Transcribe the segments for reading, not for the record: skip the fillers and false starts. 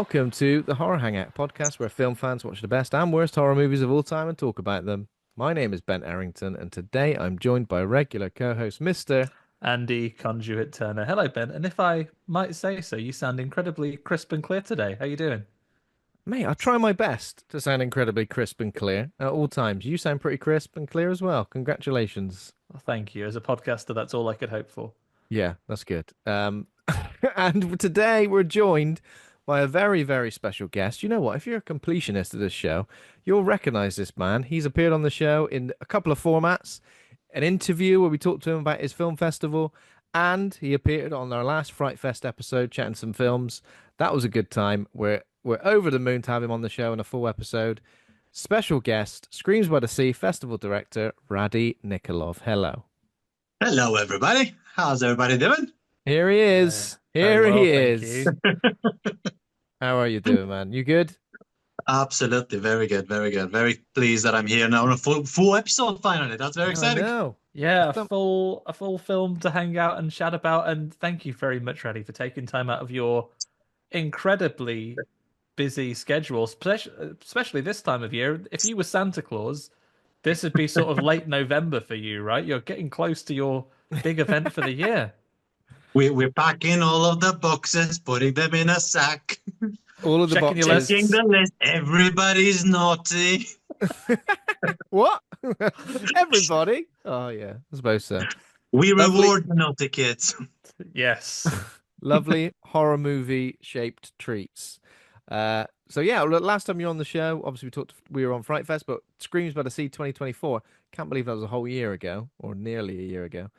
welcome to the Horror Hangout podcast where film fans watch the best and worst horror movies of all time and talk about them. My name is Ben Errington, and today I'm joined by regular co-host Mr. Andy Conduit Turner. Hello, Ben. And if I might say so, you sound incredibly crisp and clear today. How you doing? Mate, I try my best to sound incredibly crisp and clear at all times. You sound pretty crisp and clear as well. Congratulations. Well, thank you. As a podcaster, that's all I could hope for. Yeah, that's good. And today we're joined by a very, very special guest. You know what? If you're a completionist of this show, you'll recognize this man. He's appeared on the show in a couple of formats, an interview where we talked to him about his film festival, and he appeared on our last Fright Fest episode chatting some films. That was a good time. We're over the moon to have him on the show in a full episode. Special guest, Screams by the Sea Festival Director, Radi Nikolov. Hello. Hello, everybody. How's everybody doing? Here he is. Very Here well, he thank is. you. How are you doing, man? You good? Absolutely. Very good. Very good. Very pleased that I'm here now on a full episode finally. That's very exciting. No. Yeah, a full film to hang out and chat about. And thank you very much, Radi, for taking time out of your incredibly busy schedule, especially this time of year. If you were Santa Claus, this would be sort of late November for you, right? You're getting close to your big event for the year. We're packing all of the boxes, putting them in a sack, All of the Checking your boxes. checking the list. Everybody's naughty. What? Everybody? Oh, yeah. I suppose so. We Lovely. reward the naughty kids. Yes. Lovely horror movie shaped treats. So yeah, look, last time you were on the show, obviously we were on Fright Fest, but Screams by the Sea 2024. Can't believe that was a whole year ago, or nearly a year ago.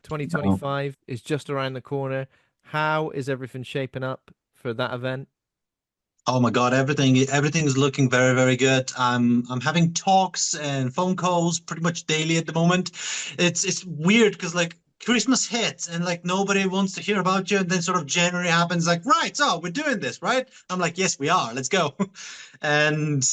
2025 is just around the corner. How is everything shaping up for that event? Oh my God, everything is looking very, very good. I'm having talks and phone calls pretty much daily at the moment. It's weird because like Christmas hits and like nobody wants to hear about you, and then sort of January happens like, right, so we're doing this, right? I'm like, yes, we are. Let's go. And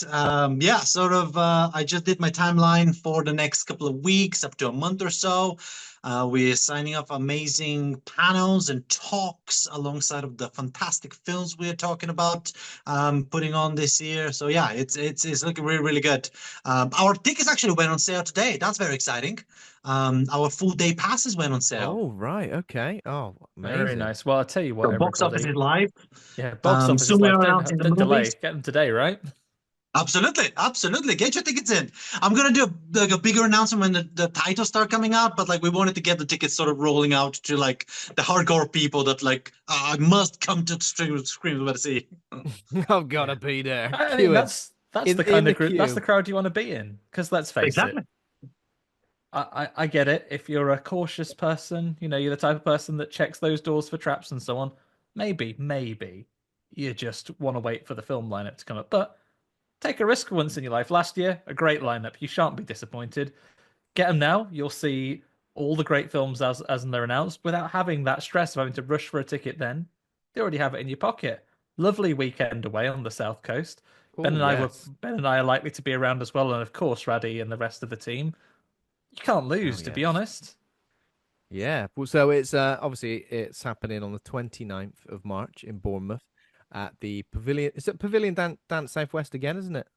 yeah, sort of I just did my timeline for the next couple of weeks, up to a month or so. We're signing up amazing panels and talks alongside of the fantastic films we're talking about putting on this year. So yeah, it's looking really, really good. Our tickets actually went on sale today. That's very exciting. Our full day passes went on sale. Oh, right. Okay. Oh, amazing. Very nice. Well, I'll tell you what, The box office is live. Yeah, box office is soon we live. are Don't, out in the don't delay. movies. Get them today, right? Absolutely, absolutely. Get your tickets in. I'm gonna do a bigger announcement when the titles start coming out, but like we wanted to get the tickets sort of rolling out to like the hardcore people that like I must come to Screams by the Sea. I've got to be there. I Queue mean, it. that's In- the kind in of the that's queue. the crowd you want to be in. Because let's face Exactly. it, I get it. If you're a cautious person, you know, you're the type of person that checks those doors for traps and so on. Maybe you just want to wait for the film lineup to come up. But take a risk once in your life. Last year, a great lineup. You shan't be disappointed. Get them now. You'll see all the great films as they're announced without having that stress of having to rush for a ticket then. You already have it in your pocket. Lovely weekend away on the South Coast. Oh, Ben yes. and I are likely to be around as well, and of course Radi and the rest of the team. You can't lose, Oh, to be yes. honest. Yeah. Well, so it's obviously it's happening on the 29th of March in Bournemouth at the Pavilion. Is it Pavilion Dance Southwest again, isn't it?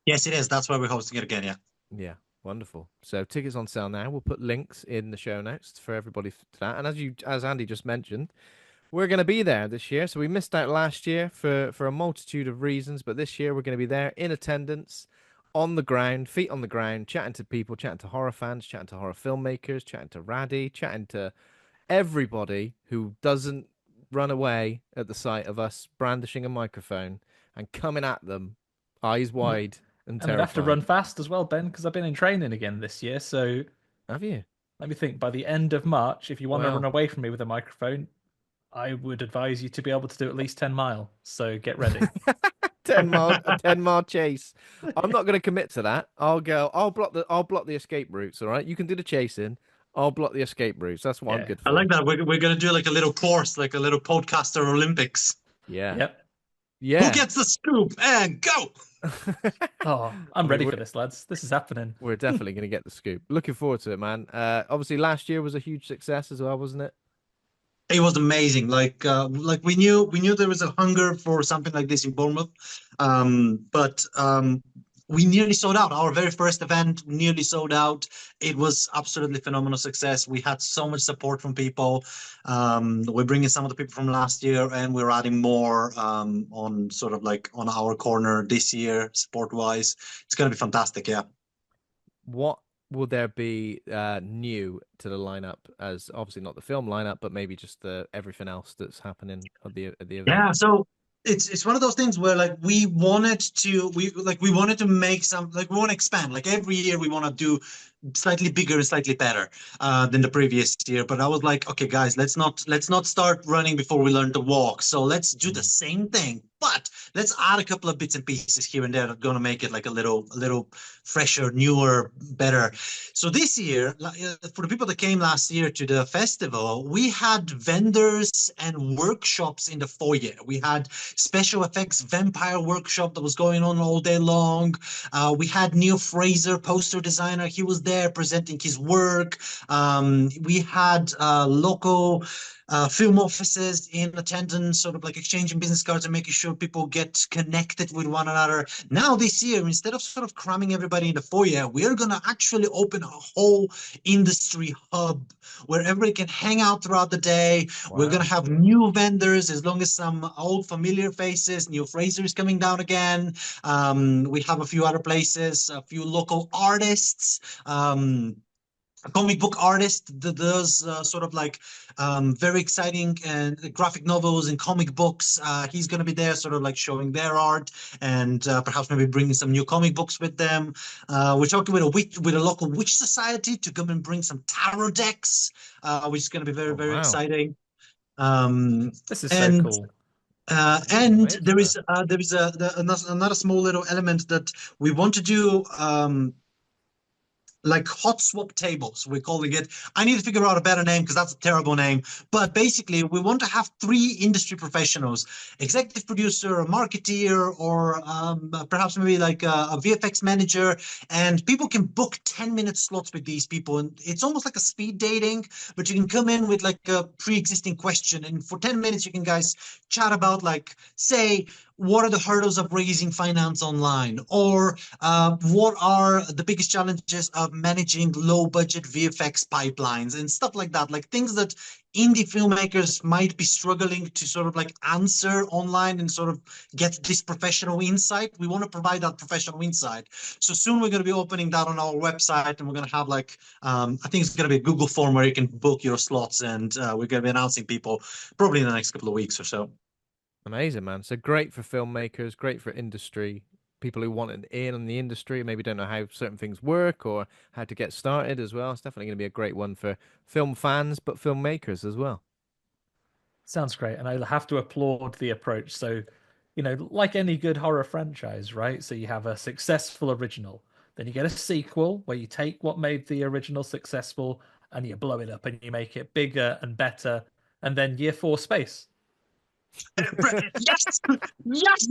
Yes, it is. That's why we're hosting it again. Yeah. Yeah. Wonderful. So tickets on sale now. We'll put links in the show notes for everybody to that. And as Andy just mentioned, we're going to be there this year. So we missed out last year for a multitude of reasons, but this year we're going to be there in attendance, on the ground, feet on the ground, chatting to people, chatting to horror fans, chatting to horror filmmakers, chatting to Radi, chatting to everybody who doesn't run away at the sight of us brandishing a microphone and coming at them, eyes wide and And we terrified. have to run fast as well, Ben, because I've been in training again this year. So Have you? let me think. By the end of March, if you want to Wow. run away from me with a microphone, I would advise you to be able to do at least 10 mile. So get ready. 10 mile chase. I'm not going to commit to that. I'll block the escape routes. All right, you can do the chasing. I'll block the escape routes. That's what I'm Yeah. good for. I like that. We're gonna do like a little course, like a little podcaster Olympics. Yeah. Yep. Yeah. Who gets the scoop and go? Oh, I'm ready for this, lads. This is happening. We're definitely going to get the scoop. Looking forward to it, man. Obviously, last year was a huge success as well, wasn't it? It was amazing. Like we knew there was a hunger for something like this in Bournemouth, but we nearly sold out. Our very first event nearly sold out. It was absolutely phenomenal success. We had so much support from people. We're bringing some of the people from last year, and we're adding more on sort of like on our corner this year, support wise. It's gonna be fantastic. Yeah. What will there be new to the lineup? As obviously not the film lineup, but maybe just the everything else that's happening at the event. Yeah, so it's one of those things where like we wanted to make some like we want to expand. Like every year we want to do slightly bigger and slightly better than the previous year. But I was like, okay, guys, let's not start running before we learn to walk. So let's do the same thing, but let's add a couple of bits and pieces here and there that are gonna make it like a little fresher, newer, better. So this year, for the people that came last year to the festival, we had vendors and workshops in the foyer. We had special effects vampire workshop that was going on all day long. We had Neil Fraser, poster designer. He was there presenting his work. We had local film offices in attendance, sort of like exchanging business cards and making sure people get connected with one another. Now, this year, instead of sort of cramming everybody in the foyer, we're going to actually open a whole industry hub where everybody can hang out throughout the day. We're going to have new vendors, as long as some old familiar faces. Neil Fraser is coming down again. We have a few other places, a few local artists. A comic book artist that does sort of like very exciting and graphic novels and comic books. He's going to be there, sort of like showing their art and perhaps maybe bringing some new comic books with them. We're talking with a local witch society to come and bring some tarot decks, which is going to be very, Oh, very wow. exciting. Um, This is so and cool. and Amazing, there man. is another small little element that we want to do. Like hot swap tables, we're calling it. I need to figure out a better name because that's a terrible name. But basically, we want to have three industry professionals: executive producer, a marketeer, or perhaps maybe like a VFX manager. And people can book 10-minute slots with these people. And it's almost like a speed dating, but you can come in with like a pre-existing question. And for 10 minutes, you can guys chat about, like, say, what are the hurdles of raising finance online? Or what are the biggest challenges of managing low budget VFX pipelines and stuff like that? Like things that indie filmmakers might be struggling to sort of like answer online and sort of get this professional insight. We want to provide that professional insight. So soon we're going to be opening that on our website, and we're going to have like, I think it's going to be a Google form where you can book your slots, and we're going to be announcing people probably in the next couple of weeks or so. Amazing, man. So great for filmmakers, great for industry, people who want an in on the industry, maybe don't know how certain things work or how to get started as well. It's definitely going to be a great one for film fans, but filmmakers as well. Sounds great. And I have to applaud the approach. So, like any good horror franchise, right? So you have a successful original, then you get a sequel where you take what made the original successful and you blow it up and you make it bigger and better. And then year four space. Yes, yes.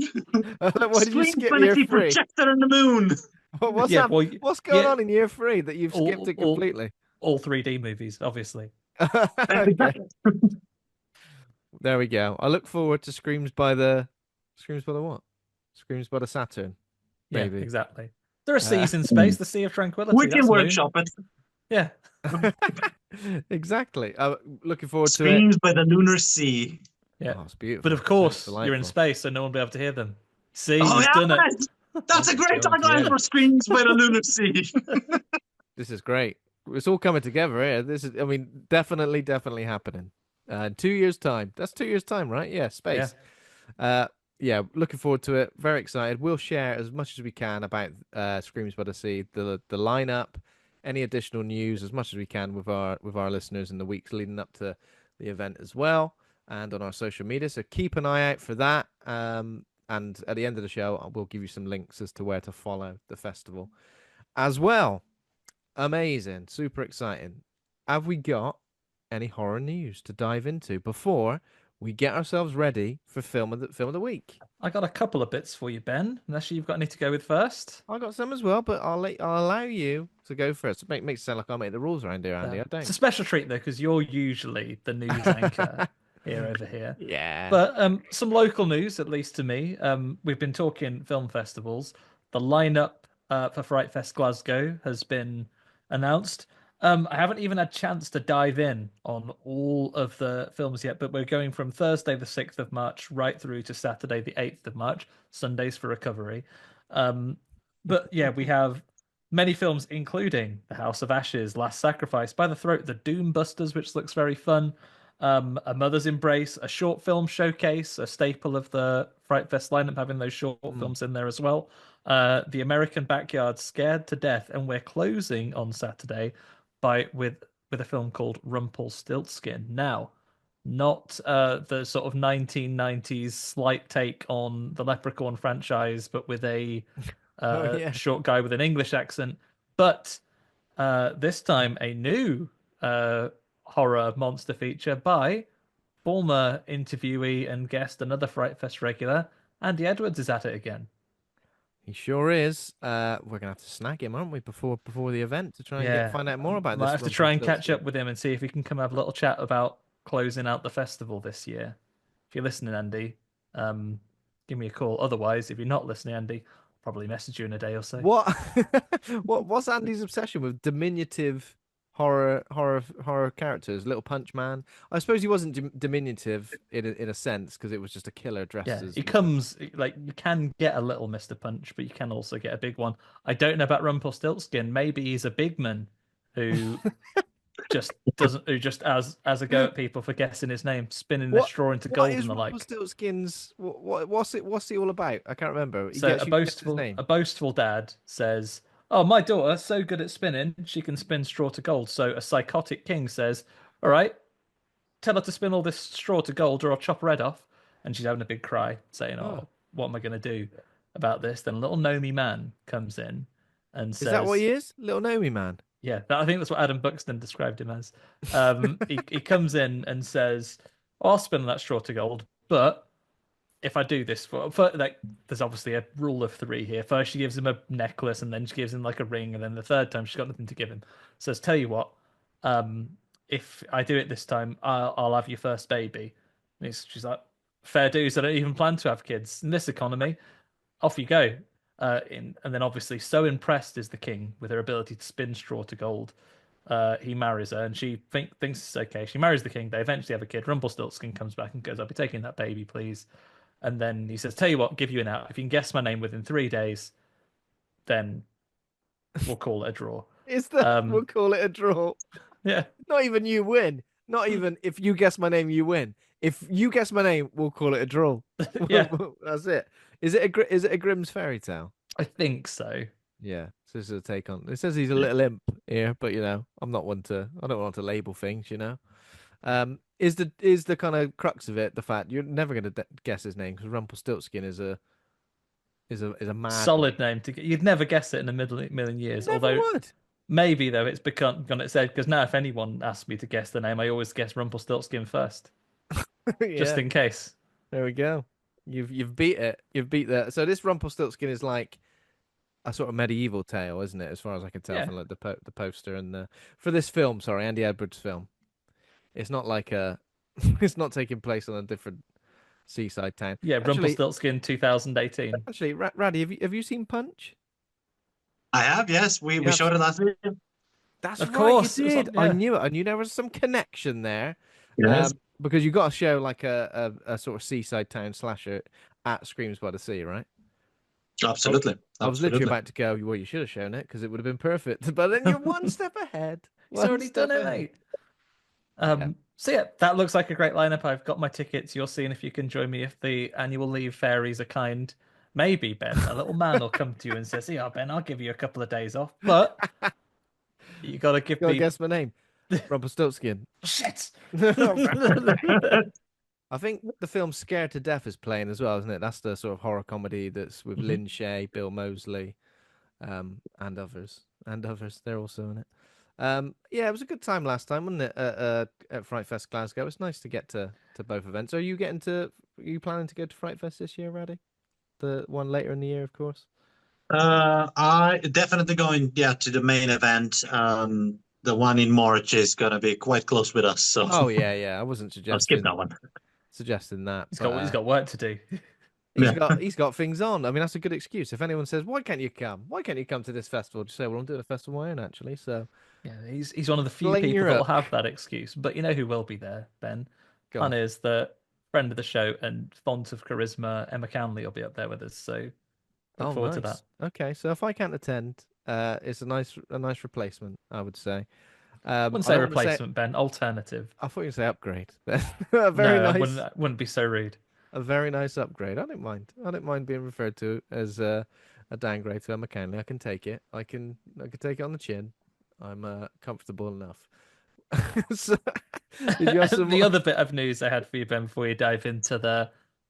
Why did you Screen skip year Infinity three? projector in the moon. What's Yeah, that? well, What's going yeah, on in year three that you've skipped all, it all, completely? all 3D movies, obviously. Okay, there we go. I look forward to Screams by the what? Screams by the Saturn, Yeah, maybe. exactly. There are seas in space, the Sea of We Tranquility. can That's moon. workshop it. Yeah. Exactly. Looking forward to it. Screams by the lunar sea. Yeah. Oh, it's beautiful. But of Sounds course, you're in delightful. space, so no one will be able to hear them. See, Oh we've done it. yes, that's a Oh my great God, tagline yeah. for Screams by the lunar sea. This is great. It's all coming together here. This is, I mean, definitely happening. 2 years time. That's 2 years time, right? Yeah, Yeah. space. Yeah, looking forward to it. Very excited. We'll share as much as we can about Screams by the Sea, the lineup, any additional news as much as we can with our listeners in the weeks leading up to the event as well, and on our social media. So keep an eye out for that. And at the end of the show, we'll give you some links as to where to follow the festival as well. Amazing, super exciting. Have we got any horror news to dive into before we get ourselves ready for film of the week. I got a couple of bits for you, Ben. Unless you've got any to go with first. I got some as well, but I'll allow you to go first. Makes it sound like I make the rules around here, Andy. I It's don't. a special treat though, because you're usually the news anchor over here. Yeah. But some local news, at least to me. We've been talking film festivals. The lineup for Fright Fest Glasgow has been announced. I haven't even had a chance to dive in on all of the films yet, but we're going from Thursday the 6th of March right through to Saturday the 8th of March, Sundays for recovery. But yeah, we have many films, including The House of Ashes, Last Sacrifice, By the Throat, The Doom Busters, which looks very fun, A Mother's Embrace, a short film showcase, a staple of the Fright Fest lineup, having those short films in there as well. The American Backyard, Scared to Death, and we're closing on Saturday with a film called Rumpelstiltskin. Now, not the sort of 1990s slight take on the Leprechaun franchise, but with a short guy with an English accent. But this time, a new horror monster feature by former interviewee and guest, another Fright Fest regular, Andy Edwards is at it again. He sure is. We're gonna have to snag him, aren't we, before the event to try and find out more about Might this. have to try and catch up with him and see if we can come have a little chat about closing out the festival this year. If you're listening, Andy, give me a call. Otherwise, if you're not listening, Andy, I'll probably message you in a day or so. What? What's Andy's obsession with diminutive horror characters? Little Punch Man. I suppose he wasn't diminutive in a sense because it was just a killer dressed as. He comes like you can get a little Mr. Punch, but you can also get a big one. I don't know about Rumpelstiltskin. Maybe he's a big man who just as a go at people for guessing his name, spinning the straw into gold and the like. Rumpelstiltskin's what's he all about? I can't remember. So a boastful dad says, "Oh, my daughter's so good at spinning, she can spin straw to gold." So a psychotic king says, "All right, tell her to spin all this straw to gold or I'll chop her head off." And she's having a big cry, saying, "Oh, what am I going to do about this?" Then little Nomi man comes in and says, "Is that what he is? Little Nomi man?" Yeah, I think that's what Adam Buxton described him as. He comes in and says, "Oh, I'll spin that straw to gold, but if I do this for like, there's obviously a rule of three here. First, she gives him a necklace, and then she gives him like a ring, and then the third time she's got nothing to give him. Says, tell you what, if I do it this time, I'll have your first baby." And she's like, "Fair dues. I don't even plan to have kids in this economy. Off you go." And then obviously, so impressed is the king with her ability to spin straw to gold. He marries her, and she thinks it's okay. She marries the king. They eventually have a kid. Rumpelstiltskin comes back and goes, "I'll be taking that baby, please." And then he says, "Tell you what, I'll give you an out. If you can guess my name within 3 days, then we'll call it a draw." We'll call it a draw? Yeah. Not even you win. Not even if you guess my name, you win. If you guess my name, we'll call it a draw. Yeah. That's it. Is it a Grimm's fairy tale? I think so. Yeah. So this is a take on. It says he's a little imp here, but I don't want to label things, Is the kind of crux of it the fact you're never going to guess his name because Rumpelstiltskin is a mad solid name to get. You'd never guess it in a million years. Never would. Maybe though it's gone its head because now if anyone asks me to guess the name, I always guess Rumpelstiltskin first, just in case. There we go. You've beat it. You've beat that. So this Rumpelstiltskin is like a sort of medieval tale, isn't it? As far as I can tell from like the poster and for this film. Sorry, Andy Edwards' film. It's not like it's not taking place on a different seaside town. Yeah, Rumpelstiltskin 2018. Actually, Radi, have you seen Punch? I have, yes. We showed it last week. That's of right, course. you did. Yeah. I knew it. I knew there was some connection there. Yes. Because you got to show like a sort of seaside town slasher at Screams by the Sea, right? Absolutely. I was literally about to go, well, you should have shown it because it would have been perfect. But then you're one step ahead. He's already done it, mate. So yeah, that looks like a great lineup. I've got my tickets. You're seeing if you can join me if the annual leave fairies are kind. Maybe, Ben, a little man will come to you and says, "Yeah, Ben, I'll give you a couple of days off, but you got to give me." Guess my name, Rumpelstiltskin. Shit. I think the film Scared to Death is playing as well, isn't it? That's the sort of horror comedy that's with Lynn Shay, Bill Moseley, and others. They're also in it. Yeah, it was a good time last time, wasn't it? At Fright Fest Glasgow. It's nice to get to both events. Are you getting to? Are you planning to go to Fright Fest this year, Raddy? The one later in the year, of course. I definitely going, yeah, to the main event. The one in March is gonna be quite close with us, so Oh yeah, yeah. I wasn't I'll skip suggesting that one. that, He's but got work to do. Yeah. he's got things on. I mean, that's a good excuse. If anyone says, "Why can't you come? Why can't you come to this festival?" Just say, "Well, I'm doing a festival of my own, actually." So Yeah, he's one of the few sling people your that will hook. have that excuse. But you know who will be there, Ben? Go Fun on. is the friend of the show and font of charisma, Emma Cownley will be up there with us. So look Oh, forward to that. nice. Okay, so if I can't attend, it's a nice replacement, I would say. Wouldn't I say don't want to say. replacement, Ben. Alternative. I thought you say upgrade. A very No, I nice, wouldn't be so rude. a very nice upgrade. I don't mind. I don't mind being referred to as a downgrade to Emma Canley. I can take it. I can take it on the chin. I'm comfortable enough. So, did you have some The more? other bit of news I had for you, Ben, before we dive into the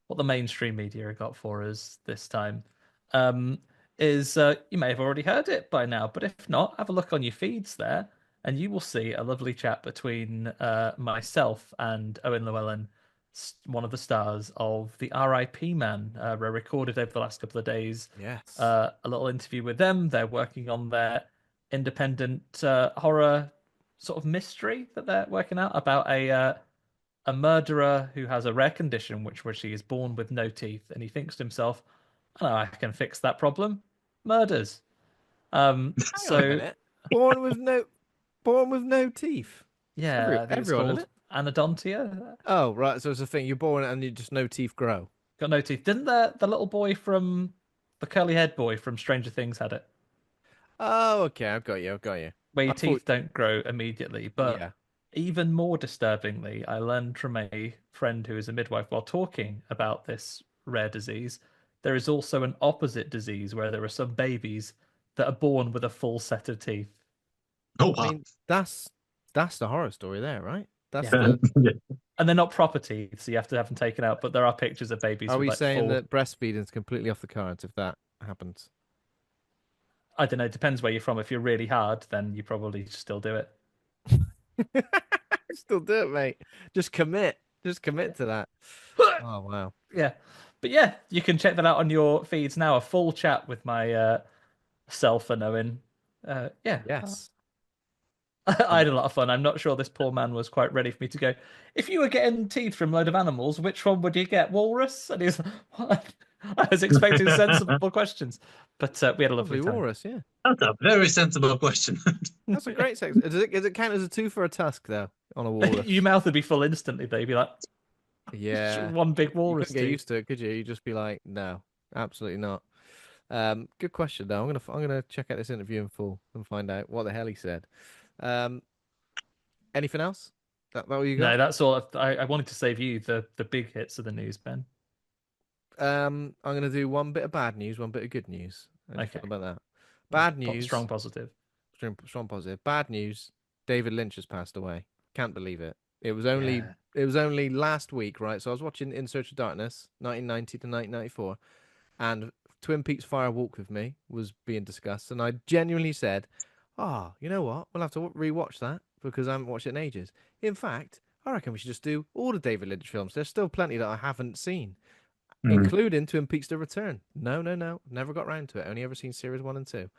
what the mainstream media got for us this time, um, is you may have already heard it by now, but if not, have a look on your feeds there, and you will see a lovely chat between myself and Owen Llewellyn, one of the stars of the R.I.P. Man. We recorded over the last couple of days Yes. a little interview with them. They're working on their independent horror sort of mystery that they're working out about a murderer who has a rare condition which he is born with no teeth, and he thinks to himself, "I know I can fix that problem. Murders." Hang on a So minute. Born with no, born with no teeth. yeah, I think it's Everyone, isn't called it? anodontia. Oh, right. So it's a thing. You're born and you just no teeth grow. Got no teeth. Didn't the little boy from the curly head boy from Stranger Things had it? Oh, okay. I've got you. I've got you. Where your I thought, teeth don't grow immediately. But yeah. even more disturbingly, I learned from a friend who is a midwife while talking about this rare disease, there is also an opposite disease where there are some babies that are born with a full set of teeth. Oh I wow. mean, that's the horror story there, right? That's Yeah. the. Yeah. And they're not proper teeth, so you have to have them taken out, but there are pictures of babies Are with we like saying full. that breastfeeding is completely off the cards if that happens? I don't know, it depends where you're from. If you're really hard, then you probably still do it. Still do it, mate. Just commit. Just Yeah. commit to that. Oh wow. Yeah. But yeah, you can check that out on your feeds now. A full chat with my self and Owen. Yeah, Yes. I Um, had a lot of fun. I'm not sure this poor man was quite ready for me to go. If you were getting teeth from a load of animals, which one would you get? Walrus? And he's like, what? I was expecting sensible questions, but we had a lovely Lovely time. walrus, yeah. That's a very sensible question. That's a great sex. Does it count as a tooth or a tusk though on a Your walrus? mouth would be full instantly. They'd be like Yeah. one big You walrus couldn't get tooth. used to it, could you? You'd just be like, no, absolutely not. Good question though. I'm gonna check out this interview in full and find out what the hell he said. Um, anything else? That what you No, got? that's all. I wanted to save you the big hits of the news, Ben. I'm gonna do one bit of bad news, one bit of good news. How do you feel Okay, about that? Bad strong news, positive. strong positive. Bad news. David Lynch has passed away. Can't believe it. Yeah. It was only last week, right? So I was watching In Search of Darkness, 1990 to 1994, and Twin Peaks Fire Walk with Me was being discussed, and I genuinely said, "Ah, you know what? We'll have to rewatch that because I haven't watched it in ages." In fact, I reckon we should just do all the David Lynch films. There's still plenty that I haven't seen, Mm. including Twin Peaks: The Return. No, never got round to it. Only ever seen series one and two,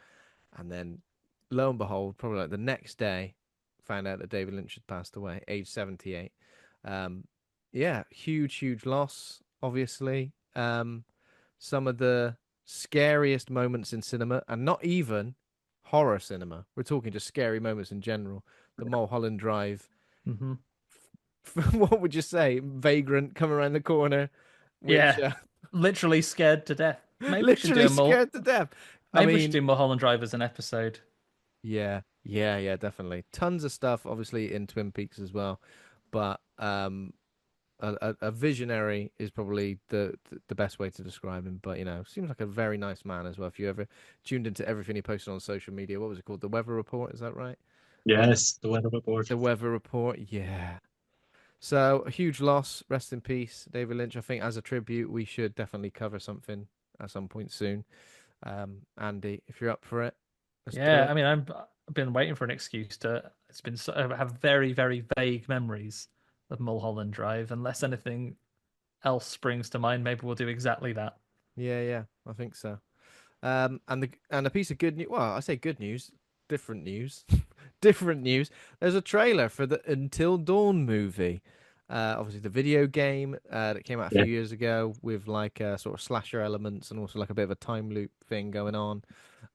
and then lo and behold, probably like the next day, found out that David Lynch had passed away, age 78. Um, yeah, huge loss. Obviously, some of the scariest moments in cinema, and not even horror cinema. We're talking just scary moments in general. The Mulholland Drive. Hmm. What would you say? Vagrant come around the corner, which Yeah. Literally scared to death. Maybe we should do literally a more. scared to death. I Maybe we should mean, do Mulholland Drive as an episode. yeah, definitely. Tons of stuff, obviously in Twin Peaks as well, but a visionary is probably the best way to describe him. But seems like a very nice man as well. If you ever tuned into everything he posted on social media, what was it called? The Weather Report, is that right? Yes, the weather report. The Weather Report, yeah. So a huge loss. Rest in peace, David Lynch. I think as a tribute, we should definitely cover something at some point soon. Andy, if you're up for it, let's do Yeah, it. I mean, been waiting for an excuse to. It's been have very, very vague memories of Mulholland Drive. Unless anything else springs to mind, maybe we'll do exactly that. Yeah, I think so. And a piece of good news. Well, I say good news, different news, different news. There's a trailer for the Until Dawn movie. Obviously the video game that came out a few years ago with like sort of slasher elements and also like a bit of a time loop thing going on.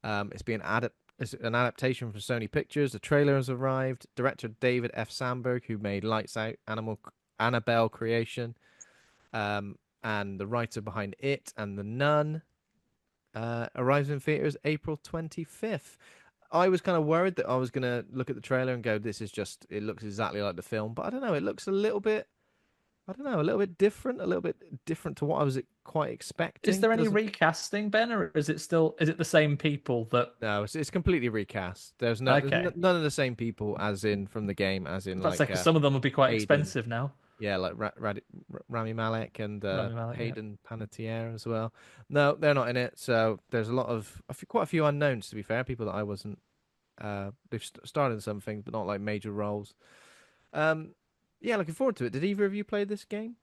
It's an adaptation from Sony Pictures. The trailer has arrived. Director David F. Sandberg, who made Lights Out, Annabelle Creation, and the writer behind It and The Nun, arrives in theaters April 25th. I was kind of worried that I was going to look at the trailer and go, it looks exactly like the film. But I don't know, it looks a little bit different, to what I was quite expecting. Is there any recasting, Ben, or is it the same people that? No, it's completely recast. There's none of the same people as in from the game, as in That's like some of them will be quite expensive now. Yeah, like Rami Malek and Hayden Panettiere as well. No, they're not in it. So there's quite a few unknowns, to be fair. People that I wasn't. They've starred in some things, but not like major roles. Yeah, looking forward to it. Did either of you play this game?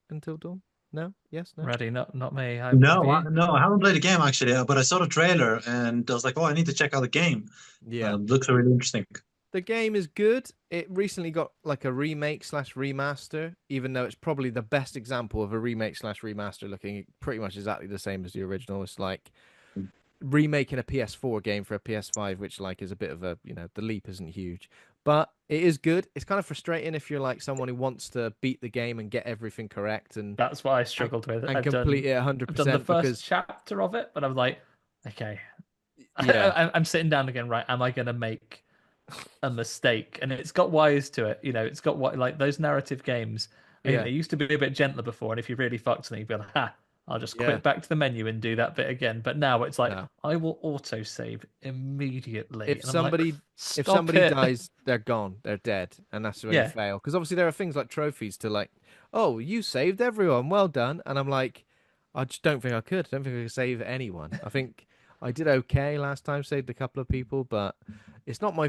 Until Dawn? No? Yes? No? Ready? Not me. No, I haven't played the game actually, but I saw the trailer and I was like, oh, I need to check out the game. Yeah. Looks really interesting. The game is good. It recently got like a remake / remaster, even though it's probably the best example of a remake / remaster looking pretty much exactly the same as the original. It's like remaking a PS4 game for a PS5, which like is a bit of a, the leap isn't huge, but it is good. It's kind of frustrating if you're like someone who wants to beat the game and get everything correct, and that's what I struggled with. And complete it 100%. I've done the first chapter of it, but I'm like, okay, yeah, I'm sitting down again. Right, am I going to make a mistake? And it's got wires to it. It's got what, like those narrative games. They used to be a bit gentler before, and if you really fucked me, you'd be like, ha. I'll just quit back to the menu and do that bit again. But now it's like I will auto save immediately. If somebody dies, they're gone. They're dead, and that's when you fail. Because obviously there are things like trophies to like, oh, you saved everyone, well done. And I'm like, I just don't think I could. I don't think I could save anyone. I think I did okay last time, saved a couple of people, but it's not my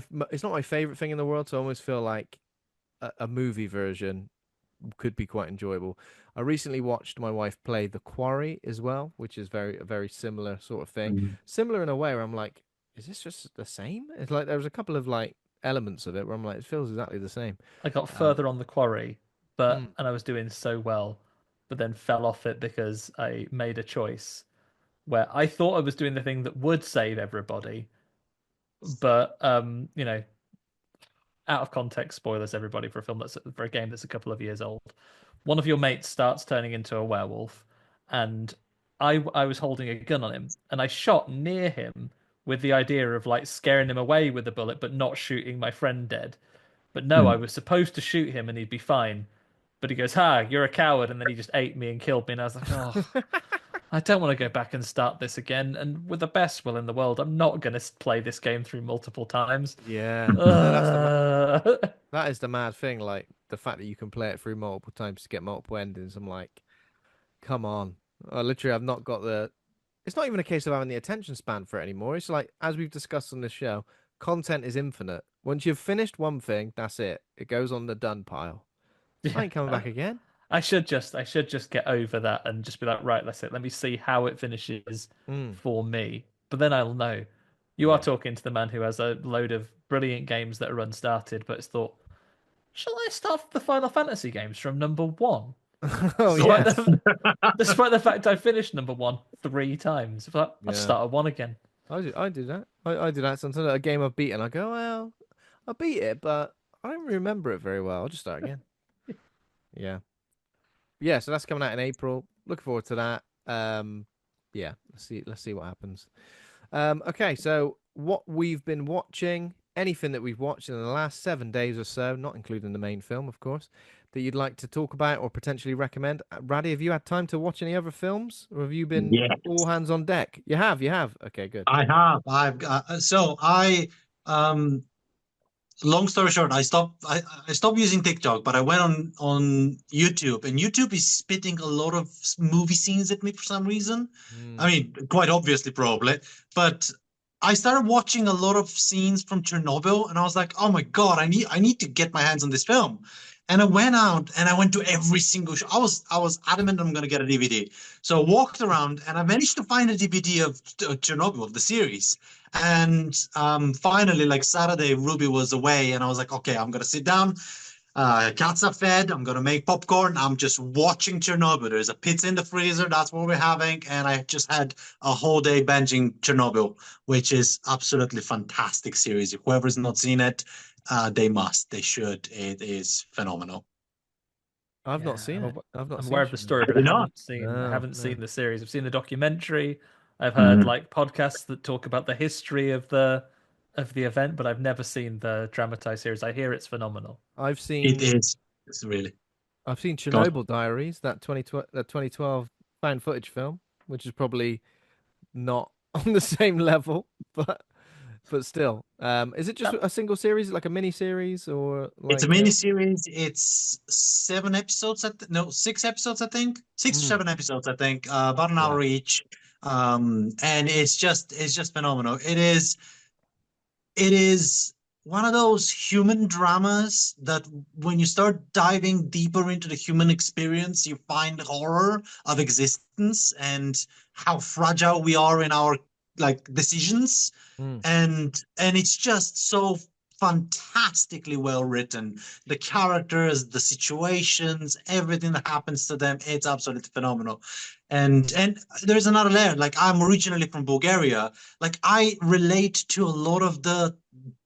favorite thing in the world. So I almost feel like a movie version could be quite enjoyable. I recently watched my wife play The Quarry as well, which is a very similar sort of thing. Mm-hmm. Similar in a way where I'm like, is this just the same? It's like there was a couple of like elements of it where I'm like, it feels exactly the same. I got further on The Quarry, and I was doing so well, but then fell off it because I made a choice where I thought I was doing the thing that would save everybody, but out of context spoilers, everybody, for a game that's a couple of years old. One of your mates starts turning into a werewolf, and I was holding a gun on him, and I shot near him with the idea of like scaring him away with the bullet, but not shooting my friend dead. But no, I was supposed to shoot him and he'd be fine. But he goes, "Ha, you're a coward," and then he just ate me and killed me. And I was like, oh, I don't want to go back and start this again. And with the best will in the world, I'm not going to play this game through multiple times. Yeah, that is the mad thing. Like the fact that you can play it through multiple times to get multiple endings. I'm like, come on. Literally, I've not got the. It's not even a case of having the attention span for it anymore. It's like, as we've discussed on this show, content is infinite. Once you've finished one thing, that's it. It goes on the done pile. I ain't coming back again. I should just get over that and just be like, right, that's it. Let me see how it finishes for me. But then I'll know. You are talking to the man who has a load of brilliant games that are unstarted, but it's thought, shall I start the Final Fantasy games from number 1? Despite the fact I finished number 1 3 times. But I'll start at 1 again. I do that. I do that. Sometimes a game I've beaten, I go, well, I beat it, but I don't remember it very well. I'll just start again. Yeah, so that's coming out in April. Looking forward to that. Let's see what happens. Okay, so what we've been watching, anything that we've watched in the last 7 days or so, not including the main film, of course, that you'd like to talk about or potentially recommend. Radi, have you had time to watch any other films, or have you been all hands on deck? You have. Okay, good. I have. Long story short, I stopped using TikTok, but I went on YouTube, and YouTube is spitting a lot of movie scenes at me for some reason. I mean, quite obviously, probably, but I started watching a lot of scenes from Chernobyl, and I was like, "Oh my God, I need to get my hands on this film." And I went out and I went to every single show. I was adamant I'm going to get a DVD. So I walked around and I managed to find a DVD of Chernobyl, of the series. And finally, like Saturday, Ruby was away, and I was like, "Okay, I'm going to sit down. Cats are fed. I'm gonna make popcorn. I'm just watching Chernobyl. There's a pizza in the freezer. That's what we're having." And I just had a whole day binging Chernobyl, which is absolutely fantastic series. If whoever's not seen it, they must. They should. It is phenomenal. I've not seen it. I'm I've not aware seen of the Chernobyl. story, but Have I you not? haven't No. seen the series. I've seen the documentary. I've heard Mhm. like podcasts that talk about the history of the event, but I've never seen the dramatized series. I hear it's phenomenal. I've It seen is. It's really. God. Chernobyl Diaries, that 2012 found footage film, which is probably not on the same level, but still. Is it just That- a single series, like a mini series, or It's a like mini series. It's 7 episodes. No, 6 episodes. I think 6 or 7 episodes. I think about an yeah. hour each. And it's just phenomenal. It is one of those human dramas that when you start diving deeper into the human experience, you find horror of existence and how fragile we are in our like decisions. Mm. And it's just so fantastically well written. The characters, the situations, everything that happens to them, it's absolutely phenomenal. And there's another layer. Like I'm originally from Bulgaria, like I relate to a lot of the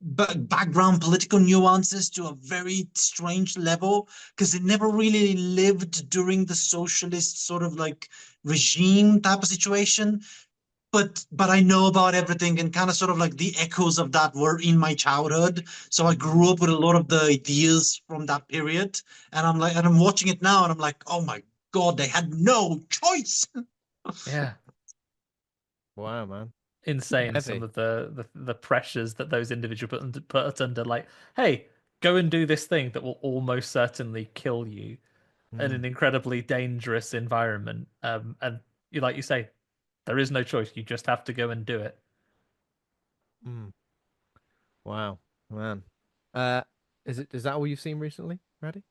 background political nuances to a very strange level because it never really lived during the socialist sort of like regime type of situation. But I know about everything and kind of sort of like the echoes of that were in my childhood. So I grew up with a lot of the ideas from that period. And I'm watching it now and I'm like, oh my God, they had no choice. yeah, Wow, man. insane. Some Heavy. of the pressures that those individuals put under, like, hey, go and do this thing that will almost certainly kill you in Mm. an incredibly dangerous environment. And you like you say, there is no choice. You just have to go and do it. Mm. Wow, man. Uh, is that all you've seen recently, Ready?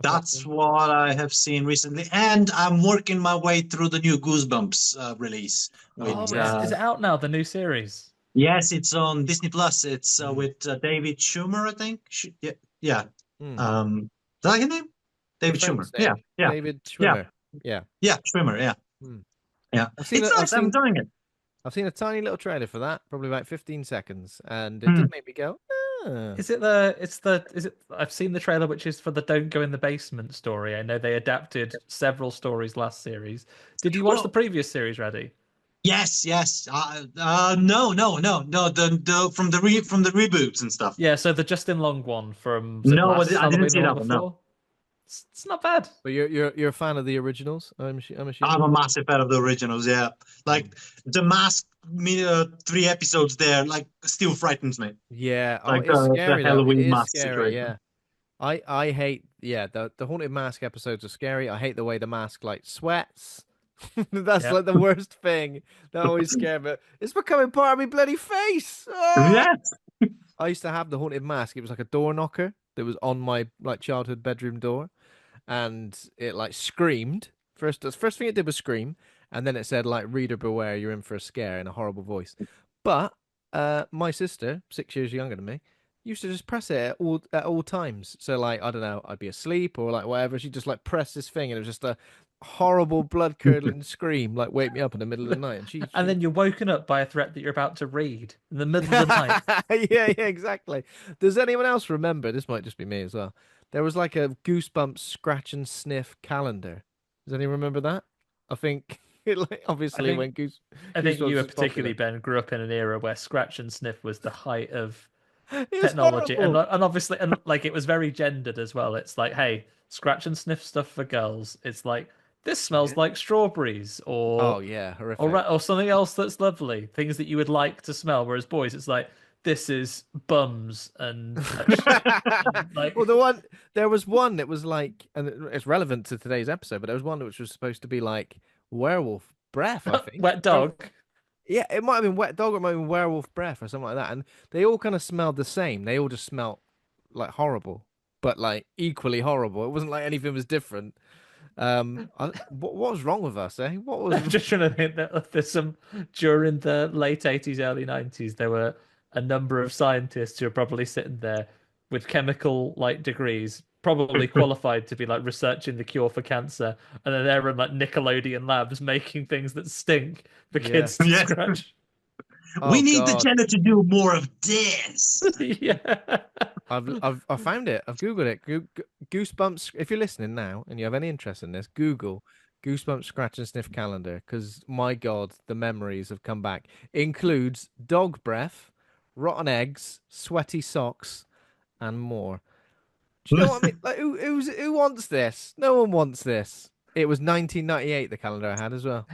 Apart That's from what I have seen recently. And I'm working my way through the new Goosebumps release with Oh, yes. is it out now? The new series? yes, it's on Disney Plus. It's Mm. with David Schumer, I think. Yeah, yeah. Mm. Is that his name? The David Schumer. famous Yeah, name, yeah, David yeah, Schwimmer. Yeah. yeah. Schwimmer. Yeah, Mm. yeah. I've seen It's I've nice. I'm seen enjoying it. I've seen a tiny little trailer for that, probably about 15 seconds, and it Hmm. did make me go, ah. Is it is it I've seen the trailer which is for the Don't Go in the Basement story. I know they adapted several stories last series. Did you watch the Well, previous series, Radi? yes, yes. No. The from the reboots and stuff. Yeah, so the Justin Long one from was it No, last I didn't Halloween see or the one that one. No, before? It's not bad. But you're a fan of the originals, I'm I'm assuming. a massive fan of the originals. Yeah, Mm. like the Mask, 3 episodes there, like still frightens me. Yeah. Oh, Like it's the scary though. It Halloween is mask scary. situation. Yeah. I hate the haunted mask episodes are scary. I hate the way the mask like sweats. That's Yeah. like the worst thing. That always scared me. It's becoming part of my bloody face. Ah! Yes. I used to have the haunted mask. It was like a door knocker that was on my like childhood bedroom door, and it like screamed. The first thing it did was scream, and then it said like "Reader beware, you're in for a scare" in a horrible voice. But my sister, 6 years younger than me, used to just press it at all times. So like I don't know, I'd be asleep or like whatever. She'd just like press this thing, and it was just a horrible blood curdling scream, like wake me up in the middle of the night. And And she then you're woken up by a threat that you're about to read in the middle of the night. yeah, yeah, exactly. Does anyone else remember? This might just be me as well. There was like a Goosebumps scratch and sniff calendar. Does anyone remember that? I think, like, I obviously, think when I think you Goosebumps were was particularly, popular, Ben, grew up in an era where scratch and sniff was the height of it was technology, horrible. and obviously, and like it was very gendered as well. It's like, hey, scratch and sniff stuff for girls. It's like this smells Yeah. like strawberries, Oh yeah, horrific. or something else that's lovely, things that you would like to smell. Whereas boys, it's like this is bums and shit. And like Well, there was one that was like, and it's relevant to today's episode, but there was one which was supposed to be like werewolf breath, I think. wet dog. Yeah, it might have been wet dog, or it might have been werewolf breath or something like that. And they all kind of smelled the same. They all just smelled like horrible, but like equally horrible. It wasn't like anything was different. What was wrong with us, eh? What was I'm just trying to think that there's some during the late 80s, early 90s, there were a number of scientists who are probably sitting there with chemical like degrees, probably qualified to be like researching the cure for cancer, and then they're in like Nickelodeon labs making things that stink for Yeah. kids to Yes. scratch. Oh We need the God. channel to do more of this. Yeah. I found it. I've googled it. Goosebumps. If you're listening now and you have any interest in this, Google Goosebumps Scratch and Sniff calendar, because my God, the memories have come back. Includes dog breath, rotten eggs, sweaty socks, and more. Do you know what I mean? Like, who wants this? No one wants this. It was 1998. The calendar I had as well.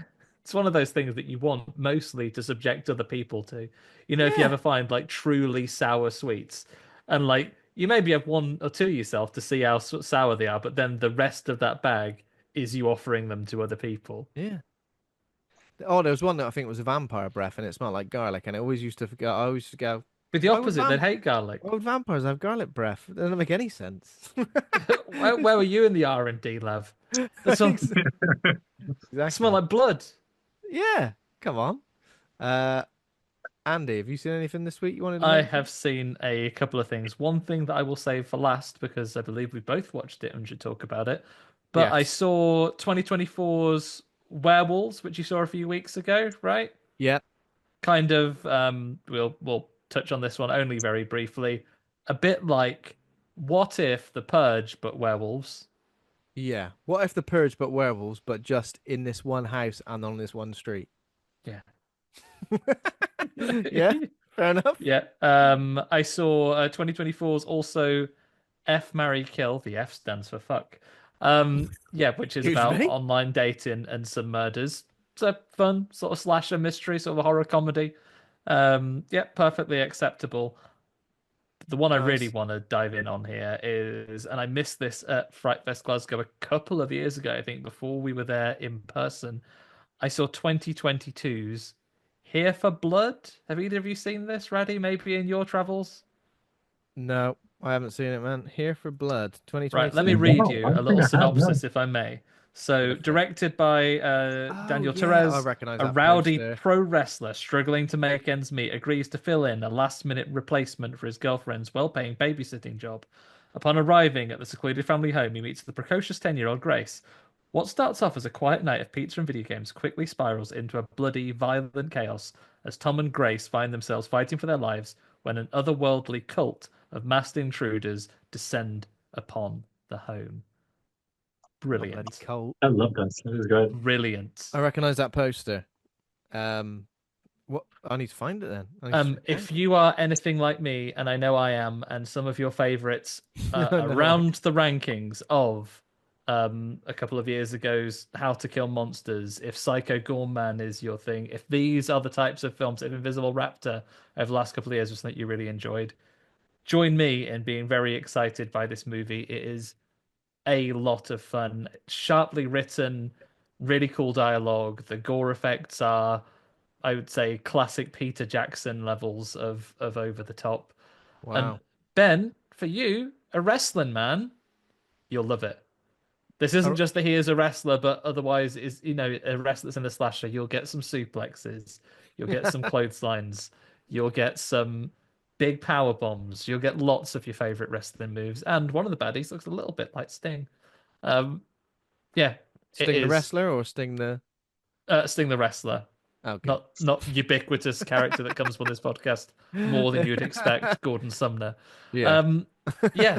It's one of those things that you want mostly to subject other people to. You know, if you Yeah. ever find like truly sour sweets, and like you maybe have one or two yourself to see how sour they are, but then the rest of that bag is you offering them to other people. Yeah. Oh, there was one that I think was a vampire breath, and it smelled like garlic, and I always used to forget. I always used to go, But the why would opposite, they'd hate garlic. why would vampires have garlic breath? It doesn't make any sense. Where were you in the R&D lab? That's all. Smell Exactly. like blood. Yeah. Come on. Uh, Andy, have you seen anything this week you wanted to I mention? have seen a couple of things. One thing that I will save for last because I believe we both watched it and should talk about it. But I Yes. saw 2024's Werewolves, which you saw a few weeks ago, right? Yeah. Kind of we'll touch on this one only very briefly. A bit like what if The Purge but werewolves? Yeah. What if the Purge but werewolves, but just in this one house and on this one street? Yeah. Yeah. Fair enough. Yeah. I saw 2024's also F Marry Kill. The F stands for fuck. Yeah, which is Excuse about me? online dating and some murders. It's a fun sort of slasher mystery, sort of a horror comedy. Yeah, perfectly acceptable. The one I really Nice. want to dive in on here is, and I missed this at Fright Fest Glasgow a couple of years ago, I think, before we were there in person. I saw 2022's Here for Blood. Have either of you seen this, Radi? Maybe in your travels? No, I haven't seen it, man. Here for Blood, Right, let me 2022. read No, I you a don't think little I have, no. synopsis, if I may. So, Go for it. directed by Oh, Daniel yeah, I Torres, recognize a that rowdy poster. pro wrestler struggling to make ends meet agrees to fill in a last-minute replacement for his girlfriend's well-paying babysitting job. Upon arriving at the secluded family home, he meets the precocious 10-year-old Grace. What starts off as a quiet night of pizza and video games quickly spirals into a bloody, violent chaos as Tom and Grace find themselves fighting for their lives when an otherworldly cult of masked intruders descend upon the home. A bloody Brilliant. cult. I love this. This is great. Brilliant. I recognize that poster. What? I need to find it then. I need to check it If you are anything like me, and I know I am, and some of your favorites out. No, around the rankings of a couple of years ago's How to Kill Monsters, if Psycho Gorman is your thing, if these are the types of films, if Invisible Raptor over the last couple of years was something you really enjoyed, join me in being very excited by this movie. It is a lot of fun, sharply written, really cool dialogue. The gore effects are, I would say, classic Peter Jackson levels of over the top. And Wow. Ben, for you, a wrestling man, you'll love it. This isn't Oh, just that he is a wrestler, but otherwise is, you know, a wrestler that's in the slasher. You'll get some suplexes, you'll get some clotheslines, you'll get some big power bombs, you'll get lots of your favorite wrestling moves. And one of the baddies looks a little bit like Sting. Um, yeah, it Sting the is wrestler or Sting the? Sting the wrestler, Okay. not ubiquitous character that comes on this podcast more than you'd expect. Gordon Sumner. Yeah. Yeah,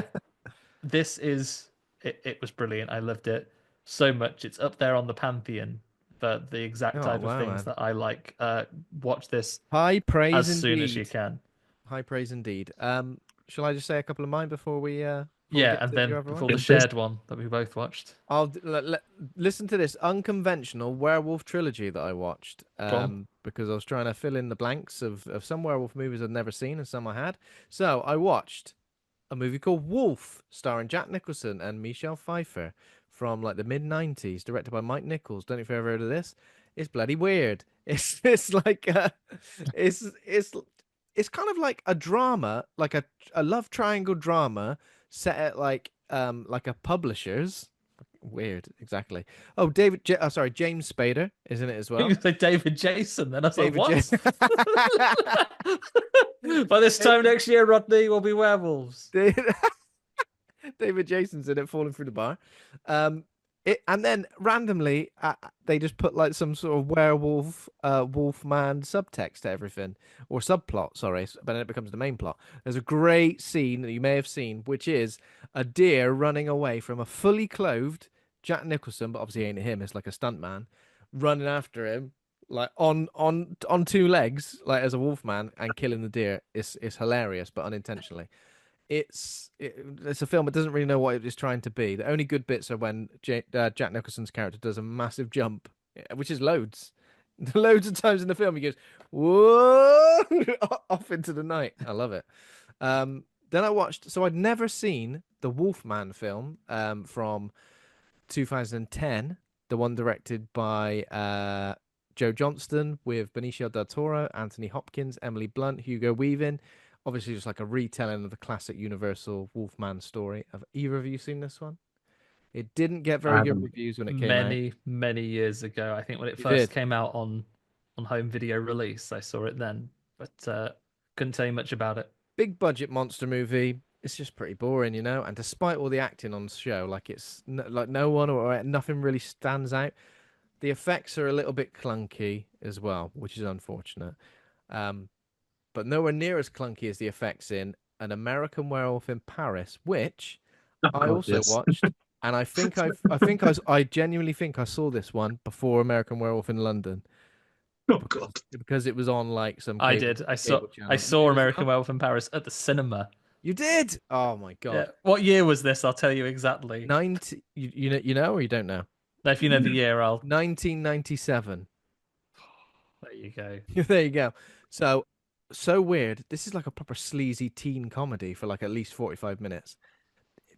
this is it was brilliant. I loved it so much. It's up there on the pantheon for the exact Oh type of wow, things man. that I like. Watch this High praise as soon as you indeed. can. High praise indeed. Shall I just say a couple of mine before we Yeah, get and to then your other before one? the shared one that we both watched. Listen to this unconventional werewolf trilogy that I watched. Go on. Because I was trying to fill in the blanks of some werewolf movies I'd never seen and some I had. So I watched a movie called Wolf, starring Jack Nicholson and Michelle Pfeiffer from like the mid 90s, directed by Mike Nichols. Don't know if you've ever heard of this. It's bloody weird. It's like it's it's it's kind of like a drama, like a love triangle drama set at like a publisher's. Weird, exactly. Oh, sorry, James Spader is in it as well. You say David Jason, then I was like, David J. what? By this time next year, Rodney will be werewolves. David Jason's in it, falling through the bar. And then randomly, they just put like some sort of werewolf, wolfman subtext to everything, or subplot. Sorry, but then it becomes the main plot. There's a great scene that you may have seen, which is a deer running away from a fully clothed Jack Nicholson, but obviously ain't him. It's like a stuntman running after him, like on two legs, like as a wolfman, and killing the deer. It's hilarious, but unintentionally. It's a film that doesn't really know what it is trying to be. The only good bits are when Jack Nicholson's character does a massive jump, which is loads, loads of times in the film. He goes whoa off into the night. I love it. Then I watched. So I'd never seen the Wolfman film from 2010, the one directed by Joe Johnston with Benicio del Toro, Anthony Hopkins, Emily Blunt, Hugo Weaving. Obviously, just like a retelling of the classic Universal Wolfman story. Have either of you seen this one? It didn't get very good reviews when it came out. Many years ago. I think when it You first did? came out on home video release, I saw it then, but couldn't tell you much about it. Big budget monster movie. It's just pretty boring, you know. And despite all the acting on the show, like like no one or nothing really stands out. The effects are a little bit clunky as well, which is unfortunate. But nowhere near as clunky as the effects in An American Werewolf in Paris, which Oh I God, also yes. watched, and I genuinely think I saw this one before American Werewolf in London Oh God. because it was on like some I cable, did. cable I channel. You saw did as American well? Werewolf in Paris at the cinema. You did? Oh my Yeah. God. What year was this? I'll tell you exactly. 90, you know or you don't know? Now, if you know the year, I'll. 1997. There you go. There you go. So weird. This is like a proper sleazy teen comedy for like at least 45 minutes.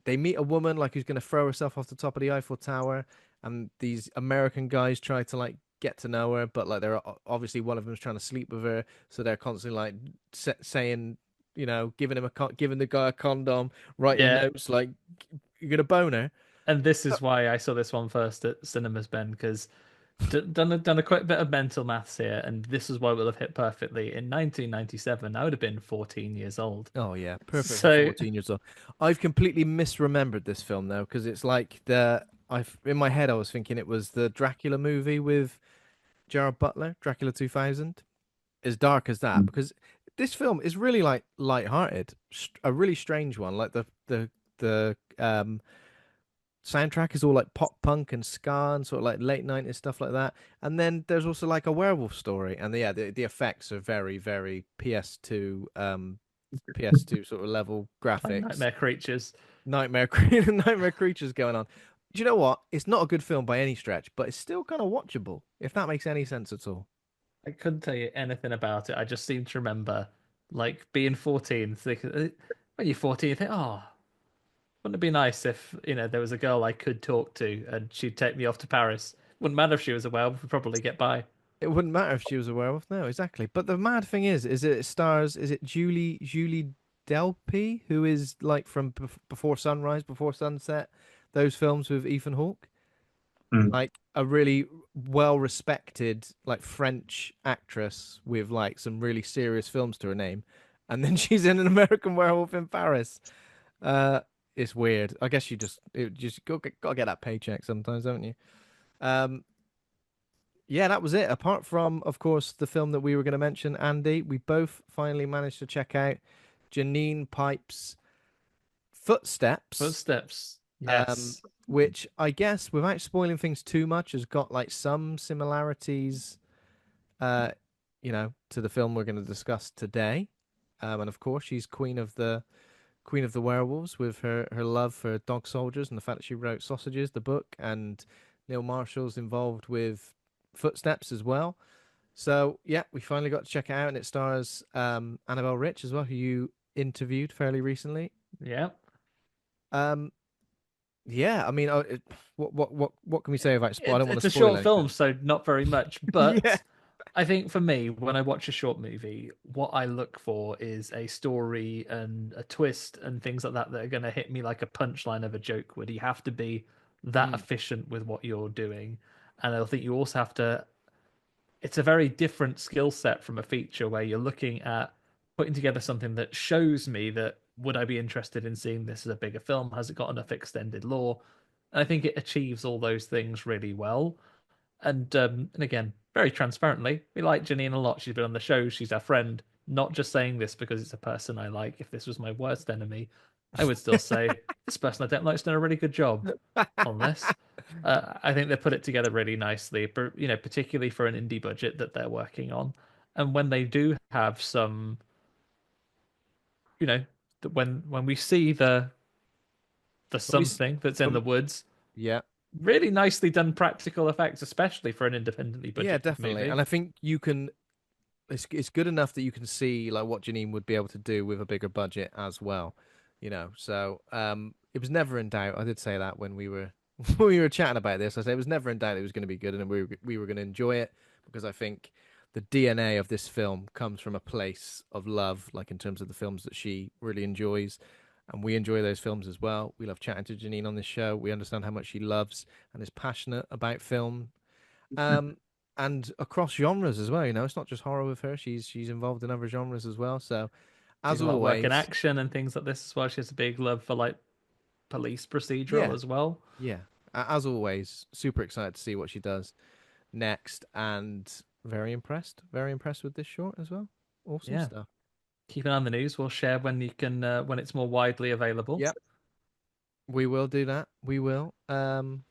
They meet a woman like who's going to throw herself off the top of the Eiffel Tower, and these American guys try to like get to know her, but like they're obviously one of them's trying to sleep with her, so they're constantly like saying, you know, giving the guy a condom, writing Yeah. notes like you're gonna bone her. And this is why I saw this one first at cinemas, Ben, because done a quick bit of mental maths here, and this is why it will have hit perfectly. In 1997, I would have been 14 years old. Oh yeah, perfect for So 14 years old. I've completely misremembered this film though, because it's like I've in my head I was thinking it was the Dracula movie with Gerard Butler, Dracula 2000. As dark as that, because this film is really like light-hearted, a really strange one. Like the soundtrack is all like pop punk and ska and sort of like late 90s stuff like that. And then there's also like a werewolf story, and yeah, the effects are very very PS2 sort of level graphics. nightmare creatures. Nightmare nightmare creatures going on. Do you know what? It's not a good film by any stretch, but it's still kind of watchable, if that makes any sense at all. I couldn't tell you anything about it. I just seem to remember, like, being 14. When you're 14, you think, oh, wouldn't it be nice if, there was a girl I could talk to and she'd take me off to Paris? Wouldn't matter if she was a werewolf, we'd probably get by. It wouldn't matter if she was a werewolf. No, exactly. But the mad thing is it stars, is it Julie Delpy, who is like from Before Sunrise, Before Sunset, those films with Ethan Hawke? Mm. Like a really well respected like French actress with like some really serious films to her name. And then she's in An American Werewolf in Paris. It's weird. I guess you just gotta get that paycheck sometimes, don't you? Yeah, that was it. Apart from, of course, the film that we were going to mention, Andy, we both finally managed to check out Janine Pipe's Footsteps. Footsteps. Um, Yes. which I guess, without spoiling things too much, has got like some similarities, uh, to the film we're going to discuss today. And of course, she's Queen of the Werewolves with her love for dog soldiers and the fact that she wrote Sausages, the book, and Neil Marshall's involved with Footsteps as well. So yeah, we finally got to check it out, and it stars Annabelle Rich as well, who you interviewed fairly recently. Yeah. Yeah, I mean, what can we say about spoil? I don't want It's to a spoil short film, anything. so not very much. But Yeah. I think for me, when I watch a short movie, what I look for is a story and a twist and things like that are going to hit me like a punchline of a joke would. You have to be that Mm. efficient with what you're doing. And I think you also have to, it's a very different skill set from a feature where you're looking at putting together something that shows me that would I be interested in seeing this as a bigger film? Has it got enough extended lore? And I think it achieves all those things really well. And again, very transparently, we like Janine a lot. She's been on the show. She's our friend. Not just saying this because it's a person I like. If this was my worst enemy, I would still say this person I don't like's done a really good job on this. I think they put it together really nicely, but particularly for an indie budget that they're working on. And when they do have some, when we see the When we s- something that's in when the we- woods, yeah, really nicely done practical effects, especially for an independently yeah, budgeted definitely. movie. And I think you can. It's good enough that you can see like what Janine would be able to do with a bigger budget as well, So it was never in doubt. I did say that when we were when we were chatting about this. I said it was never in doubt it was going to be good, and we were going to enjoy it because I think the DNA of this film comes from a place of love, like in terms of the films that she really enjoys, and we enjoy those films as well. We love chatting to Janine on this show. We understand how much she loves and is passionate about film. Um, and across genres as well. It's not just horror with her. She's involved in other genres as well. So, Doing as a lot of work in always, action and things like this as well. She has a big love for like police procedural yeah, as well. yeah. As always, super excited to see what she does next, and very impressed with this short as well. Awesome Yeah. stuff. Keep an eye on the news. We'll share when you can when it's more widely available. Yep, we will do that. We will. And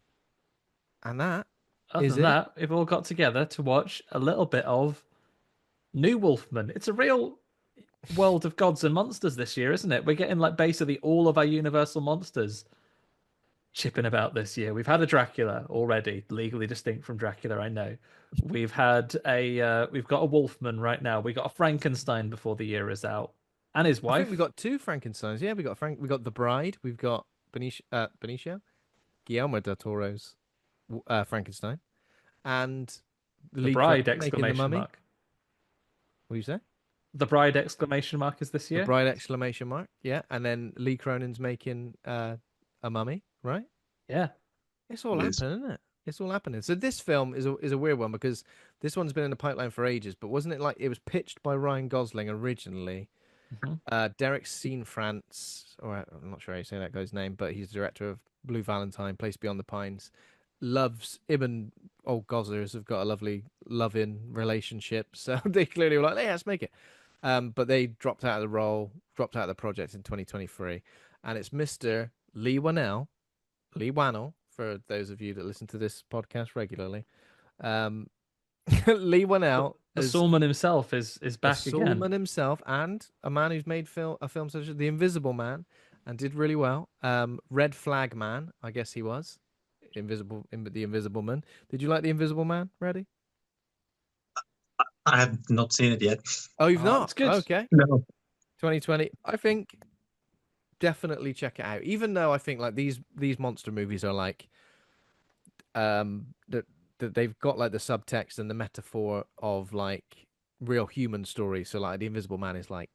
that Other is than it. that, we've all got together to watch a little bit of New Wolfman. It's a real world of gods and monsters this year, isn't it? We're getting like basically all of our Universal monsters chipping about this year. We've had a Dracula already, legally distinct from Dracula, I know. We've got a Wolfman right now. We got a Frankenstein before the year is out, and his I think we wife. got two Frankensteins. Yeah, we got the Bride. We've got Guillermo del Toro's Frankenstein, and The Lee Bride! Cronin making the Exclamation Mummy. mark. What do you say? The Bride! Exclamation mark is this The year. Bride exclamation mark. Yeah, and then Lee Cronin's making a Mummy, right? Yeah, It's all Yes. happening, isn't it? It's all happening. So this film is a weird one because this one's been in the pipeline for ages, but wasn't it like it was pitched by Ryan Gosling originally? Mhm. Derek Cianfrance, or I'm not sure how you say that guy's name, but he's the director of Blue Valentine, Place Beyond the Pines. Loves him and old Goslers have got a lovely loving relationship, so they clearly were like, "Hey, let's make it." But they dropped out of the role, dropped out of the project in 2023, and it's Mr. Leigh Whannell, for those of you that listen to this podcast regularly. Um, Leigh Whannell the is Stallman himself is the back again. Solomon himself, and a man who's made a film such as The Invisible Man, and did really well. Red Flag Man, I guess he was The Invisible Man. Did you like The Invisible Man, Reddy? I have not seen it yet. Oh, you've not? It's good. Okay. No. 2020. I think definitely check it out. Even though I think like these monster movies are like that they've got like the subtext and the metaphor of like real human stories. So like The Invisible Man is like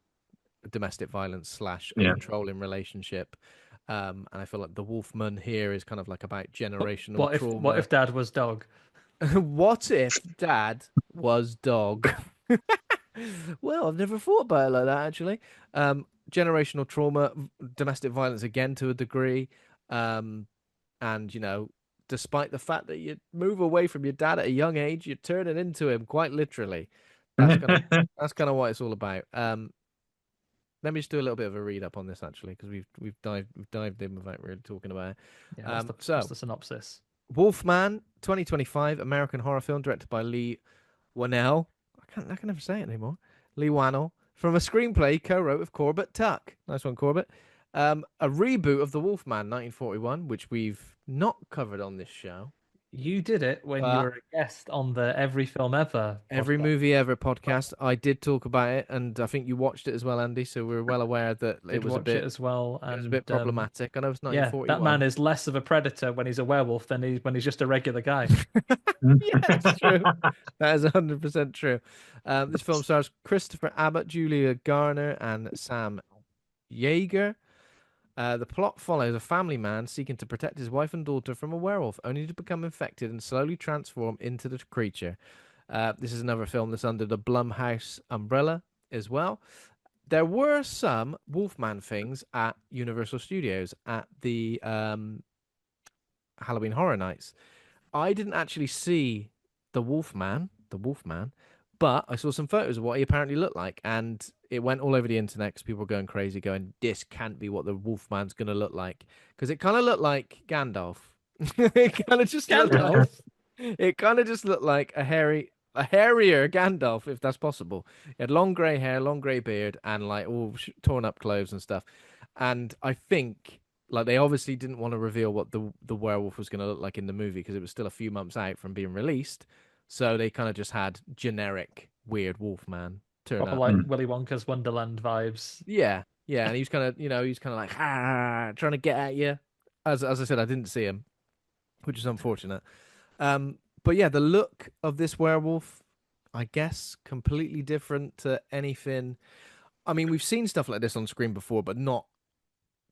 domestic violence slash a Yeah. controlling relationship. And I feel like the Wolfman here is kind of like about generational What if trauma. what if Dad was dog? What if Dad was dog? Well, I've never thought about it like that actually. Generational trauma, domestic violence again to a degree, and despite the fact that you move away from your dad at a young age, you're turning into him quite literally. That's kind of what it's all about. Let me just do a little bit of a read up on this actually, because we've dived in without really talking about it. Yeah, So what's the synopsis? Wolfman, 2025 American horror film directed by Leigh Whannell. I can never say it anymore. Leigh Whannell, from a screenplay co-wrote with Corbett Tuck. Nice one, Corbett. A reboot of The Wolfman, 1941, which we've not covered on this show You did it when you But were a guest on the Every Film Ever every podcast. movie ever podcast, I did talk about it, and I think you watched it as well, Andy. So we're well aware that Did watch it as well, it was a and bit problematic. I know it's yeah, that man 1941. is less of a predator when he's a werewolf than when he's just a regular guy. Yeah, it's true. That is 100% true. This film stars Christopher Abbott, Julia Garner, and Sam Jaeger. The plot follows a family man seeking to protect his wife and daughter from a werewolf, only to become infected and slowly transform into the creature. This is another film that's under the Blumhouse umbrella as well. There were some Wolfman things at Universal Studios at the Halloween Horror Nights. I didn't actually see the Wolfman, but I saw some photos of what he apparently looked like, and it went all over the internet because people were going crazy, going, "This can't be what the Wolfman's gonna look like," because it kind of looked like Gandalf. It kind of just looked like Gandalf. it kind of just looked like a hairier Gandalf, if that's possible. He had long grey hair, long grey beard, and like all torn up clothes and stuff. And I think like they obviously didn't want to reveal what the werewolf was going to look like in the movie because it was still a few months out from being released. So they kind of just had generic weird Wolfman turn Proper up. like Willy Wonka's Wonderland vibes. Yeah, yeah, and he was kind of he was kind of like trying to get at you. As I said, I didn't see him, which is unfortunate. But yeah, the look of this werewolf, I guess, completely different to anything. I mean, we've seen stuff like this on screen before, but not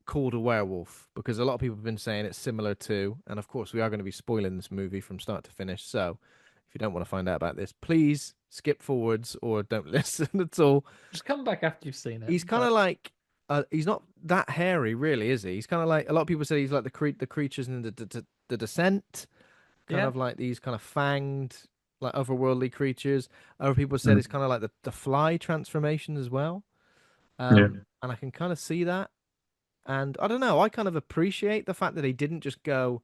called a werewolf because a lot of people have been saying it's similar to, and of course, we are going to be spoiling this movie from start to finish. So if you don't want to find out about this, please skip forwards or don't listen at all. Just come back after you've seen it. He's kind of like, he's not that hairy, really, is he? He's kind of like a lot of people say he's like the creatures in the Descent, kind Yeah. of like these kind of fanged, like otherworldly creatures. Other people said it's kind of like the Fly transformation as well. And I can kind of see that. And I don't know, I kind of appreciate the fact that they didn't just go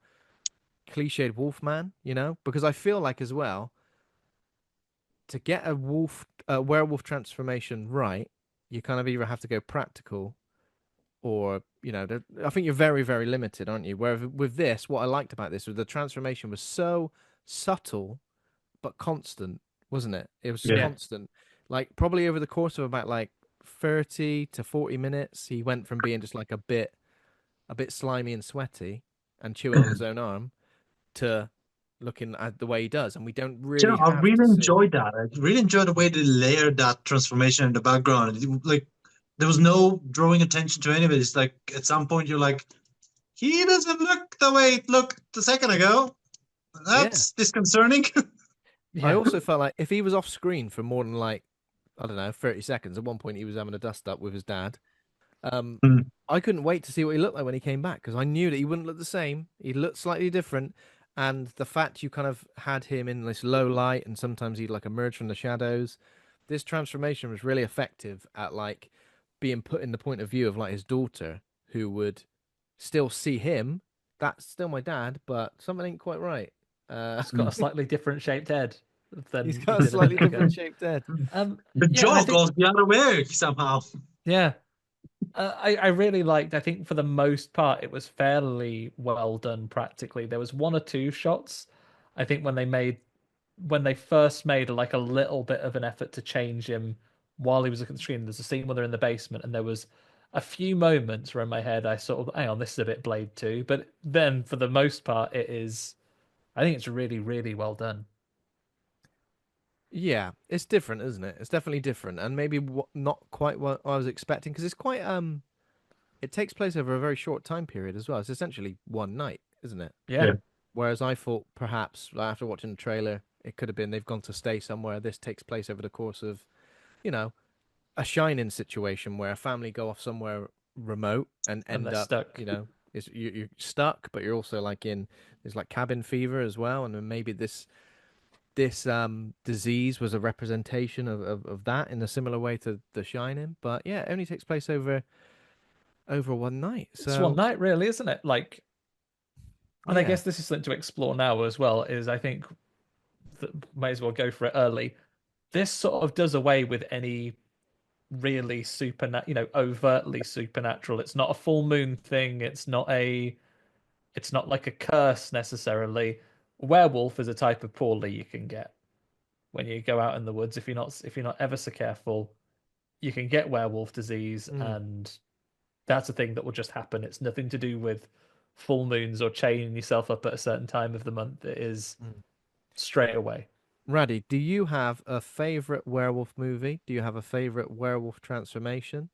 cliched Wolfman, because I feel like as well to get a werewolf transformation right, you kind of either have to go practical or I think you're very, very limited, aren't you? Where with this, what I liked about this was the transformation was so subtle but constant, wasn't it? It was constant. Like probably over the course of about like 30 to 40 minutes, he went from being just like a bit slimy and sweaty and chewing on his own arm to looking at the way he does, and we don't You know, really I have really to see. enjoyed that. I really enjoyed the way they layered that transformation in the background. Like there was no drawing attention to any of it. It's like at some point you're like, he doesn't look the way it looked a second ago. That's disconcerting. I also felt like if he was off screen for more than like, I don't know, 30 seconds, at one point he was having a dust up with his dad. I couldn't wait to see what he looked like when he came back because I knew that he wouldn't look the same. He looked slightly different. And the fact you kind of had him in this low light and sometimes he'd like emerge from the shadows, this transformation was really effective at like being put in the point of view of like his daughter who would still see him. That's still my dad, but something ain't quite right. He's got a slightly different shaped head than He's he got a did slightly minute ago. different shaped head. The jaw goes the other way somehow. Yeah. I really liked, I think for the most part, it was fairly well done practically. There was one or two shots, I think when they first made like a little bit of an effort to change him while he was looking at the screen. There's a scene where they're in the basement and there was a few moments where in my head I sort of, hang on, this is a bit Blade 2. But then for the most part, I think it's really, really well done. Yeah, it's different, isn't it? It's definitely different, and maybe not quite what I was expecting because it's quite it takes place over a very short time period as well. It's essentially one night, isn't it? Yeah. Whereas I thought perhaps after watching the trailer, it could have been they've gone to stay somewhere. This takes place over the course of, you know, a Shining situation where a family go off somewhere remote and end they're up stuck. You're stuck, but you're also like there's like cabin fever as well, and then maybe this disease was a representation of that in a similar way to The Shining. But yeah, it only takes place over one night. So It's one night, really, isn't it? Like, and I guess this is something to explore now as well. Is I think might as well go for it early. This sort of does away with any really overtly supernatural. It's not a full moon thing. It's not like a curse necessarily. werewolf is a type of poorly you can get when you go out in the woods. If you're not ever so careful, you can get werewolf disease, Mm. and that's a thing that will just happen. It's nothing to do with full moons or chaining yourself up at a certain time of the month. It is Mm. straight away. Radi, do you have a favorite werewolf movie? Do you have a favorite werewolf transformation?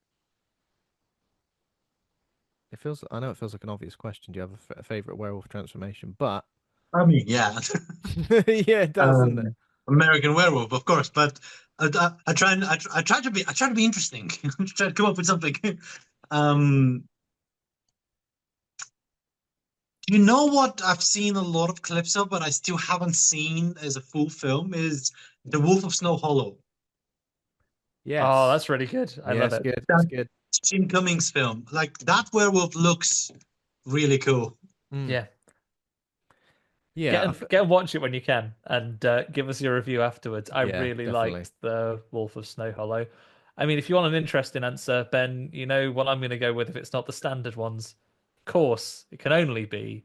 I know it feels like an obvious question. Do you have a favorite werewolf transformation? But I mean, yeah. yeah, it does, doesn't it? American Werewolf, of course, but I try to be interesting. Try to come up with something. Um, you know what I've seen a lot of clips of, but I still haven't seen as a full film is The Wolf of Snow Hollow. Oh, Yes. that's really good. I Yeah, love it's it. good. It's That good. Jim Cummings film. Like that werewolf looks really cool. Mm. Yeah. Yeah, Get and watch it when you can, and give us your review afterwards. I yeah, really definitely. liked the Wolf of Snow Hollow. I mean, if you want an interesting answer, Ben, you know what I'm going to go with if it's not the standard ones. Of course, it can only be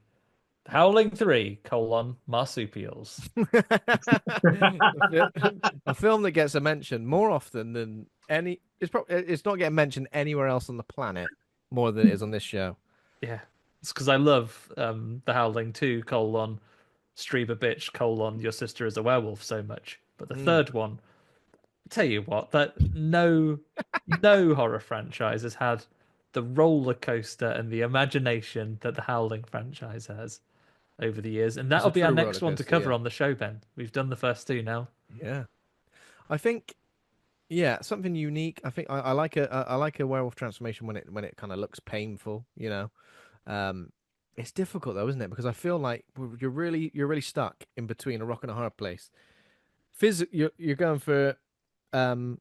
Howling 3, marsupials. A film that gets a mention more often than any. It's not getting mentioned anywhere else on the planet more than it is on this show. Yeah. It's because I love the Howling 2, Strieber bitch, your sister is a werewolf so much. But the Mm. third one, tell you what, that no horror franchise has had the roller coaster and the imagination that the Howling franchise has over the years, and It's that'll a be our true roller next one to coaster. cover Yeah, on the show, Ben. We've done the first two now. yeah. I think yeah, something unique. I think I like a werewolf transformation when it kind of looks painful. You know, it's difficult though, isn't it? Because I feel like you're really stuck in between a rock and a hard place. You're going for um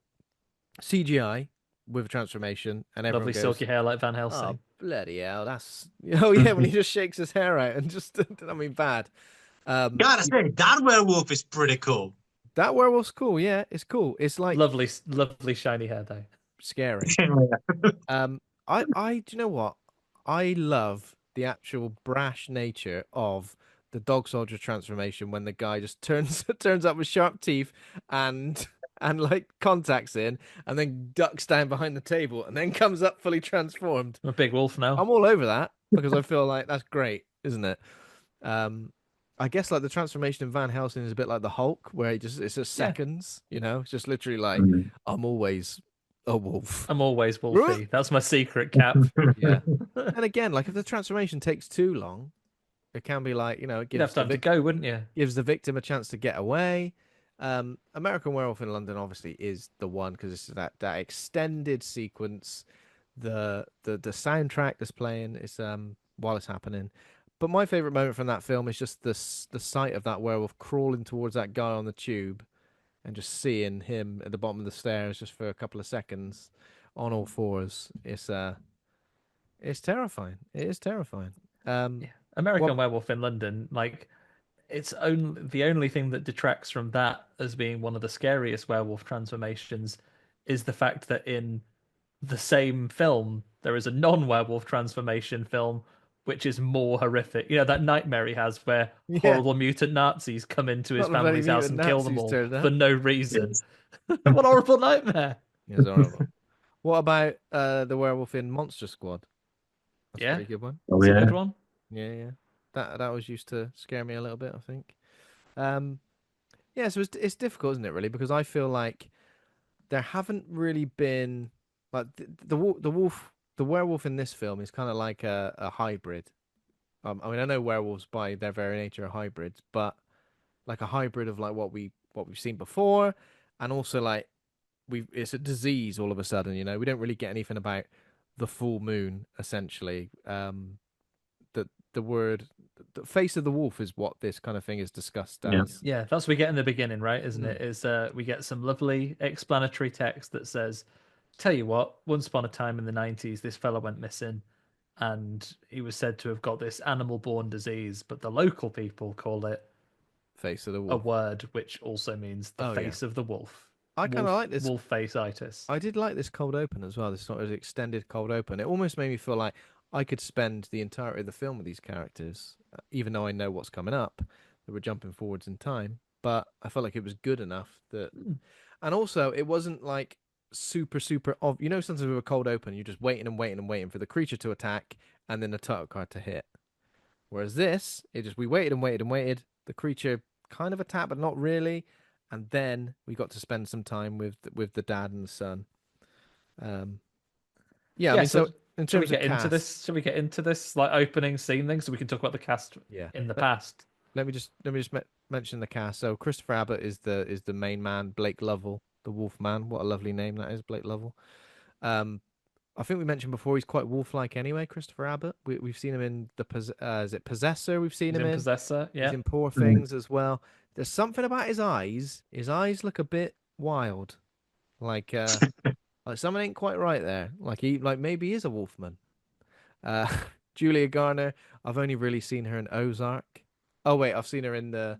CGI with a transformation, and everyone Lovely goes, silky hair like Van "Oh Helsing. bloody hell, that's oh yeah," when he just shakes his hair out and just I mean bad. Gotta say, that werewolf is pretty cool. That werewolf's cool. Yeah, it's cool. It's like Lovely shiny hair though. scary. Um, do you know what? I love the actual brash nature of the dog soldier transformation when the guy just turns up with sharp teeth and like contacts in and then ducks down behind the table and then comes up fully transformed. I'm a big wolf now. I'm all over that because I feel like that's great, isn't it? Um, I guess like the transformation in Van Helsing is a bit like the Hulk, where it's just Yeah, seconds, you know, it's just literally like Mm. I'm always a wolf. I'm always wolfy. That's my secret cap. Yeah. And again, like if the transformation takes too long, it can be like, you know, it You'd have time to go, wouldn't you? gives the victim a chance to get away. American Werewolf in London obviously is the one because it's that extended sequence, the soundtrack that's playing is while it's happening. But my favorite moment from that film is just the sight of that werewolf crawling towards that guy on the tube and just seeing him at the bottom of the stairs just for a couple of seconds on all fours. It's terrifying. It is terrifying. Yeah. American What Werewolf in London, like it's only the only thing that detracts from that as being one of the scariest werewolf transformations is the fact that in the same film there is a non-werewolf transformation film which is more horrific. You know, that nightmare he has where yeah, horrible mutant Nazis come into his not the bloody family's house mutant and kill them Nazis all turned for up. no reason. Yes. What a horrible nightmare. It's horrible. What about the werewolf in Monster Squad? That's a Yeah, pretty good one. Oh it's a yeah. good one. Yeah, yeah. That was used to scare me a little bit, I think. Um, yeah, so it's difficult, isn't it, really? Because I feel like there haven't really been like the werewolf in this film is kind of like a hybrid. I mean, I know werewolves by their very nature are hybrids, but like a hybrid of like what we've seen before, and also like we it's a disease all of a sudden. You know, we don't really get anything about the full moon essentially. The word the face of the wolf is what this kind of thing is discussed Yeah. as. Yeah, that's what we get in the beginning, right? Isn't Mm. it? Is we get some lovely explanatory text that says, "Tell you what, once upon a time in the '90s, this fella went missing, and he was said to have got this animal-born disease, but the local people call it Face of the a wolf. word which also means the Oh yeah, face of the wolf, I kind of like this. wolf face-itis." I did like this cold open as well. This sort of extended cold open. It almost made me feel like I could spend the entirety of the film with these characters, even though I know what's coming up. that were jumping forwards in time, but I felt like it was good enough that, Hmm. and also it wasn't like super you know, sometimes with a cold open, you're just waiting and waiting and waiting for the creature to attack and then the title card to hit. Whereas this, we waited and waited and waited. The creature kind of attacked, but not really. And then we got to spend some time with the dad and the son. Yeah, I Yeah, mean, so so in should we terms of get into cast, this? Should we get into this like opening scene thing so we can talk about the cast yeah. in the past? Let me just mention the cast. So Christopher Abbott is the main man. Blake Lovell, the Wolf Man. What a lovely name that is, Blake Lovell. Um, I think we mentioned before he's quite wolf-like anyway. Christopher Abbott. We've seen him in is it Possessor? We've seen He's him in in. Possessor, He's yeah. in Poor Things as well. There's something about his eyes. His eyes look a bit wild, like like something ain't quite right there. Like maybe he is a wolfman. Uh, Julia Garner. I've only really seen her in Ozark. Oh wait, I've seen her in the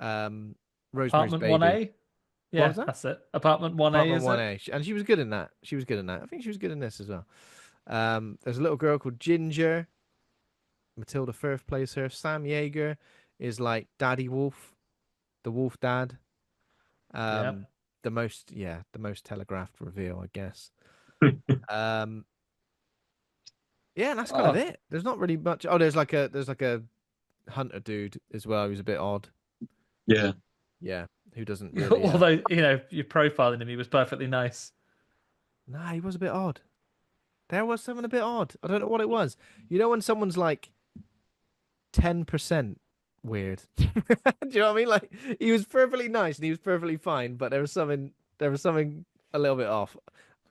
Rosemary's Apartment Baby. 1A. What Yeah, was that? that's it. Apartment 1A, Apartment is One it? A, and she was good in that. She was good in that. I think she was good in this as well. There's a little girl called Ginger. Matilda Firth plays her. Sam Jaeger is like Daddy Wolf, the Wolf Dad. Yeah. The most telegraphed reveal, I guess. Um, yeah, and that's kind of Oh, it. There's not really much. Oh, there's like a hunter dude as well who's a bit odd. Yeah. Yeah, who doesn't really. although you're profiling him, he was perfectly nice. Nah, he was a bit odd. There was something a bit odd. I don't know what it was. You know when someone's like 10% weird. Do you know what I mean? Like he was perfectly nice and he was perfectly fine, but there was something a little bit off.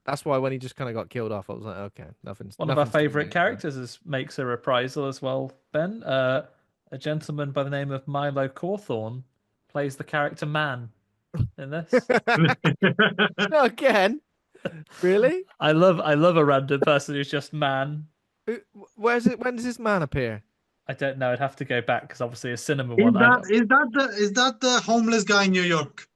That's why when he just kind of got killed off, I was like, okay, One of our nothing's too favourite major there. characters makes a reprisal as well, Ben. A gentleman by the name of Milo Cawthorn plays the character Man in this. No, again, really? I love a random person who's just Man. Where's it? When does this man appear? I don't know. I'd have to go back because obviously a cinema Is one. that the homeless guy in New York?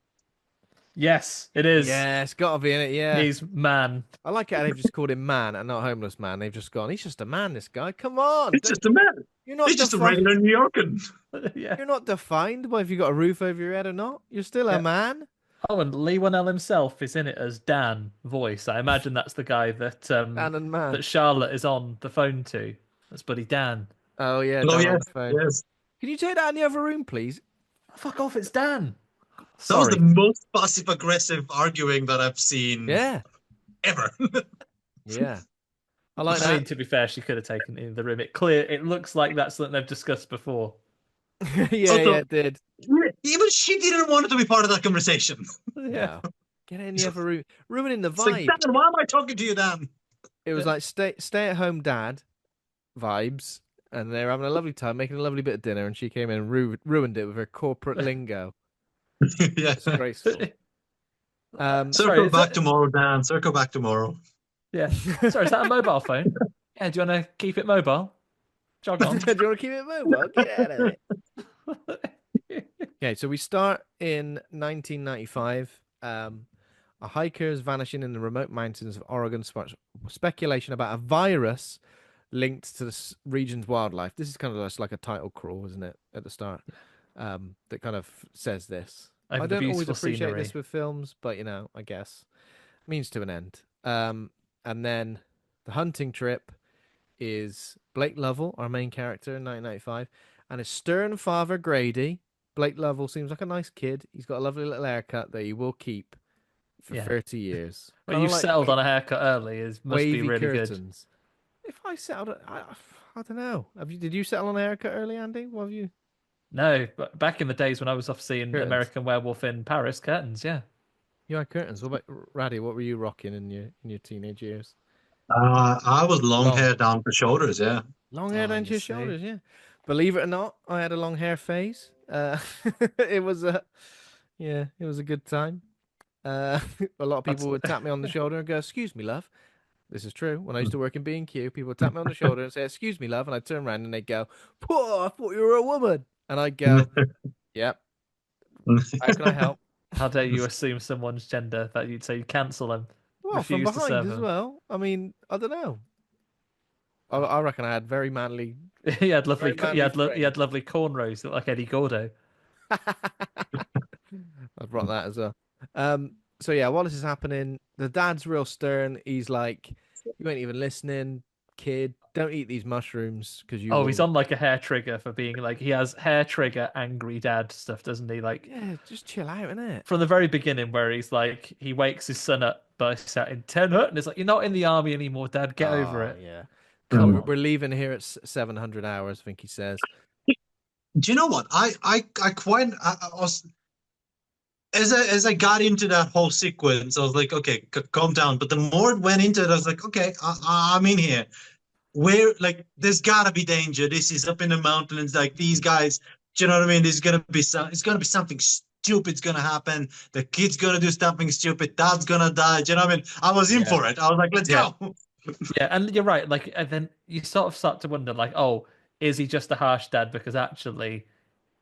Yes, it is. Yeah, it's got to be in it. Yeah, He's Man. I like it how they've just called him man and not homeless man. They've just gone. He's just a man. This guy. Come on, It's just a man. you're not He's just a defined. regular New Yorkan. Yeah. You're not defined by if you got a roof over your head or not. You're still a Yeah. man. Oh, and Leigh Whannell himself is in it as Dan voice. I imagine that's the guy that Dan and man. that Charlotte is on the phone to. That's Buddy Dan. Oh yeah, Oh Dan on yes, the phone. yes. Can you take that in the other room, please? Fuck off! It's Dan. That was Sorry. the most passive aggressive arguing that I've seen Yeah, ever. yeah. I like I mean, that. to be fair, she could have taken it in the room. It looks like that's something they've discussed before. Yeah, Also, yeah, it did. even she didn't want it to be part of that conversation. Yeah. No. Get it in the other room, ruining the It's like, vibe. Dan, why am I talking to you, Dan? It was like stay at home dad vibes, and they're having a lovely time, making a lovely bit of dinner, and she came in and ruined it with her corporate lingo. Yeah. Disgraceful. Sorry, Circle is back that- tomorrow, Dan. Circle back tomorrow. Yeah. Sorry, is that a mobile phone? Yeah. Do you want to keep it mobile? Jog on. Do you want to keep it mobile? Get out of it. Okay, so we start in 1995. A hiker is vanishing in the remote mountains of Oregon. Speculation about a virus linked to the region's wildlife. This is kind of just like a title crawl, isn't it, at the start? That kind of says this. Over I the don't always beautiful appreciate scenery. this with films, but I guess means to an end. And then the hunting trip is Blake Lovell, our main character in 1995, and his stern father Grady. Blake Lovell seems like a nice kid. He's got a lovely little haircut that he will keep for Yeah. 30 years. Well, Kinda you've like settled on a haircut early. It must be wavy really good. curtains. If I settled, I don't know. Did you settle on a haircut early, Andy? What have you? No, but back in the days when I was off seeing Curtains. American Werewolf in Paris, curtains, yeah. You had curtains. What about Radi? What were you rocking in your teenage years? I was long Long. hair down to shoulders, yeah. Long hair Oh, down to you your see. shoulders, yeah. Believe it or not, I had a long hair phase. It was it was a good time. A lot of people would tap me on the shoulder and go, "Excuse me, love." This is true. When I used to work in B&Q, people would tap me on the shoulder and say, "Excuse me, love," and I'd turn around and they'd go, "Whoa, I thought you were a woman," and I'd go, "Yep. How can I help?" How dare you assume someone's gender that you'd say you cancel them? Well, from Refuse to behind serve as them. well. I mean, I don't know. I reckon I had very manly, He had lovely, very he manly he had lovely cornrows that looked like Eddie Gordo. I've brought that as well. So yeah, while this is happening, the dad's real stern. He's like, "You ain't even listening, kid. Don't eat these mushrooms because you Oh, he's will." on like a hair trigger for being like he has hair trigger angry dad stuff, doesn't he? Like Yeah, just chill out, innit? from the very beginning, where he's like he wakes his son up, bursts out in 10 hut, and it's like you're not in the army anymore, Dad. Get over Oh it. yeah. Come Mm. on. We're leaving here at 700 hours. I think he says. Do you know what? I quite I was as I got into that whole sequence, I was like, okay, calm down. But the more it went into it, I was like, okay, I'm in here. Where like there's gotta be danger. This is up in the mountains. Like these guys, do you know what I mean? There's gonna be it's gonna be something stupid's gonna happen. The kid's gonna do something stupid. Dad's gonna die. Do you know what I mean? I was in Yeah. for it. I was like, let's Yeah. go. Yeah, and you're right. Like, and then you sort of start to wonder, like, oh, is he just a harsh dad because actually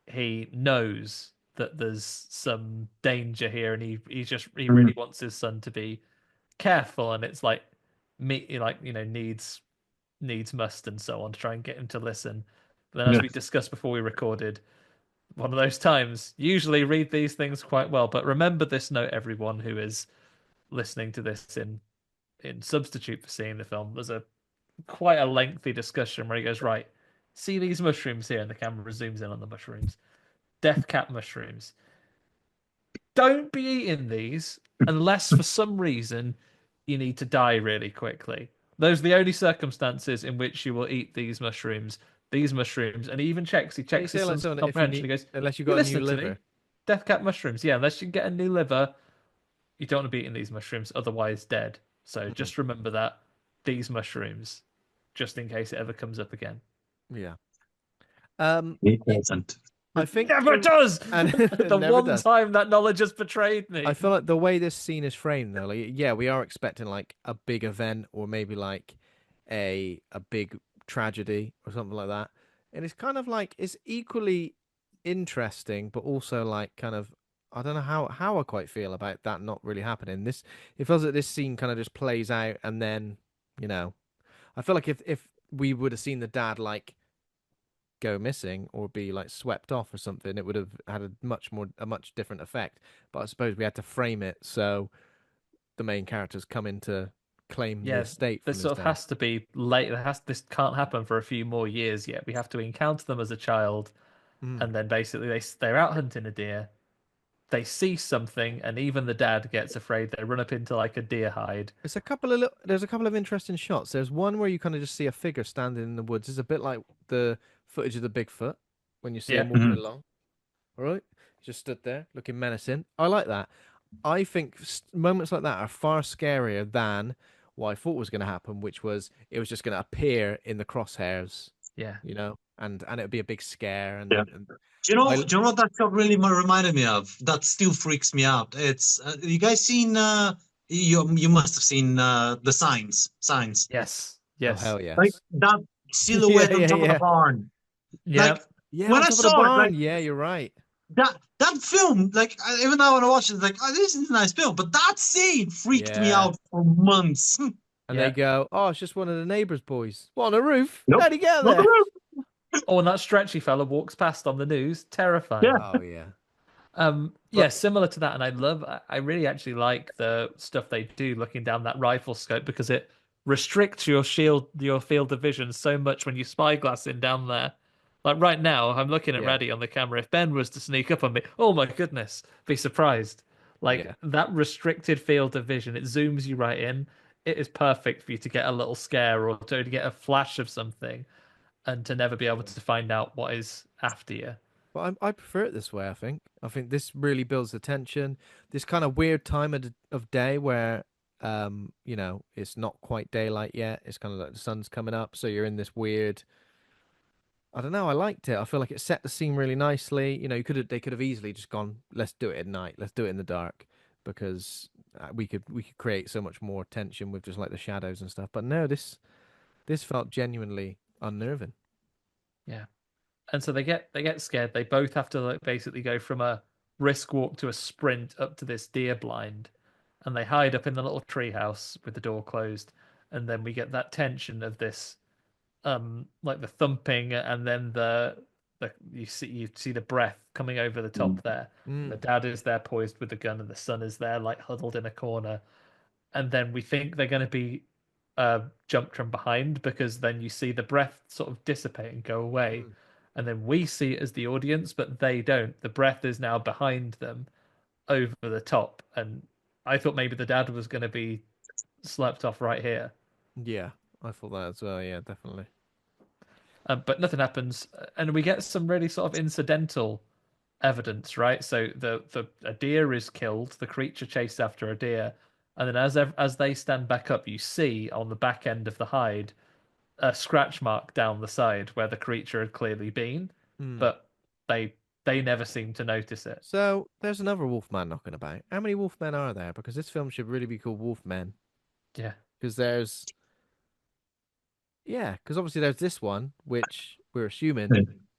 he knows that there's some danger here, and he really wants his son to be careful, and it's like me, like needs must and so on to try and get him to listen. But then, as Yeah. we discussed before we recorded, one of those times. Usually read these things quite well, but remember this note, everyone who is listening to this in substitute for seeing the film. There's a quite a lengthy discussion where he goes, right, see these mushrooms here, and the camera zooms in on the mushrooms. Death cap mushrooms. Don't be eating these unless for some reason you need to die really quickly. Those are the only circumstances in which you will eat these mushrooms. These mushrooms, and he even checks. He He checks say his like son's someone if you comprehension. He need, goes, unless you "You got a new listening to me? liver. Death cap mushrooms. Yeah, unless you get a new liver, you don't want to be eating these mushrooms. Otherwise, dead. So just remember that these mushrooms, just in case it ever comes up again. Yeah. It doesn't. I think Never does. and it The never one does. time that knowledge has betrayed me. I feel like the way this scene is framed, though, like, yeah, we are expecting like a big event or maybe like a big tragedy or something like that, and it's kind of like it's equally interesting, but also like kind of I don't know how I quite feel about that not really happening. This it feels like this scene kind of just plays out, and then you know, I feel like if we would have seen the dad like go missing or be like swept off or something, it would have had a much different effect. But I suppose we had to frame it so the main characters come in to claim the Yeah, estate from this his sort of dad. has to be late. This can't happen for a few more years yet. We have to encounter them as a child, Mm. and then basically they're out hunting a deer. They see something, and even the dad gets afraid. They run up into like a deer hide. There's a couple of interesting shots. There's one where you kind of just see a figure standing in the woods. It's a bit like the footage of the Bigfoot when you see Yeah. him walking Mhm. along. All right, he just stood there looking menacing. I like that. I think moments like that are far scarier than what I thought was going to happen, which was it was just going to appear in the crosshairs, Yeah. you know, and it would be a big scare. Yeah. And I Do you know what that shot really reminded me of? That still freaks me out. It's you guys seen you must have seen the signs. Yes. oh Yes. hell Like yes, that yeah silhouette on yeah top of the yeah barn. Yeah. Like yeah when on I top of the saw it, barn. like Yeah, you're right. that film, like even though when I watched it, like oh, this is a nice film, but that scene freaked me Yeah, out for months. and they Yeah. go, oh, it's just one of the neighbors' boys. What on the roof? Nope. How'd he get Not the there? roof. Oh, and that stretchy fella walks past on the news. Terrifying. Yeah. Oh yeah, Yeah, similar to that, and I really actually like the stuff they do looking down that rifle scope because it restricts your field of vision so much when you spyglass in down there. Like right now, I'm looking at yeah, Radi on the camera. If Ben was to sneak up on me, oh my goodness, be surprised. Like yeah. that restricted field of vision, it zooms you right in. It is perfect for you to get a little scare or to get a flash of something and to never be able to find out what is after you. But I prefer it this way. I think this really builds the tension. This kind of weird time of day where, you know, it's not quite daylight yet. It's kind of like the sun's coming up, so you're in this weird. I don't know. I liked it. I feel like it set the scene really nicely. You know, they could have easily just gone, let's do it at night. Let's do it in the dark because we could create so much more tension with just like the shadows and stuff. But no, this felt genuinely unnerving. Yeah. And so they get scared. They both have to like basically go from a brisk walk to a sprint up to this deer blind, and they hide up in the little treehouse with the door closed. And then we get that tension of this like the thumping, and then the you see the breath coming over the top there. And the Mm. dad is there poised with the gun, and the son is there like huddled in a corner. And then we think they're going to be jumped from behind, because then you see the breath sort of dissipate and go away, Mm. and then we see it as the audience, but they don't. The breath is now behind them, over the top, and I thought maybe the dad was going to be slept off right here. Yeah, I thought that as well. Yeah, definitely. But nothing happens, and we get some really sort of incidental evidence, right? So the a deer is killed, the creature chased after a deer, and then as they stand back up, you see on the back end of the hide a scratch mark down the side where the creature had clearly been, Mm. but they never seem to notice it. So there's another Wolfman knocking about. How many Wolfmen are there? Because this film should really be called Wolfmen. Yeah. Because there's, yeah, because obviously there's this one, which we're assuming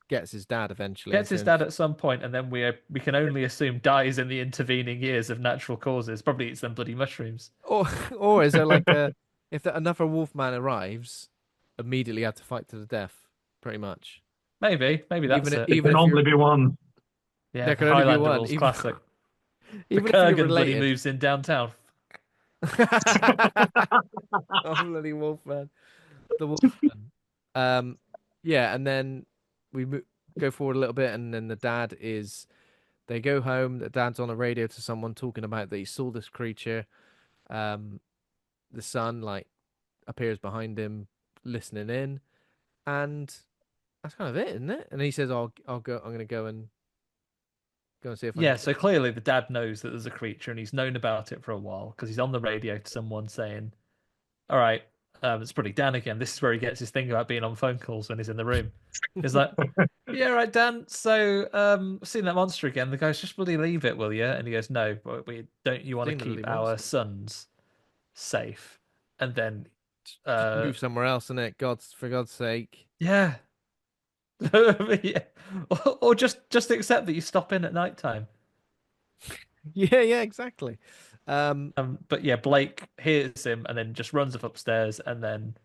gets his dad eventually. Gets his dad at some point, and then we can only assume dies in the intervening years of natural causes. Probably eats them bloody mushrooms. Or, or is there like a, if another Wolfman arrives, immediately have to fight to the death, pretty much. Maybe that's it. It Even can if only you're, be one. Yeah, there the can only be Highlander one. rules, Even, classic. The even if you're Kurgan bloody related. moves in downtown. Oh, bloody Wolfman. The Wolfman. Um, yeah, and then go forward a little bit, and then the dad is. They go home. The dad's on a radio to someone talking about that he saw this creature. Um, the son like appears behind him, listening in, and that's kind of it, isn't it? And he says, I'll go. I'm gonna go and see if I can Yeah, kill so clearly the dad knows that there's a creature, and he's known about it for a while because he's on the radio to someone saying, "All right, it's probably Dan again. This is where he gets his thing about being on phone calls when he's in the room." He's like, "Yeah, right, Dan. So, I've seen that monster again." The guy's just bloody leave it, will you? And he goes, "No, but we don't. You want to seen the bloody keep our monster. sons safe?" And then, Just uh, move somewhere else, innit? For God's sake. yeah, yeah, or just accept that you stop in at night time. Yeah, yeah, exactly. But yeah, Blake hears him and then just runs up upstairs, and then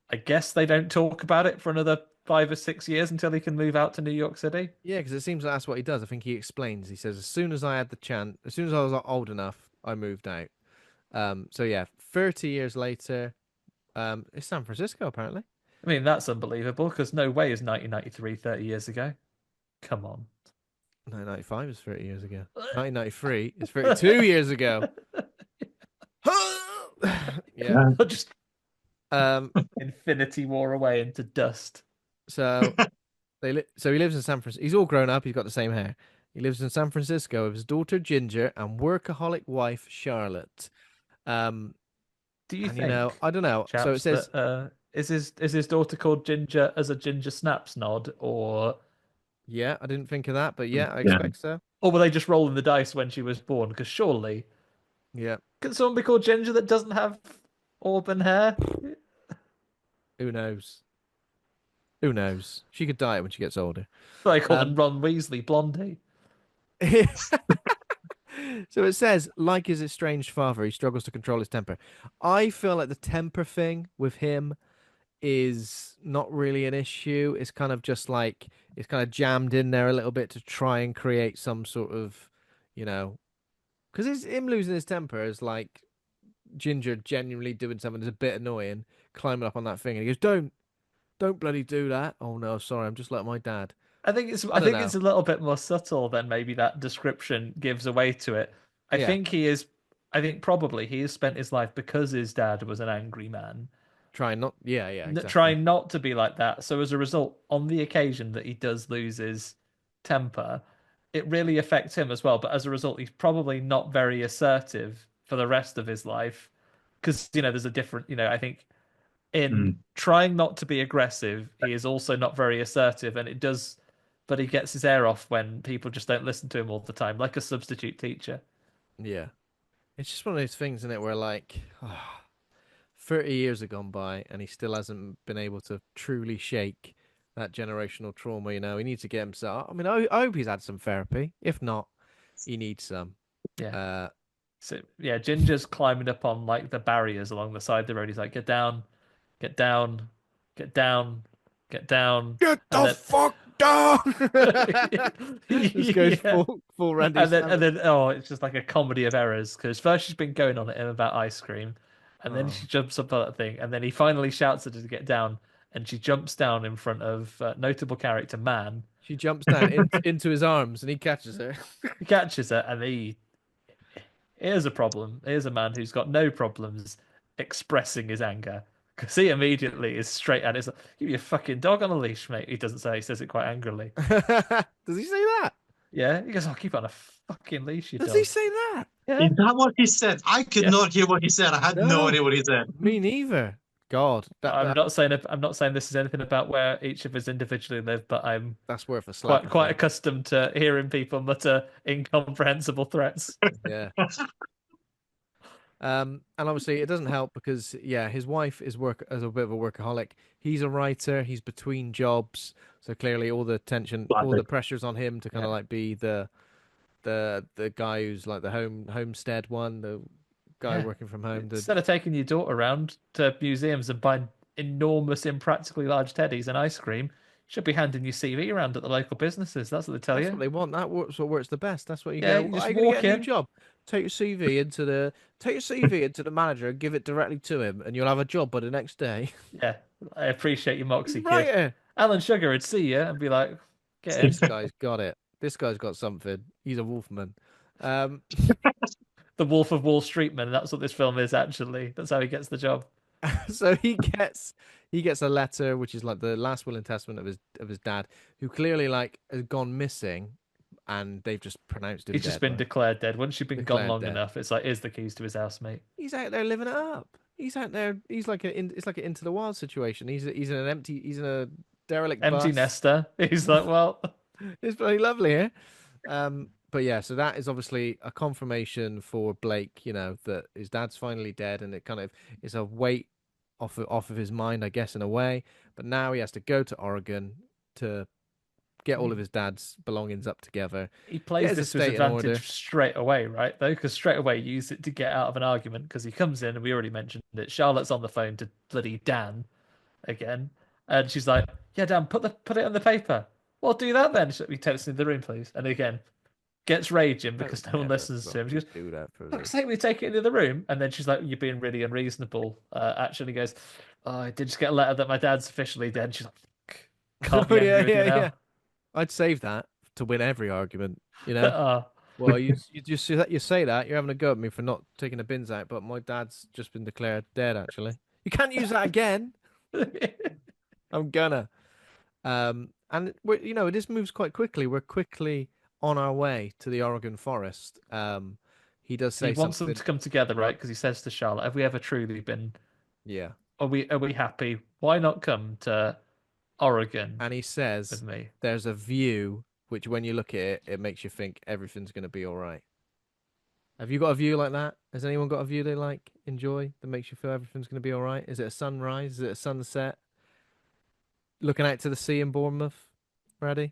I guess they don't talk about it for another 5 or 6 years until he can move out to New York City. Yeah, because it seems like that's what he does. I think he explains. He says, as soon as I had the chance, as soon as I was old enough, I moved out. So yeah, 30 years later, it's San Francisco apparently. I mean, that's unbelievable because no way is 1993 30 years ago. Come on. 1995 is 30 years ago. 1993 is 32 years ago. Yeah. Just Um. Infinity War away into dust. So so he lives in San Francisco. He's all grown up. He's got the same hair. He lives in San Francisco with his daughter Ginger and workaholic wife Charlotte. Um. Do you And think, I don't know. So it chaps, says, that is his daughter called Ginger as a Ginger Snaps nod, yeah, I didn't think of that, but yeah, I Yeah. expect so. or were they just rolling the dice when she was born? Because surely, Yeah. can someone be called Ginger that doesn't have auburn hair? Who knows? Who knows? She could die when she gets older. They call him Um, Ron Weasley, Blondie. So it says, like his estranged father, he struggles to control his temper. I feel like the temper thing with him is not really an issue. It's kind of just like it's kind of jammed in there a little bit to try and create some sort of, you know, because him losing his temper is like Ginger genuinely doing something that's a bit annoying, climbing up on that thing, and he goes, don't bloody do that." Oh no, sorry, I'm just like my dad. I think it's I I don't think know. it's a little bit more subtle than maybe that description gives away to it. I Yeah, think he is. I think probably he has spent his life because his dad was an angry man, try not. Yeah, yeah, exactly. trying not to be like that. So as a result, on the occasion that he does lose his temper, it really affects him as well. But as a result, he's probably not very assertive for the rest of his life because there's a different. I think in Mm. trying not to be aggressive, he is also not very assertive, and it does. But he gets his air off when people just don't listen to him all the time, like a substitute teacher. Yeah, it's just one of those things, isn't it, where like 30 years have gone by and he still hasn't been able to truly shake that generational trauma. He needs to get himself. I mean, I hope he's had some therapy. If not, he needs some. Yeah. Uh, So yeah, Ginger's climbing up on like the barriers along the side of the road. He's like, get down, Get down, get down. Get And the then fuck down! Just goes yeah. full Randy And then Savage. it's just like a comedy of errors because first she's been going on at him about ice cream, and then she Oh. jumps up on that thing, and then he finally shouts at her to get down, and she jumps down in front of notable character Man. She jumps down into his arms and he catches her. He catches her, and here's a problem. Here's a man who's got no problems expressing his anger because he immediately is straight at it. He's like, give me a fucking dog on a leash, mate. He doesn't say. He says it quite angrily. Does he say that? Yeah, he goes, "I'll keep it on a fucking leash, you Does dog." he say that? Yeah, Is that what he said? I could yeah. not hear what he said. I had no No. idea what he said. Me neither. God, I'm not saying this is anything about where each of us individually live, but I'm that's worth a slap. quite accustomed to hearing people mutter incomprehensible threats. Yeah. And obviously it doesn't help because his wife is as a bit of a workaholic. He's a writer. He's between jobs, so clearly all the tension, all the pressures on him to kind of like be the guy who's like the homestead one, the guy working from home. Instead of taking your daughter around to museums and buying enormous, impractically large teddies and ice cream, you should be handing your CV around at the local businesses. That's what they tell That's you. what they want. That's what works the best. That's what you Yeah, go. you just I'm gonna walk get a in. new job. Take your CV into the manager, give it directly to him, and you'll have a job by the next day. Yeah, I appreciate your moxie, kid. Right. Alan Sugar would see you and be like, "Get in." This guy's got it. This guy's got something. He's a wolfman. The Wolf of Wall Street man. That's what this film is actually. That's how he gets the job. So he gets a letter, which is like the last will and testament of his dad, who clearly like has gone missing, and they've just pronounced him He's dead. just been declared dead. Once you've been gone long dead. enough, it's like, here's the keys to his house, mate. He's out there living it up. He's out there. He's like it's like an into the wild situation. He's in a derelict Empty bus. nester. He's like, well, It's very lovely here. But yeah, so that is obviously a confirmation for Blake, that his dad's finally dead, and it kind of is a weight off of his mind, I guess, in a way. But now he has to go to Oregon to get all of his dad's belongings up together. he plays Get his this to his estate in order. advantage straight away, right? Though, because straight away he used it to get out of an argument. Because he comes in, and we already mentioned it. Charlotte's on the phone to bloody Dan again, and she's like, "Yeah, Dan, put it on the paper." Well, do that then. He takes in the room, please. And again, gets raging because no one listens to him. She goes, "Do that for "Fuck's sake, we take it into the room." And then she's like, "You're being really unreasonable." Actually goes, "Oh, I did just get a letter that my dad's officially dead." And she's like, "Fuck, can't be angry with you now." I'd save that to win every argument. Well, you say that you're having a go at me for not taking the bins out, but my dad's just been declared dead. Actually, you can't use that again. I'm gonna. And this moves quite quickly. We're quickly on our way to the Oregon forest. He does say he wants something. them to come together, right? Because he says to Charlotte, "Have we ever truly been? Yeah. Are we happy? Why not come to Oregon?" And he says, with me, "There's a view which, when you look at it, it makes you think everything's going to be all right." Have you got a view like that? Has anyone got a view they enjoy, that makes you feel everything's going to be all right? Is it a sunrise? Is it a sunset? Looking out to the sea in Bournemouth, Radi?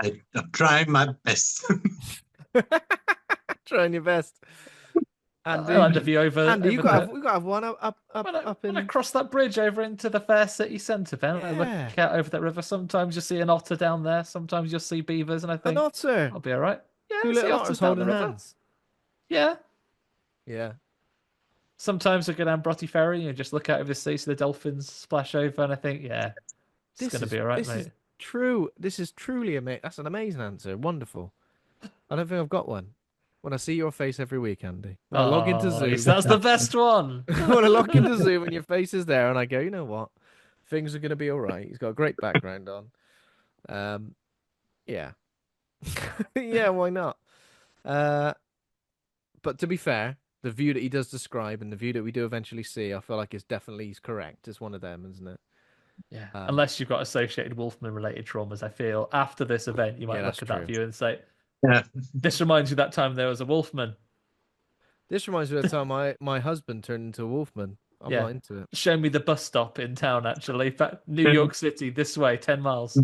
I'm trying my best. Trying your best. Andy, I'll hand a view over. Andy, over you got to have one up when I in. cross that bridge over into the Fair City Centre, Ben, I look out over that river. Sometimes you'll see an otter down there. Sometimes you'll see beavers, and I think An otter. I'll be all right. Yeah, Two see little otters otters down the holding river. hands. Yeah. Yeah. Sometimes I go down Broughty Ferry and just look out over the sea, so the dolphins splash over, and I think, yeah, it's going to be all right, mate. This is true. This is truly amazing. That's an amazing answer. Wonderful. I don't think I've got one. When I see your face every week, Andy. When I log into Zoom. That's the best one. When I log into Zoom and your face is there, and I go, you know what? Things are going to be all right. He's got a great background on. Yeah. Yeah, why not? But to be fair, the view that he does describe and the view that we do eventually see, I feel like he's correct. It's one of them, isn't it? Yeah. Unless you've got associated Wolfman-related traumas, I feel after this event you might look at that view and say, "Yeah, this reminds you that time there was a Wolfman." This reminds me of the time my husband turned into a wolfman. I'm not into it. Show me the bus stop in town, actually. New York City, this way, 10 miles.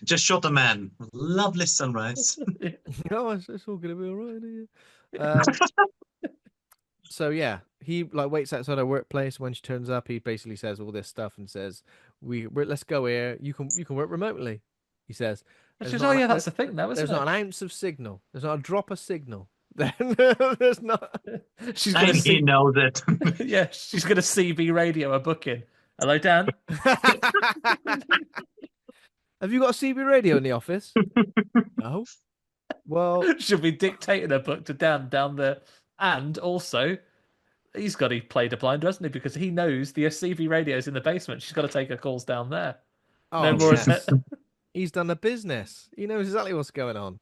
Just shot a man. Lovely sunrise. Oh, it's all going to be all right. So yeah, he like waits outside our workplace. When she turns up, he basically says all this stuff and says, let's go here. You can work remotely." He says, And she "There's goes, "Oh not yeah, an, that's the thing now, isn't there's not it?" an ounce of signal. There's not a drop of signal. Then there's not." She's gonna And he see, knows it. yeah, she's gonna CB radio a booking. Hello, Dan. Have you got a CB radio in the office? No. Well, She'll be dictating a book to Dan down there, and also he's got to play the blinder, hasn't he? Because he knows the CB radio's in the basement. She's got to take her calls down there. No oh more. yes, he's done a business. He knows exactly what's going on.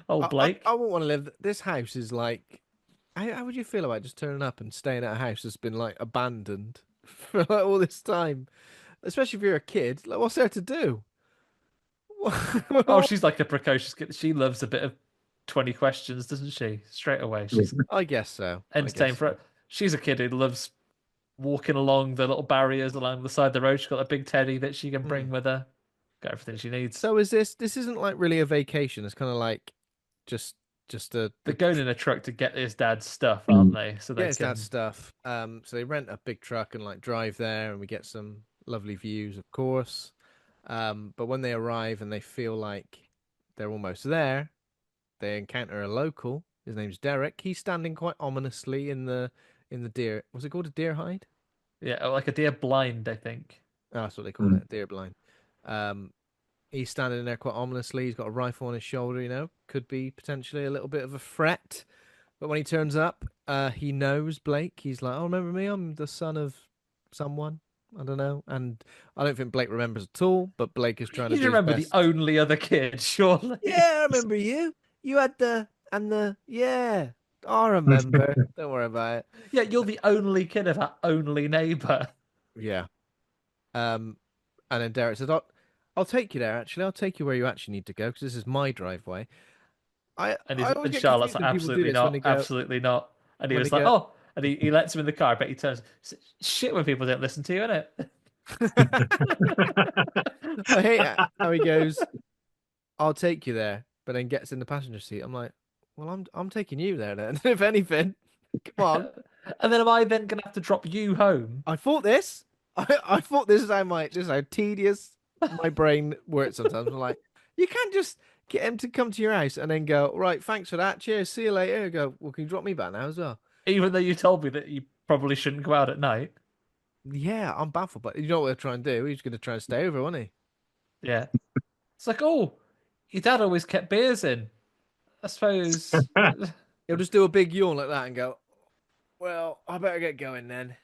Oh, Blake. I wouldn't want to live. This house is like. How would you feel about just turning up and staying at a house that's been like abandoned for like all this time? Especially if you're a kid. Like, what's there to do? Oh, she's like a precocious kid. She loves a bit of 20 questions, doesn't she? Straight away. She's I guess so. entertained for it. She's a kid who loves walking along the little barriers along the side of the road. She's got a big teddy that she can bring with her. Got everything she needs. So is this isn't like really a vacation. It's kind of like just a They're going in a truck to get his dad's stuff, aren't they? So they get his can. dad's stuff. So they rent a big truck and like drive there, and we get some lovely views, of course. But when they arrive and they feel like they're almost there, they encounter a local. His name's Derek. He's standing quite ominously in the deer. Was it called a deer hide? Yeah, like a deer blind, I think. Oh, that's what they call it, deer blind. He's standing there quite ominously. He's got a rifle on his shoulder. Could be potentially a little bit of a threat. But when he turns up, he knows Blake. He's like, "Oh, remember me? I'm the son of someone. I don't know." And I don't think Blake remembers at all. But Blake is trying to You do his remember the best. only other kid, surely? Yeah, I remember you. You had yeah. I remember. Don't worry about it. Yeah, you're the only kid of our only neighbour. Yeah. And then Derek says, I'll take you there, actually. I'll take you where you actually need to go, because this is my driveway. And, I always and get Charlotte's confused like, when people do absolutely this when not, they go, absolutely not. And he when was they like, go, oh, and he lets him in the car. I bet he turns, shit when people don't listen to you, innit? I hate how he goes, "I'll take you there," but then gets in the passenger seat. I'm like, well, I'm taking you there then, if anything. Come on. And then am I then going to have to drop you home? I thought this. I thought this is how tedious my brain works sometimes. I'm like, you can't just get him to come to your house and then go, "Right, thanks for that. Cheers. See you later." Go, "Well, can you drop me back now as well?" Even though you told me that you probably shouldn't go out at night. Yeah, I'm baffled. But you know what they're trying to do? He's going to try and stay over, wasn't he? Yeah. It's like, oh, your dad always kept beers in. I suppose. He'll just do a big yawn like that and go, "Well, I better get going then."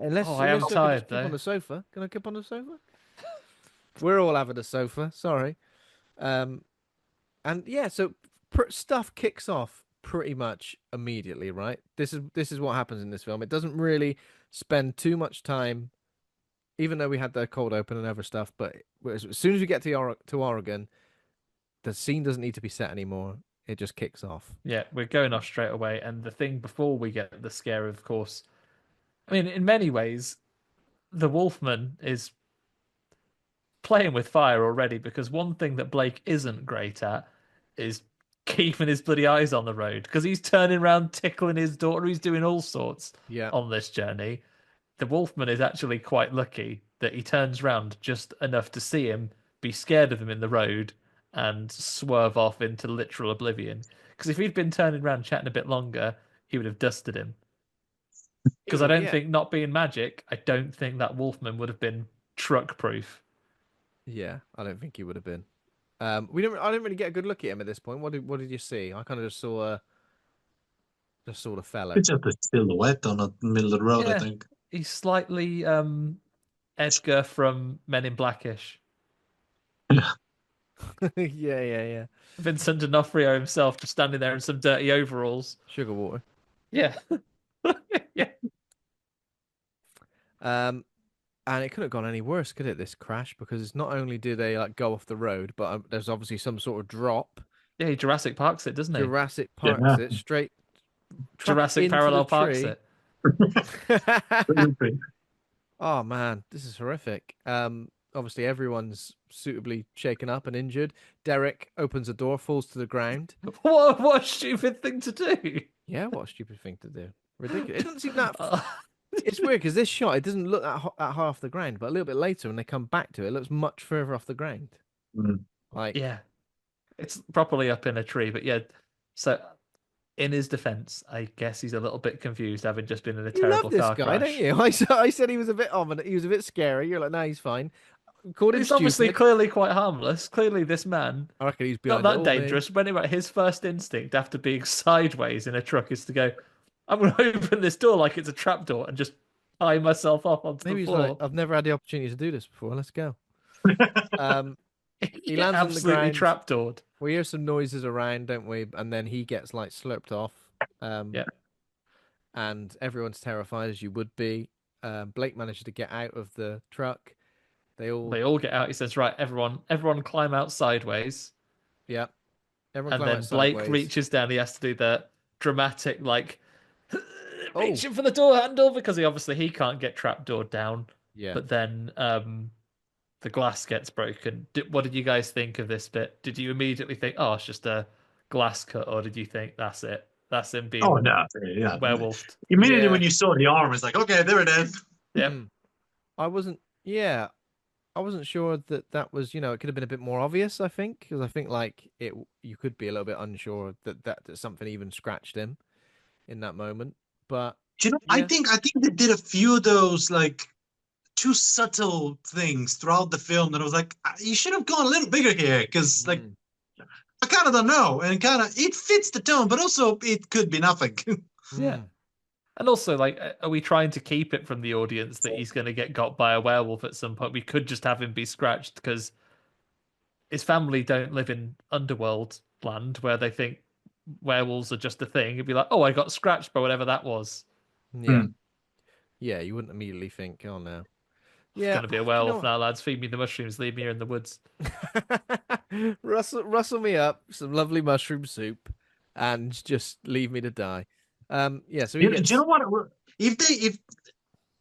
Unless, Oh, I am unless I could tired, just keep on though. the sofa. Can I keep on the sofa? We're all having a sofa. Sorry. And yeah, so stuff kicks off pretty much immediately, right? This is what happens in this film. It doesn't really spend too much time, even though we had the cold open and other stuff. But as soon as we get to Oregon, the scene doesn't need to be set anymore. It just kicks off. Yeah, we're going off straight away. And the thing before we get the scare, of course, I mean, in many ways, the Wolfman is playing with fire already, because one thing that Blake isn't great at is keeping his bloody eyes on the road, because he's turning around, tickling his daughter. He's doing all sorts Yeah. on this journey. The Wolfman is actually quite lucky that he turns round just enough to see him, be scared of him in the road, and swerve off into literal oblivion. Because if he'd been turning around chatting a bit longer, he would have dusted him. Because I don't Yeah. think, not being magic, I don't think that Wolfman would have been truck proof. Yeah, I don't think he would have been. I didn't really get a good look at him at this point. What did you see? I kind of just saw the fella. It's just a silhouette on the middle of the road, I Yeah. think. He's slightly Edgar from Men in Blackish. Yeah, yeah. Vincent D'Onofrio himself just standing there in some dirty overalls. Sugar water. Yeah. Yeah. And it couldn't have gone any worse, could it? This crash, because it's not only do they like go off the road, but there's obviously some sort of drop. Yeah, he Jurassic Parks it, doesn't he? Jurassic Parks Yeah. it straight. Jurassic into Parallel the Parks tree. it. Oh man, this is horrific. Obviously everyone's suitably shaken up and injured. Derek opens the door, falls to the ground. What a stupid thing to do. Yeah, what a stupid thing to do. Ridiculous. It doesn't seem that. It's weird because this shot, it doesn't look that high off the ground, but a little bit later when they come back to it, it looks much further off the ground. Mm. Like, Yeah, it's properly up in a tree. But yeah, so in his defense, I guess he's a little bit confused, having just been in a you love terrible this car guy, don't crash. you? I said he was a bit ominous. He was a bit scary. You're like, no, he's fine. Called him He's obviously stupid. clearly quite harmless. Clearly, this man I reckon he's not behind it that all, dangerous. But anyway, his first instinct after being sideways in a truck is to go, "I'm going to open this door like it's a trapdoor and just tie myself off onto Maybe the he's like, floor." I've never had the opportunity to do this before. Let's go. He Yeah, lands on the absolutely ground. trapdoored. We hear some noises around, don't we? And then he gets like slurped off. Yeah. And everyone's terrified, as you would be. Blake manages to get out of the truck. They all get out. He says, "Right, everyone climb out sideways." yeah. Everyone And climb then out Blake sideways. reaches down. He has to do the dramatic, like, Oh. reaching for the door handle because he can't get trapdoored down. Yeah. But then the glass gets broken. What did you guys think of this bit? Did you immediately think, "Oh, it's just a glass cut," or did you think that's it? That's him being Oh no, yeah. werewolfed. Immediately Yeah. when you saw the arm, it's like, okay, there it is. Yeah. I wasn't sure that was, it could have been a bit more obvious, I think, because I think like you could be a little bit unsure that something even scratched him in that moment. But Do you know, yeah. I think they did a few of those like too subtle things throughout the film that I was like, you should have gone a little bigger here, because like I kind of don't know, and kind of it fits the tone, but also it could be nothing. Yeah. And also, like, are we trying to keep it from the audience that he's going to get got by a werewolf at some point? We could just have him be scratched because his family don't live in underworld land where they think werewolves are just a thing. He'd be like, "Oh, I got scratched by whatever that was." Yeah. Yeah, you wouldn't immediately think, oh no. It's going to be a werewolf now, lads. Feed me the mushrooms. Leave me here in the woods. Rustle me up some lovely mushroom soup and just leave me to die. Yeah, so he Do you know what? If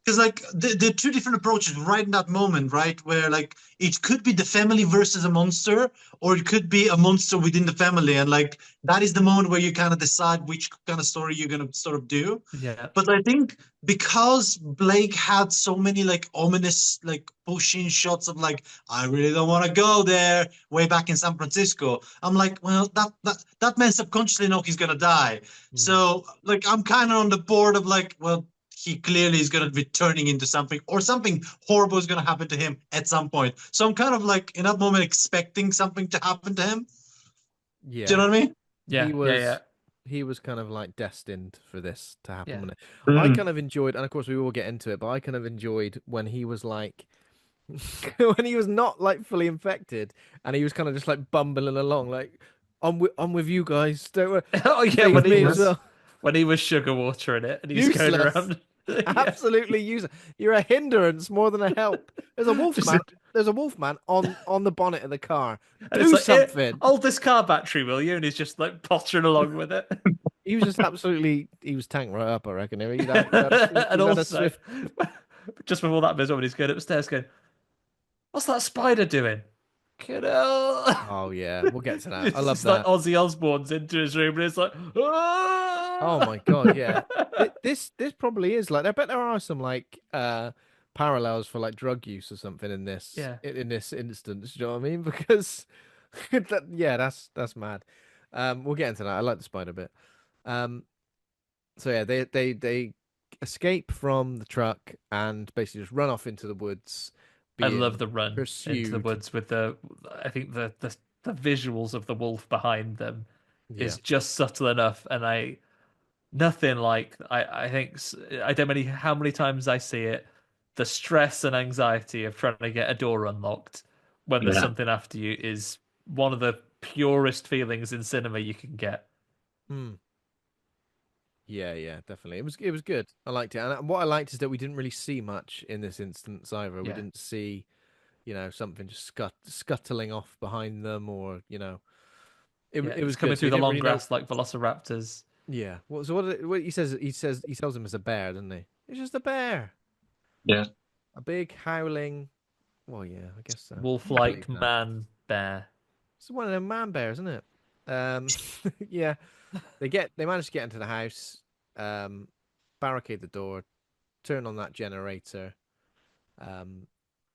because like the two different approaches right in that moment, right, where like it could be the family versus a monster, or it could be a monster within the family, and like that is the moment where you kind of decide which kind of story you're gonna sort of do. Yeah. But I think because Blake had so many like ominous like pushing shots of like, I really don't want to go there way back in San Francisco, I'm like, well, that man subconsciously know he's gonna die. So like I'm kind of on the board of like, well, he clearly is going to be turning into something, or something horrible is going to happen to him at some point. So I'm kind of like in that moment expecting something to happen to him. Yeah. Do you know what I mean? Yeah. He was kind of like destined for this to happen. Yeah. Wasn't it? I kind of enjoyed, and of course we will get into it, but I kind of enjoyed when he was like, when he was not like fully infected, and he was kind of just like bumbling along, like, I'm with you guys. Don't worry. Oh yeah, Save me as well. when he was sugar watering it, and he's going Useless. around. Yeah. Absolutely useless. You're a hindrance more than a help. There's a wolfman. There's a wolfman on the bonnet of the car. Do like, something. Hold this car battery, will you? And he's just like pottering along with it. He was just absolutely. He was tanked right up, I reckon. And also, just before that bit, when he's going upstairs, going, "What's that spider doing?" Oh yeah, we'll get to that. I love that. Like Ozzy Osbourne's into his room, and it's like, oh my god, yeah. This probably is like. I bet there are some like parallels for like drug use or something in this. Yeah. In this instance, do you know what I mean? Because that's mad. We'll get into that. I like the spider bit. So yeah, they escape from the truck and basically just run off into the woods. I love the run pursued. into the woods with I think the visuals of the wolf behind them is just subtle enough, and nothing like I think I don't know how many times I see it, the stress and anxiety of trying to get a door unlocked when there's something after you is one of the purest feelings in cinema you can get. Yeah, definitely. It was good. I liked it, and what I liked is that we didn't really see much in this instance either. Yeah. We didn't see, something just scuttling off behind them, or it was coming good. through the long grass like velociraptors. Yeah. So what he says? He tells him it's a bear, doesn't he? It's just a bear. Yeah. A big howling. Well, yeah, I guess so. Wolf-like man bear. It's one of them man bears, isn't it? Yeah. They manage to get into the house, barricade the door, turn on that generator. Um,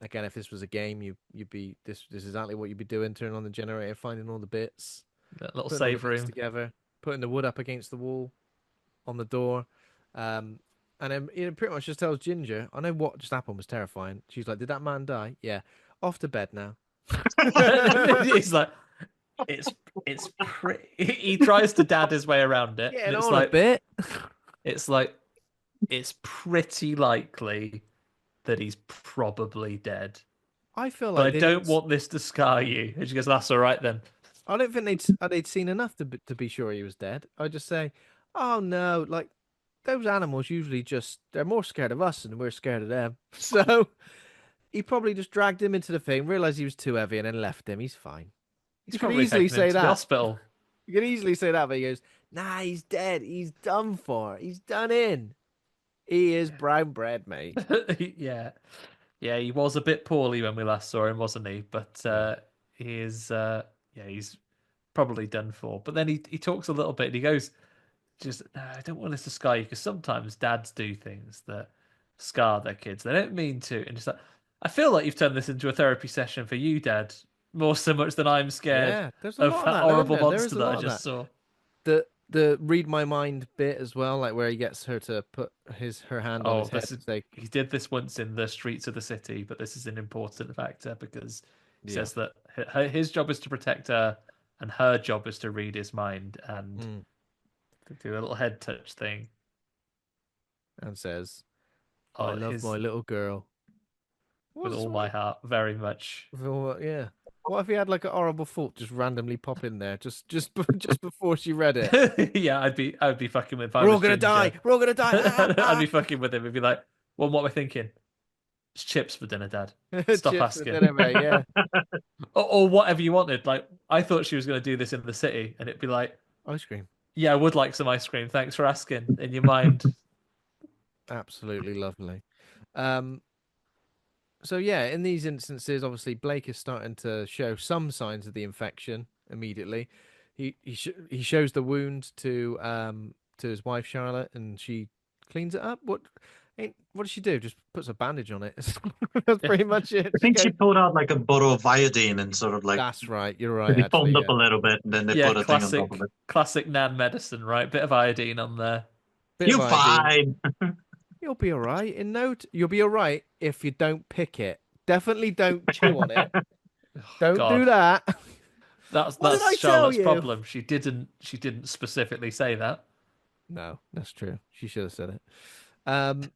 Again, if this was a game, you'd be this is exactly what you'd be doing: turning on the generator, finding all the bits, That little putting all the save bits room. together, putting the wood up against the wall on the door. And then it pretty much just tells Ginger, I know what just happened was terrifying. She's like, did that man die? Yeah. Off to bed now. He's like, it's pretty. He tries to dad his way around it, and Getting on a bit. it's like, it's pretty likely that he's probably dead. I feel But I like don't want this to scar you. And she goes, that's all right then. I don't think they'd seen enough to be sure he was dead. I'd just say, oh no, like those animals usually they're more scared of us than we're scared of them. So he probably just dragged him into the thing, realized he was too heavy, and then left him. He's fine. He's You could probably easily taken him say to the that. hospital. You can easily say that, but he goes, nah, he's dead. He's done for. He's done in. He is brown bread, mate. Yeah. Yeah, he was a bit poorly when we last saw him, wasn't he? But he is, yeah, he's probably done for. But then he talks a little bit and he goes, just, no, I don't want this to scar you because sometimes dads do things that scar their kids. They don't mean to. And just like, I feel like you've turned this into a therapy session for you, Dad, more so much than I'm scared Yeah, there's a of lot of that that, though, isn't horrible there? There is monster a that I lot of just that. saw. The read my mind bit as well, like where he gets her to put her hand on Oh, his head and say, he did this once in the streets of the city, but this is an important factor because he yeah. says that his job is to protect her, and her job is to read his mind and Mm, do a little head touch thing. and says, I Oh, love my his little girl. with What's all my heart, very much. yeah. What if he had like a horrible thought just randomly pop in there, just before she read it? Yeah, I'd be fucking with if I We're all was gonna die. Ginger. We're all gonna I'd die. be fucking with him. He'd be like, "Well, what am I thinking? It's chips for dinner, Dad. Stop Chips for asking." dinner, mate. Yeah. Or whatever you wanted. Like, I thought she was going to do this in the city, and it'd be like, Ice cream. "Yeah, I would like some ice cream. Thanks for asking." In your mind, Absolutely lovely. Um, so yeah, in these instances, obviously Blake is starting to show some signs of the infection immediately. He shows the wound to his wife Charlotte, and she cleans it up. What does she do? Just puts a bandage on it. That's pretty much it. I think she pulled out like a bottle of iodine and sort of like That's right. You're right. maybe Actually, foamed up yeah. a little bit, and then they yeah, put a thing on top of it. classic Nan medicine, right? Bit of iodine on there. Bit of You iodine. fine. You'll be all right. You'll be all right if you don't pick it. Definitely don't chew on it. Don't do God, that. that's What did I tell Charlotte's you? problem. She didn't specifically say that. No, that's true. She should have said it. Um,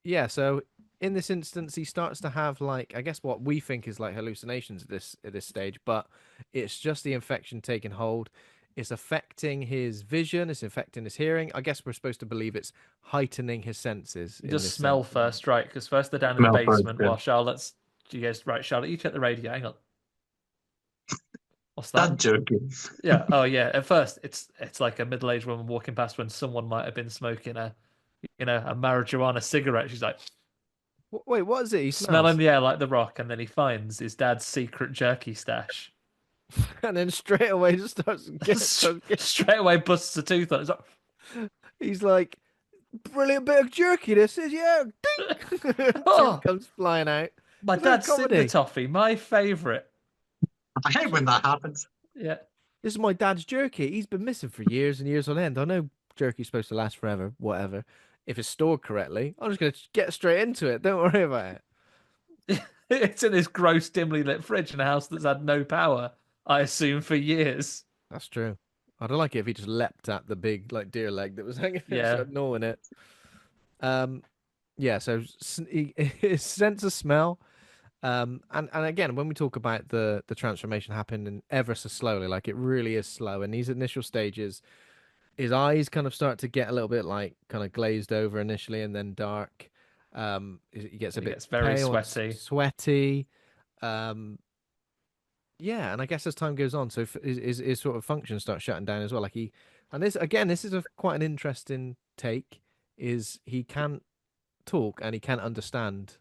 yeah. So in this instance, he starts to have like I guess what we think is like hallucinations at this stage, but it's just the infection taking hold. It's affecting his vision. It's affecting his hearing. I guess we're supposed to believe it's heightening his senses. You In just this smell sense. first, right? Because first they're down in the Smell first, basement yeah. while She goes, right, Charlotte, you check the radio. Hang on. What's that? That joking. Yeah. Oh, yeah. At first, it's like a middle-aged woman walking past when someone might have been smoking a marijuana cigarette. She's like Wait, what is it? He smelling smells, the air like the rock, and then he finds his dad's secret jerky stash. and then straight away just starts Straight away busts a tooth on it. He's like, brilliant bit of jerky. This is yeah. Ding! Oh, Tooth comes flying out. my Is that dad's comedy? cinder toffee, my favorite. I hate when that happens. Yeah. This is my dad's jerky. He's been missing for years and years on end. I know jerky's supposed to last forever, whatever. If it's stored correctly, I'm just going to get straight into it. Don't worry about it. It's in this gross, dimly lit fridge in a house that's had no power, I assume, for years. That's true. I'd like it if he just leapt at the big like deer leg that was hanging there, Yeah. started gnawing it. Yeah. So his sense of smell, and again, when we talk about the transformation happening ever so slowly, like it really is slow. In these initial stages, his eyes kind of start to get a little bit like kind of glazed over initially, and then dark. He gets a bit Gets very pale and sweaty. sweaty. Yeah, and I guess as time goes on, so his sort of function starts shutting down as well. Like this is quite an interesting take. Is he can't talk and he can't understand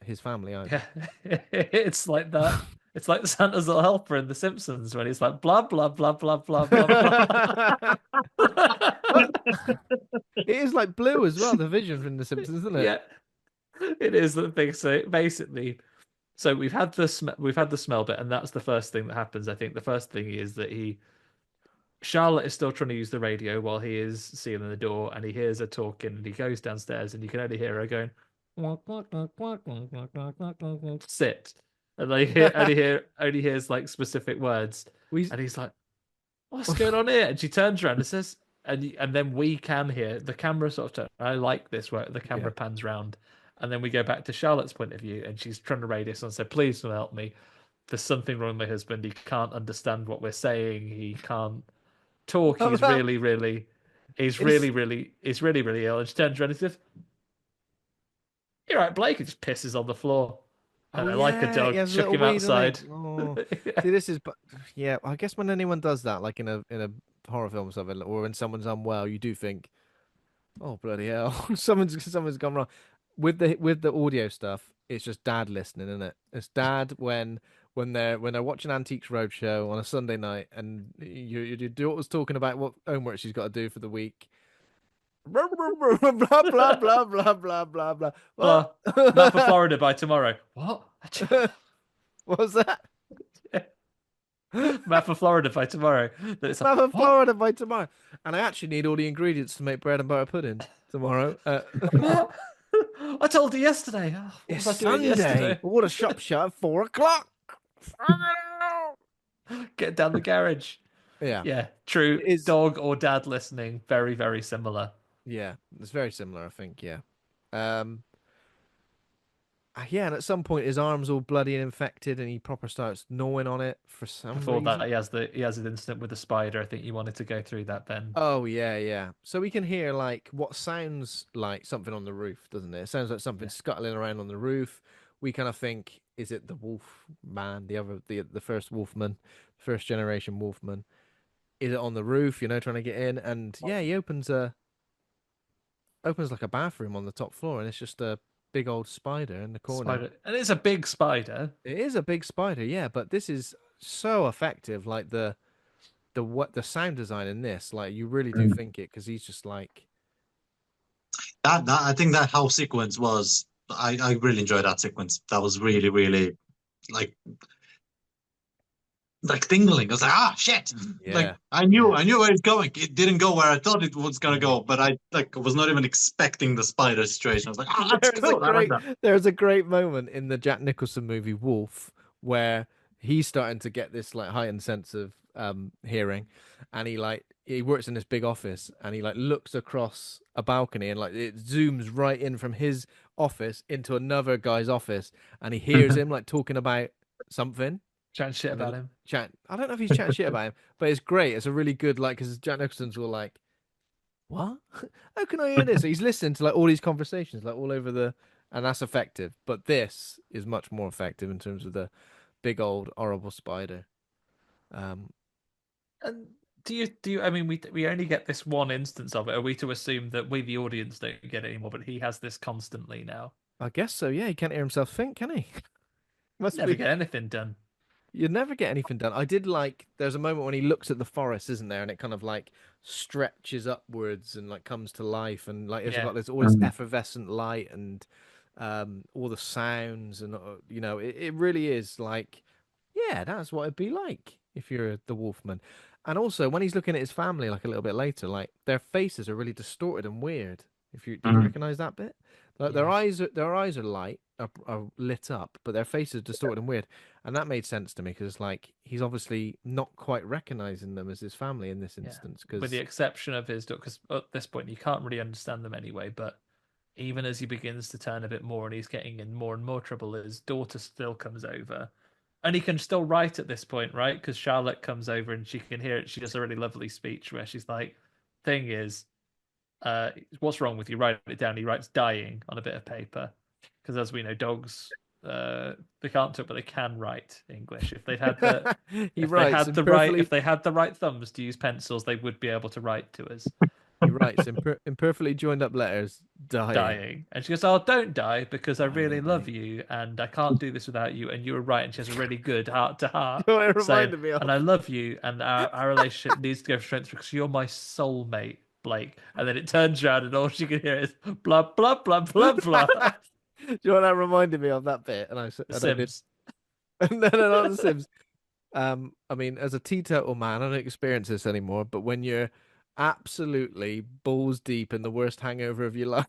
his family either. Yeah. It's like that It's like Santa's little helper in The Simpsons when he's like blah blah blah blah blah blah blah. Well, it is like Blue as well, the vision from The Simpsons, isn't it? Yeah, it is the thing. So basically, so we've had the smell bit, and that's the first thing that happens. I think the first thing is that Charlotte is still trying to use the radio while he is sealing the door, and he hears her talking, and he goes downstairs, and you can only hear her going, sit, and only hears like specific words, We and he's like, "What's going on here?" And she turns around and says, and then we can hear the camera sort of turn. I like this where the camera pans round, and then we go back to Charlotte's point of view, and she's trying to radio and say, "Please help me. There's something wrong with my husband. He can't understand what we're saying. He can't talk. Oh, He's that- he's It's- really ill." And she turns around and says, "You're right, Blake." And just pisses on the floor. And I like a he dog. has a Chuck little him wee, doesn't he? outside. Oh. See, this is, yeah. I guess when anyone does that, like in a horror film or something, or when someone's unwell, you do think, "Oh bloody hell, someone's gone wrong." With the audio stuff, it's just dad listening, isn't it? It's dad when they're watching Antiques Roadshow on a Sunday night, and your daughter's talking about what homework she's got to do for the week. Blah blah blah blah blah blah blah blah. Map for Florida by tomorrow. What? What was that? Map for Florida by tomorrow. That's Map of Florida by tomorrow. And I actually need all the ingredients to make bread and butter pudding tomorrow. What? I told you yesterday. Oh, what It's was I doing Sunday. yesterday? All the shop shut at 4 o'clock. Get down the garage. Yeah. Yeah, true. It is- Dog or dad listening, very, very similar. Yeah. It's very similar, I think. Yeah. Yeah, and at some point his arm's all bloody and infected, and he proper starts gnawing on it for some Before reason. that, he has an incident with the spider. I think you wanted to go through that, Ben. Oh yeah, yeah. So we can hear like what sounds like something on the roof, doesn't it? It sounds like something scuttling around on the roof. We kind of think, is it the wolf man, the first wolfman, first generation wolfman? Is it on the roof, trying to get in? And yeah, he opens like a bathroom on the top floor, and it's just a big old spider in the corner. Spider. And it's a big spider. It is a big spider, yeah, but this is so effective. Like the sound design in this, like you really do think it, because he's just like That I think that house sequence was I really enjoyed that sequence. That was really, really like tingling. I was like, ah shit. Like Yeah. I knew where it's going. It didn't go where I thought it was gonna go, but I was not even expecting the spider situation. I was like, ah, that's cool. I like that. There's a great moment in the Jack Nicholson movie Wolf where he's starting to get this like heightened sense of hearing, and he works in this big office, and he like looks across a balcony, and like it zooms right in from his office into another guy's office, and he hears him like talking about something. Chatting shit about him. I don't know if he's chatting shit about him, but it's great. It's a really good, like, because Jack Nicholson's all like, "What? How can I hear this?" So he's listening to like all these conversations, like all over and that's effective. But this is much more effective in terms of the big old horrible spider. And do you? I mean, we only get this one instance of it. Are we to assume that we, the audience, don't get it anymore? But he has this constantly now. I guess so. Yeah, he can't hear himself think, can he? Must Never be. get anything done. You'd never get anything done. I did like. There's a moment when he looks at the forest, isn't there, and it kind of like stretches upwards and like comes to life, and like it's got this all this effervescent light and all the sounds, and it really is like, yeah, that's what it'd be like if you're the Wolfman. And also when he's looking at his family, like a little bit later, like their faces are really distorted and weird. Did you recognize that bit? Like their eyes are light, are lit up, but their faces are distorted and weird. And that made sense to me, because it's like he's obviously not quite recognizing them as his family in this instance. Cause... with the exception of his daughter, because at this point you can't really understand them anyway. But even as he begins to turn a bit more and he's getting in more and more trouble, his daughter still comes over. And he can still write at this point, right? Because Charlotte comes over and she can hear it. She does a really lovely speech where she's like, "Thing is, what's wrong with you?" Write it down. He writes "dying" on a bit of paper, because as we know, dogs they can't talk, but they can write English. If they'd had the if they had the right thumbs to use pencils, they would be able to write to us. He writes in perfectly joined up letters, dying. And she goes, "Oh, don't die because I really Dying, love mate. you and I can't do this without you." And you were right. And she has a really good heart to heart You know what it saying, reminded me "And of? I love you and our relationship needs to go for strength because you're my soulmate, Blake." And then it turns around and all she can hear is blah, blah, blah, blah, blah. Do you know what that reminded me of that bit? The And I did. Sims. No, no, not The Sims. I mean, as a teetotal man, I don't experience this anymore, but when you're absolutely balls deep in the worst hangover of your life,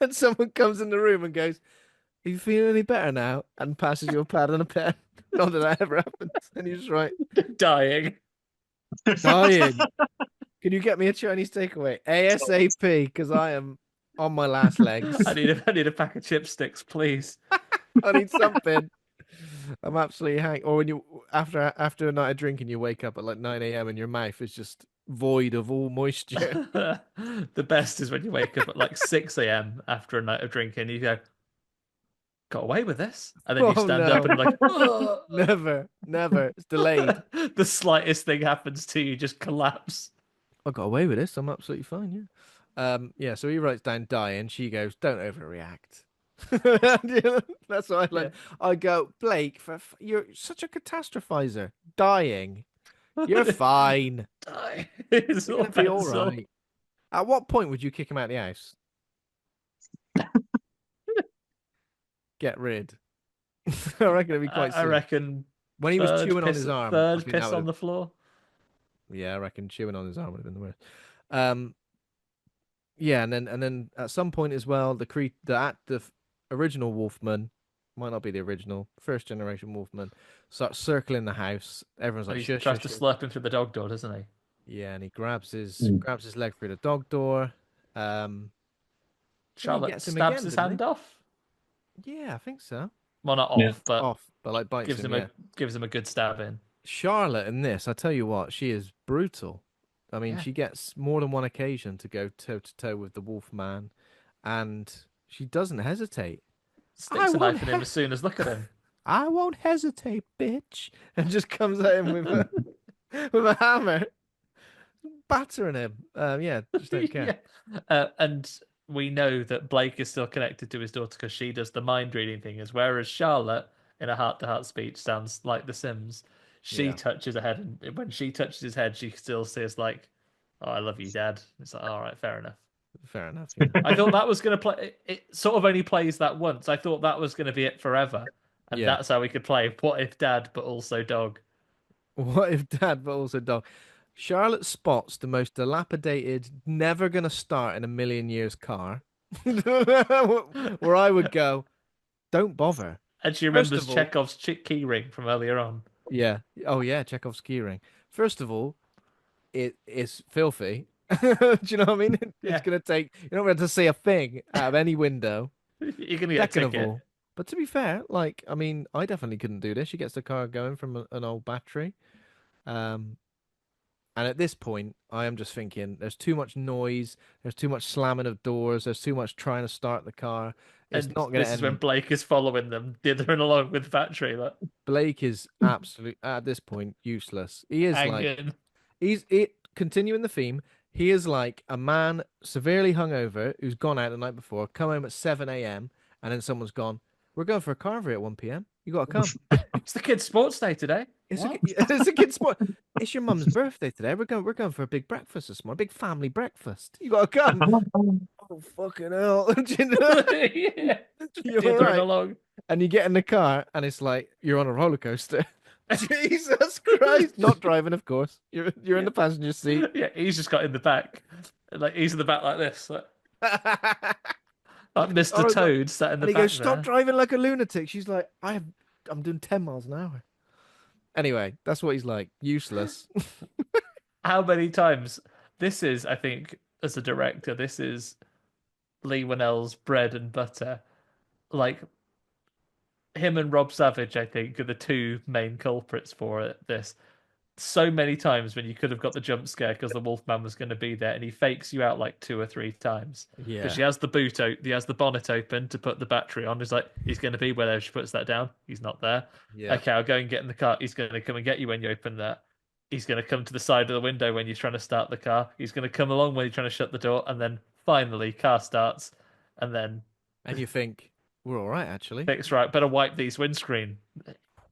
and someone comes in the room and goes, "Are you feeling any better now?" and passes you a pad and a pen. Not that that ever happens. And you just write, Dying. "Dying. Can you get me a Chinese takeaway ASAP? Because I am on my last legs. I need a pack of chipsticks, please. I need something." I'm absolutely hang. Or when you after a night of drinking, you wake up at like 9 a.m. and your mouth is just void of all moisture. The best is when you wake up at like 6 a.m. after a night of drinking. You go, got away with this, and then you Oh, stand no. up and like, Never, never. It's delayed. The slightest thing happens to you, just collapse. I got away with this. I'm absolutely fine. Yeah. Yeah. So he writes down dying. She goes, "Don't overreact." That's what I like. Yeah. I go, "Blake, you're such a catastrophizer. Dying. You're fine. Die. It's You're all gonna be all pencil. right." At what point would you kick him out of the house? Get rid. I reckon it'd be quite I soon. reckon When he was third chewing on piss- his arm, I third think piss that on would've- the floor. Yeah, I reckon chewing on his arm would have been the worst. Yeah, and then at some point as well, the original Wolfman might not be the original first generation Wolfman starts circling the house. Everyone's like, He "Shush, tries shush, to shush." slurp him through the dog door, doesn't he? Yeah, and he grabs Mm. his leg through the dog door. Then he Charlotte gets him stabs again, his doesn't hand off. he? Yeah, I think so. Well, not Yeah. off, but Off, but like bites gives him. him Yeah. a good stab in. Charlotte in this, I tell you what, she is brutal. I mean, Yeah. she gets more than one occasion to go toe to toe with the Wolfman, and she doesn't hesitate. Sticks a won't knife in him as soon as look at him. I won't hesitate, bitch, and just comes at him with a with a hammer, battering him. Yeah, just don't care. Yeah. And we know that Blake is still connected to his daughter because she does the mind reading thing, whereas Charlotte, in a heart to heart speech, sounds like The Sims. She Yeah. touches her head, and when she touches his head, she still says like, "Oh, I love you, Dad." It's like, all right, fair enough. Fair enough. Yeah. I thought that was going to play. It sort of only plays that once. I thought that was going to be it forever, and Yeah. that's how we could play. What if Dad, but also dog? What if Dad, but also dog? Charlotte spots the most dilapidated, never gonna start in a million years car, where I would go, "Don't bother." And she First remembers of all- Chekhov's key ring from earlier on. Yeah. Oh yeah, Chekhov's key ring. First of all, it is filthy. Do you know what I mean? Yeah. It's gonna take. You're not going to see a thing out of any window. You're going to get a Second of ticket. all, but to be fair, like I mean, I definitely couldn't do this. She gets the car going from an old battery. And at this point, I am just thinking there's too much noise, there's too much slamming of doors, there's too much trying to start the car. It's And not going this to is when end. Blake is following them, dithering along with battery, like Blake is absolute at this point useless. He is like hanging. he's it continuing the theme. He is like a man severely hungover who's gone out the night before, come home at 7 a.m. and then someone's gone, "We're going for a carvery at 1 p.m. You got to come." It's the kids' sports day today. It's What? it's a kid sport. It's your mum's birthday today. We're going for a big breakfast this morning, a big family breakfast. You got to come. Oh fucking hell! Do you know? Yeah. You're Dithering right. along. And you get in the car, and it's like you're on a roller coaster. Jesus Christ! Not driving, of course. You're in the passenger seat. Yeah, he's just got in the back. Like he's in the back like this. Like Mr. Oh, Toad sat in And the he back goes, "Stop there. driving like a lunatic." She's like, I'm doing 10 miles an hour." Anyway, that's what he's like. Useless. How many times? This is, I think, as a director, this is Leigh Whannell's bread and butter. Like him and Rob Savage, I think, are the two main culprits for this. So many times when you could have got the jump scare because the Wolfman was going to be there, and he fakes you out like 2 or 3 times. Yeah. Because she has he has the bonnet open to put the battery on. He's like, he's going to be where she puts that down. He's not there. Yeah. Okay, I'll go and get in the car. He's going to come and get you when you open that. He's going to come to the side of the window when you're trying to start the car. He's going to come along when you're trying to shut the door, and then finally, car starts, and then And you think we're all right, actually. thinks, right, better wipe these windscreen.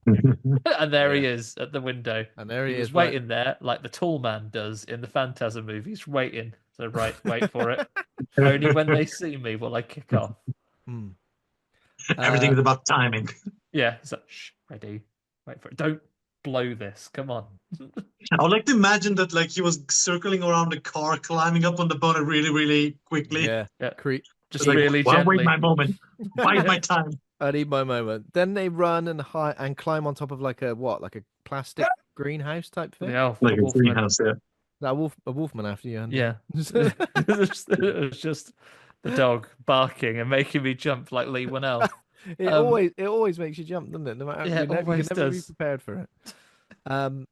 And there he Yeah. is at the window. And there he was is, right. waiting there like the tall man does in the Phantasm movies, waiting. So, right, wait for it. Only when they see me will I kick off. Hmm. Everything's about timing. Yeah, it's like, shh, ready, wait for it. Don't blow this. Come on. I would like to imagine that like he was circling around the car, climbing up on the bonnet really, really quickly. Yeah. Yeah. Just Like, really well, gently. wait my moment. Bide my time. I need my moment. Then they run and hide and climb on top of like a plastic greenhouse type thing. Yeah, Like a Wolfman. greenhouse, yeah. That a wolfman after you, Andy. Yeah. It was just the dog barking and making me jump like Leigh Whannell. It always makes you jump, doesn't it? No matter Yeah, you always can never be does. prepared for it.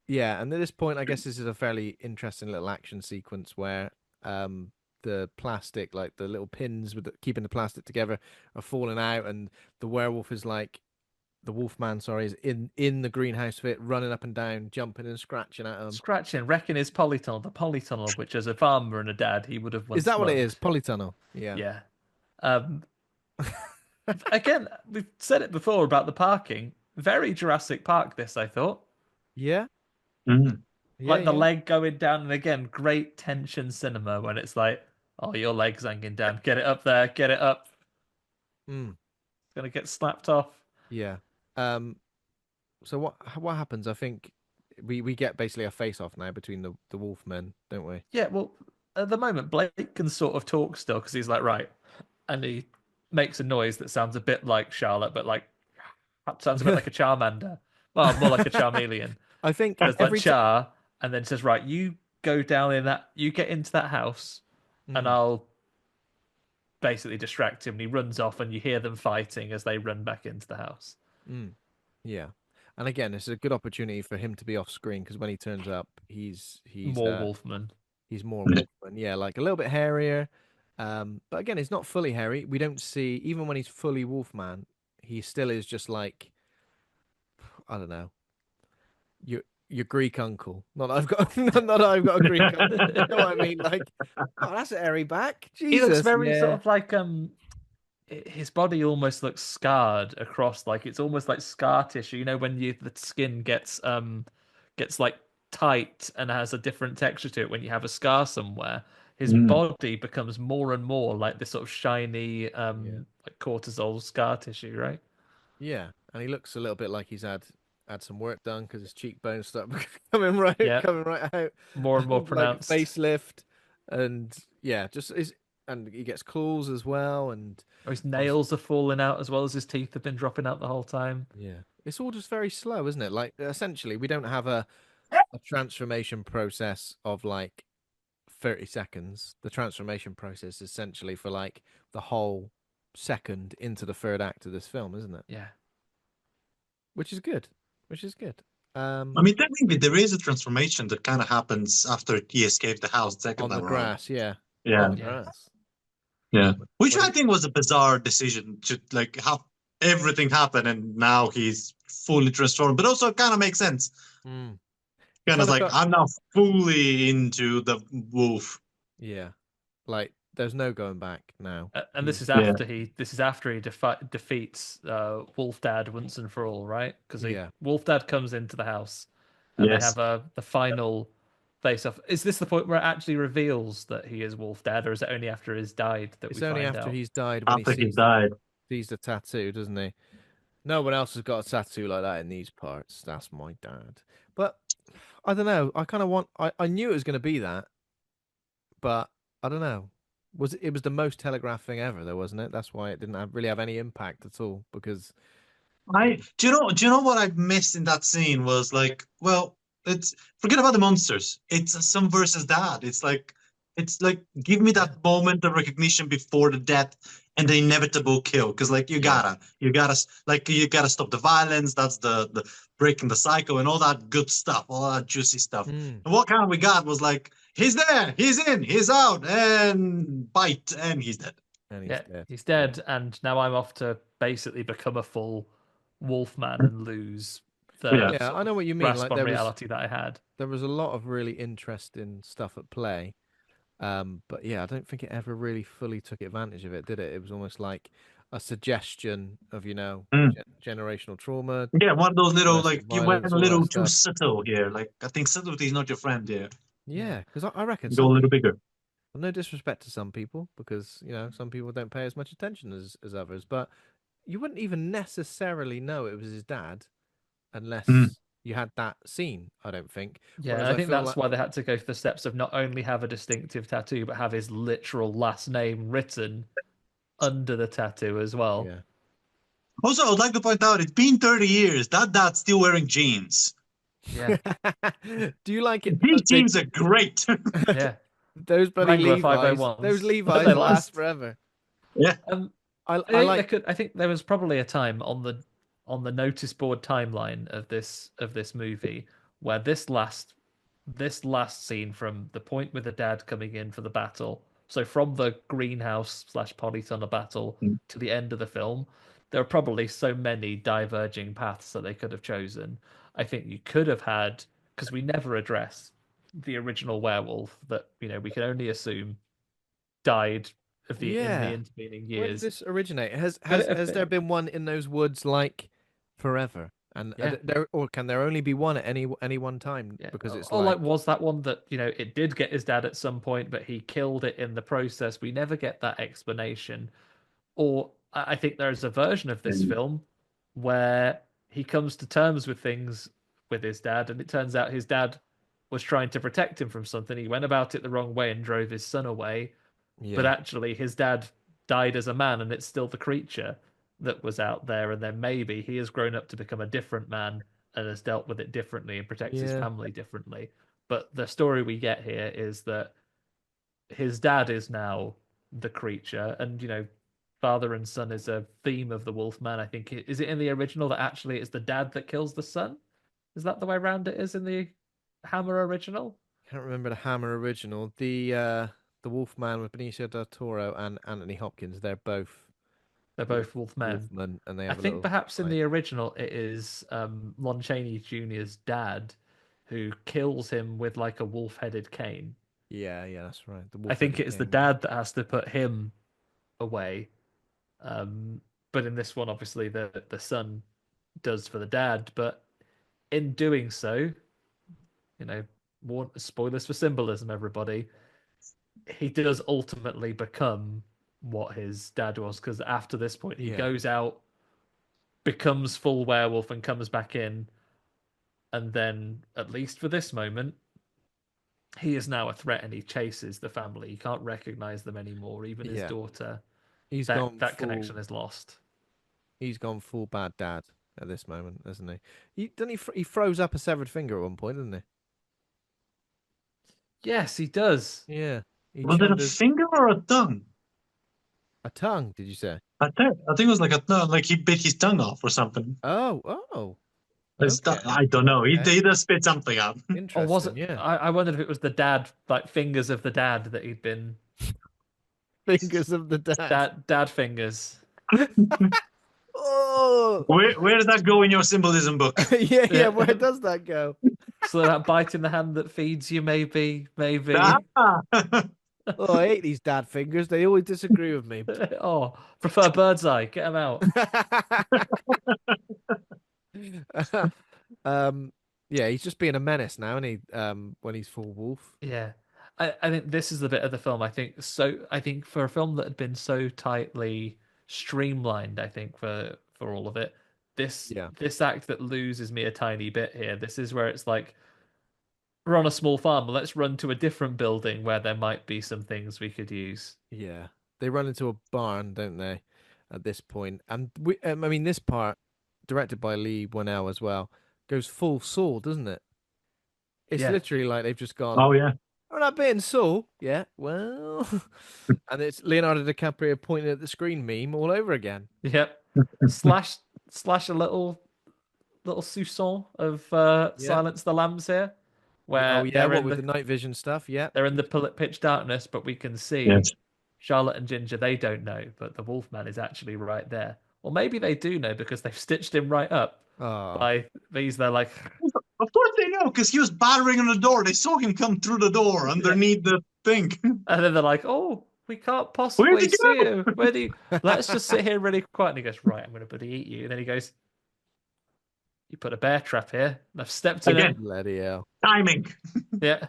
Yeah, and at this point, I guess this is a fairly interesting little action sequence where the plastic, like the little pins keeping the plastic together, are falling out, and the werewolf is like the wolfman, sorry, is in the greenhouse fit, running up and down, jumping and scratching at him. Scratching, wrecking his polytunnel, the polytunnel, which as a farmer and a dad, he would have once Is that what it loved. is? Polytunnel. Yeah. Yeah. Again, we've said it before about the parking. Very Jurassic Park, this, I thought. Yeah. Mhm. Like the yeah. leg going down, and again, great tension cinema when it's like, oh, your leg's hanging down. Get it up there, get it up. Mm. It's going to get slapped off. Yeah. So what happens? I think we get basically a face off now between the wolfmen, don't we? Yeah, well, at the moment, Blake can sort of talk still because he's like, right. And he makes a noise that sounds a bit like Charlotte, but like, sounds a bit like a Charmander. Well, more like a Charmeleon. I think There's like every Char, and then says, right, you go down in that, you get into that house, and I'll basically distract him. And he runs off, and you hear them fighting as they run back into the house. Yeah. And again, it's a good opportunity for him to be off screen because when he turns up, he's More Wolfman. He's more wolfman. Yeah, like a little bit hairier. But again, it's not fully hairy. We don't see, even when he's fully wolfman, he still is just like, I don't know, your Greek uncle. Not that I've got, not that I've got a Greek uncle. You know what I mean? Like, oh, that's a hairy back. Jesus, He looks very sort yeah. of like his body almost looks scarred across, like it's almost like scar tissue. You know, when the skin gets like tight and has a different texture to it when you have a scar somewhere. His body becomes more and more like this sort of shiny like cortisol scar tissue, right? Yeah, and he looks a little bit like he's had some work done because his cheekbones start coming right out. More and more Like pronounced. facelift, and yeah, and he gets claws as well, and his nails are falling out as well as his teeth have been dropping out the whole time. yeah, it's all just very slow, isn't it? Like essentially, we don't have a transformation process of like 30 seconds. The transformation process is essentially for like the whole second into the third act of this film, isn't it? Yeah. Which is good. I mean, technically, there is a transformation that kind of happens after he escaped the house second on the time around. grass, yeah. Yeah. On the grass. Yeah. Which I think was a bizarre decision to like have everything happen and now he's fully transformed, but also kind of makes sense. Kind of like, I'm now fully into the wolf. Yeah. Like, there's no going back now. And this is after he defeats Wolf Dad once and for all, right? Because Wolf Dad comes into the house and they have the final face off. Is this the point where it actually reveals that he is Wolf Dad, or is it only after he's died that it's we only find after out? he's died when after he died. Sees the tattoo, doesn't he? No one else has got a tattoo like that in these parts. That's my dad. But I don't know. I kind of want. I knew it was going to be that, but I don't know. It was the most telegraphed thing ever, though, wasn't it? That's why it didn't really have any impact at all. Because do you know what I missed in that scene was like, well, it's forget about the monsters. It's some versus dad. It's like give me that moment of recognition before the death and the inevitable kill, because like you gotta stop the violence. That's the breaking the cycle and all that good stuff, all that juicy stuff. And what kind of we got was like, he's there, he's in, he's out, and bite, and he's dead. And he's dead. He's dead, and now I'm off to basically become a full wolf man and lose the Yeah. Yeah, sort I of know what you mean. grasp Like on reality that I had. there was a lot of really interesting stuff at play. But yeah, I don't think it ever really fully took advantage of it, did it? It was almost like a suggestion of, Mm. generational trauma, Yeah, one of those little domestic like you went a violence, all that little too stuff. subtle here. Like I think subtlety is not your friend here. Yeah, because I reckon Go a some little people, bigger. no disrespect to some people, because, some people don't pay as much attention as others, but you wouldn't even necessarily know it was his dad Mm. unless you had that scene, I don't think. Yeah, and Whereas I I think feel that's like, why they had to go through the steps of not only have a distinctive tattoo, but have his literal last name written under the tattoo as well. yeah. Also, I would like to point out it's been 30 years. That dad's still wearing jeans. Yeah, Do you like it? These jeans are great. yeah. Those bloody Wrangler Levi's, those 501s. They Levi's last last. forever. Yeah. Um, I I think like, I think there was probably a time on the notice board timeline of this movie where this last scene from the point with the dad coming in for the battle, so from the greenhouse slash polytunnel battle Mm. to the end of the film, there are probably so many diverging paths that they could have chosen. I think you could have had, because we never address the original werewolf that we can only assume died in the yeah. intervening Where did years. this originate? Has Could has it have has there been? been one in those woods like forever? And Yeah. there, or can there only be one at any one time? Yeah. Because it's Or like, like, was that one that, it did get his dad at some point, but he killed it in the process? We never get that explanation. Or I think there's a version of this Mm. film where he comes to terms with things with his dad, and it turns out his dad was trying to protect him from something. He went about it the wrong way and drove his son away, but yeah, actually his dad died as a man, and it's still the creature that was out there. And then maybe he has grown up to become a different man and has dealt with it differently and protects his yeah, family differently. But the story we get here is that his dad is now the creature, and father and son is a theme of the Wolfman. I think is it in the original that actually it's the dad that kills the son? Is that the way around it is in the Hammer original? can't remember the Hammer original. The Wolfman with Benicio del Toro and Anthony Hopkins. They're both They're both Wolfmen. Wolfmen, and they I have a think little perhaps in fight. the original it is Lon Chaney Jr.'s dad who kills him with like a wolf-headed cane. Yeah, yeah, that's right. The I think wolf-headed it is the king. dad that has to put him away. Um, but in this one, obviously the son does for the dad. But in doing so, more spoilers for symbolism, everybody. He does ultimately become what his dad was, because after this point, he Yeah, goes out, becomes full werewolf, and comes back in. And then, at least for this moment, he is now a threat and he chases the family. He can't recognize them anymore, even his yeah. daughter. He's That gone that full. connection is lost. He's gone full bad dad at this moment, hasn't he? He froze up a severed finger at one point, didn't Yes, he does. he? Yeah, he Was it a chewed finger or a tongue? a tongue. Did you say? I think it was like a tongue, like he bit his tongue off or something. Oh, oh, I don't know. He, okay. he does spit something out. Or was Interesting. it? Yeah, I wondered if it was the dad, like fingers of the dad that he'd been fingers of the dad. dad fingers. Oh, Where did that go in your symbolism book? yeah, yeah. Where does that go? So that bite in the hand that feeds you, maybe. Ah! Oh, I hate these dad fingers. They always disagree with me. Oh, prefer bird's eye. Get him out. um, yeah, he's just being a menace now, and he when he's full wolf. Yeah. I think this is the bit of the film I think for a film that had been so tightly streamlined, I think for all of it, this Yeah, this act that loses me a tiny bit here. This is where it's like we're on a small farm, let's run to a different building where there might be some things we could use. yeah. They run into a barn, don't they? At this point, and I mean, this part, directed by Leigh Whannell as well, goes full Saw, doesn't it? It's Yeah. literally like they've just gone. Oh yeah. Oh, that bit in Saw, yeah. Well, and it's Leonardo DiCaprio pointing at the screen meme all over again. Yep. Slash slash a little soupçon of Yeah. Silence the Lambs here, Oh where yeah. What with the night vision stuff? Yeah. they're in the pitch darkness, but we can see Yes. Charlotte and Ginger. They don't know, but the Wolfman is actually right there. Well, maybe they do know because they've stitched him right up Oh, by these. They're like, Of course they know, because he was battering on the door. They saw him come through the door underneath the thing. and then they're like, oh, we can't Where'd possibly he see go? you. Where do you? Let's just sit here really quiet. And he goes, right, I'm going to bloody eat you. And then he goes, you put a bear trap here. And I've stepped in it. Again, bloody hell. timing. Yeah.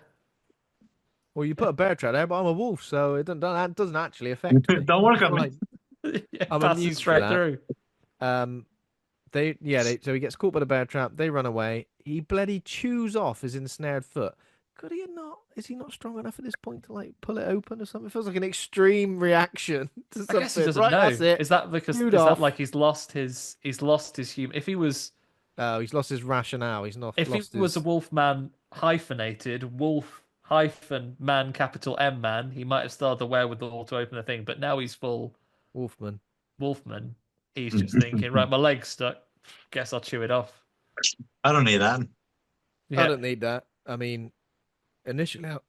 Well, you put a bear trap there, but I'm a wolf, so that doesn't actually affect me. Don't work I'm on me. fine. Yeah, I'm passes immune to straight that. through. So he gets caught by the bear trap. They run away. He bloody chews off his ensnared foot. Could he not? Is he not strong enough at this point to like pull it open or something? It feels like an extreme reaction to something. I guess he doesn't right, know. that's it. Is that because Chewed is off. that like he's lost his human? If he was Oh, he's lost his rationale. He's not. if he lost was a his... wolf man hyphenated wolf hyphen man capital M man, he might have started the wherewithal to open the thing. But now he's full Wolfman. wolfman. He's just thinking, right, my leg's stuck. Guess I'll chew it off. I don't need that. Yeah. I don't need that. I mean, initially I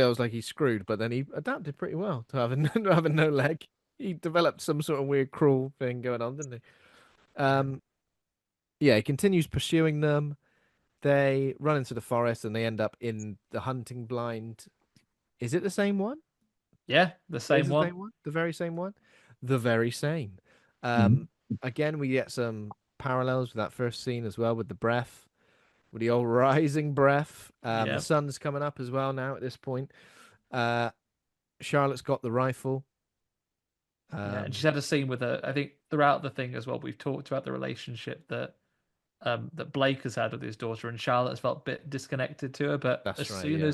was like he's screwed, but then he adapted pretty well to having no leg. He developed some sort of weird crawl thing going on, didn't he? Yeah, he continues pursuing them. They run into the forest and they end up in the hunting blind. Is it the same one? Yeah, the same Is it one. the same one? The very same one? The very same. Again, we get some parallels with that first scene as well with the breath, with the old rising breath. Yeah. The sun's coming up as well now at this point. Charlotte's got the rifle. Yeah, and she's had a scene with her. I think throughout the thing as well, we've talked about the relationship that that Blake has had with his daughter, and Charlotte has felt a bit disconnected to her. But That's as right, soon yeah.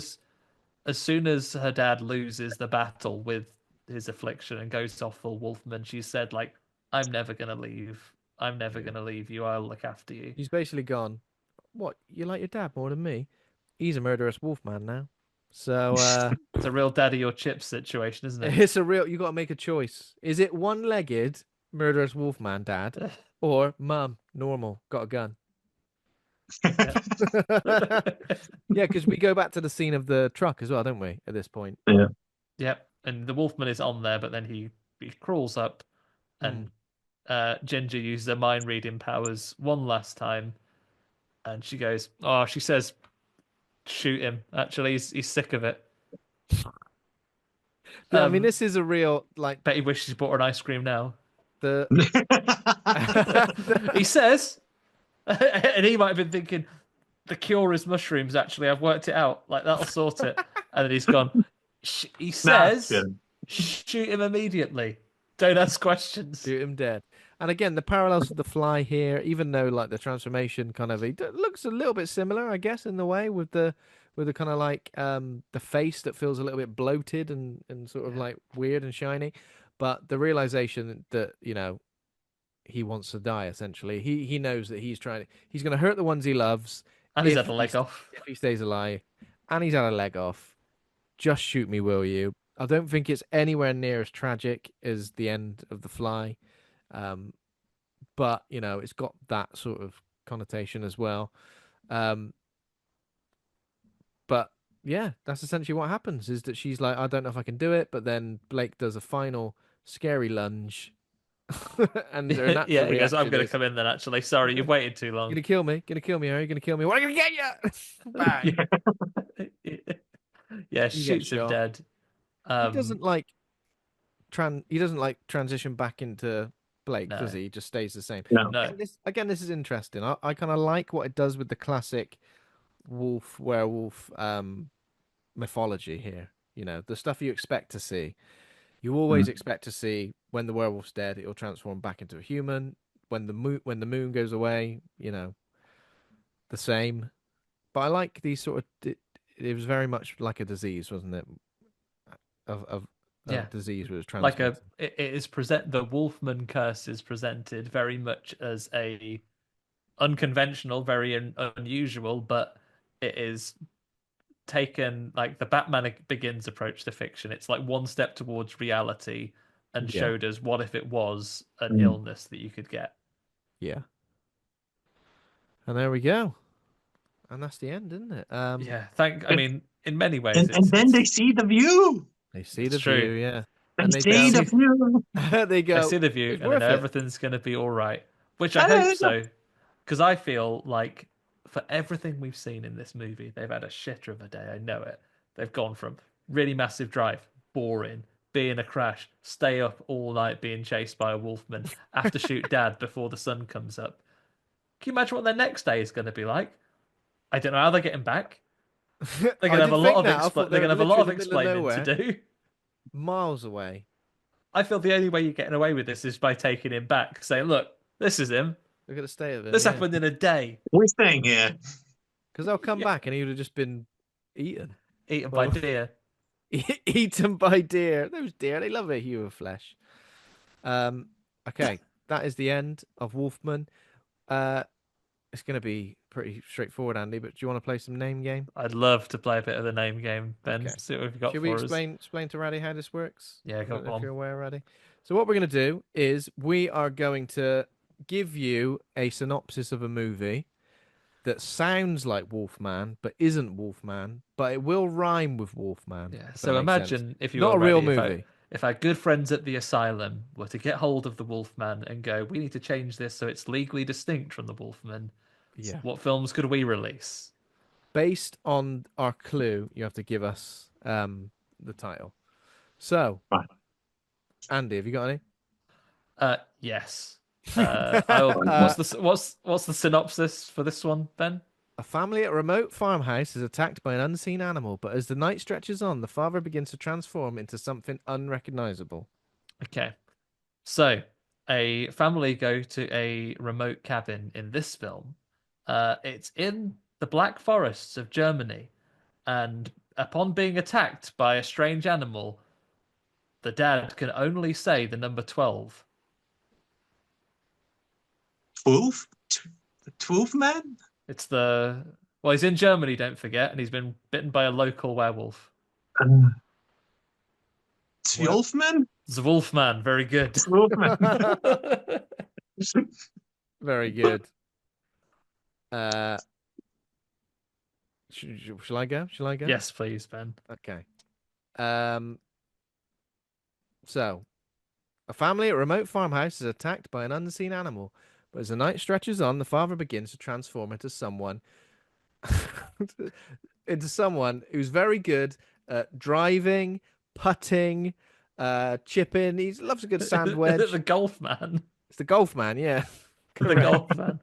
as soon as her dad loses the battle with his affliction and goes off full Wolfman, she said, like, I'm never gonna leave. I'm never gonna leave you. I'll look after you. He's basically gone, what, you like your dad more than me? He's a murderous wolfman now. So It's a real daddy or chips situation, isn't it? it's a real, you got to make a choice. Is it one-legged murderous wolfman dad or mum, normal, got a gun? Yeah, because we go back to the scene of the truck as well, don't we, at this point? Yeah. Yep. And the Wolfman is on there, but then he crawls up and Ginger uses her mind reading powers one last time. And she goes, oh, she says, shoot him. Actually, he's sick of it. I mean, this is a real, like, Bet he wishes he bought her an ice cream now. the He says, and he might have been thinking, the cure is mushrooms, actually. I've worked it out. Like, that'll sort it. And then he's gone, he says, shoot him immediately. Don't ask questions. shoot him dead. And again, the parallels with the Fly here, even though like the transformation kind of, it looks a little bit similar, I guess, in the way with the kind of like the face that feels a little bit bloated and sort of like weird and shiny, but the realization that, you know, he wants to die essentially. He knows that he's going to hurt the ones he loves, And he's if had a leg off. if he stays alive, and he's had a leg off. Just shoot me, will you? I don't think it's anywhere near as tragic as the end of The Fly. But, you know, it's got that sort of connotation as well. But yeah, that's essentially what happens, is that she's like, I don't know if I can do it, but then Blake does a final scary lunge. And her natural Yeah, he goes, I'm reaction going to is, come in then, actually. Sorry, you've waited too long. Gonna kill me, Harry, gonna kill me. What, I'm gonna get you! Bang! Yeah, He shoots gets him shot. dead. He doesn't like transition back into Blake, No. does he? He just stays the same. No. No. This is interesting. I kind of like what it does with the classic werewolf mythology here. You know, the stuff you expect to see. You always expect to see when the werewolf's dead, it'll transform back into a human. When the moon goes away, you know, the same. But I like these sort of. It was very much like a disease, wasn't it? Of disease was transmitted. It is the Wolfman curse is presented very much as a unconventional, very unusual, but it is taken like the Batman Begins approach to fiction. It's like one step towards reality and showed us what if it was an illness that you could get. Yeah. And there we go. And that's the end, isn't it? I mean, in many ways, and then they see the view. They see the true. view, yeah. and They they see go, the view. they They go, see the view it's and they worth know it. everything's going to be all right. Which I hope so, because I feel like for everything we've seen in this movie, they've had a shitter of a day. I know it. They've gone from really massive drive, boring, be in a crash, stay up all night being chased by a wolfman, have to shoot dad before the sun comes up. Can you imagine what their next day is going to be like? I don't know how they're getting back. They're I going to have did a lot think of that. I thought they're they going were to have a lot literally of in the middle of explaining to nowhere, do. miles away. I feel the only way you're getting away with this is by taking him back, saying, "Look, this is him. Look at the state of him. This Yeah, happened in a day, We're staying here. because they'll come Yeah. back and he would have just been eaten, eaten by deer." eaten by deer. Those deer, they love a hue of flesh. Okay, that is the end of Wolfman. It's going to be pretty straightforward, Andy. But do you want to play some name game? I'd love to play a bit of the name game, Ben. Okay. See what we've got Should for we us. explain to Radi how this works? Yeah, I go don't know if on. you're aware, Radi. So what we're going to do is we are going to give you a synopsis of a movie that sounds like Wolfman but isn't Wolfman, but it will rhyme with Wolfman. Yeah. if that So makes imagine sense. if you Not were a real ready, movie. if our good friends at the asylum were to get hold of the Wolfman and go, "We need to change this so it's legally distinct from the Wolfman." Yeah. What films could we release? Based on our clue, you have to give us the title. So, Right. Andy, have you got any? Yes. What's the synopsis for this one, Ben? A family at a remote farmhouse is attacked by an unseen animal, but as the night stretches on, the father begins to transform into something unrecognizable. Okay. So, a family go to a remote cabin in this film. It's in the Black Forests of Germany, and upon being attacked by a strange animal, the dad can only say the number 12. 12? 12 man? It's well, he's in Germany, don't forget, and he's been bitten by a local werewolf. 12 man? The Wolfman, very good. 12 man. Very good. Shall I go? Shall I go? Yes, please, Ben. Okay. So, a family at a remote farmhouse is attacked by an unseen animal, but as the night stretches on, the father begins to transform into someone who's very good at driving, putting, chipping. He loves a good sandwich. The golf man. It's the golf man, yeah. The Correct. golf man.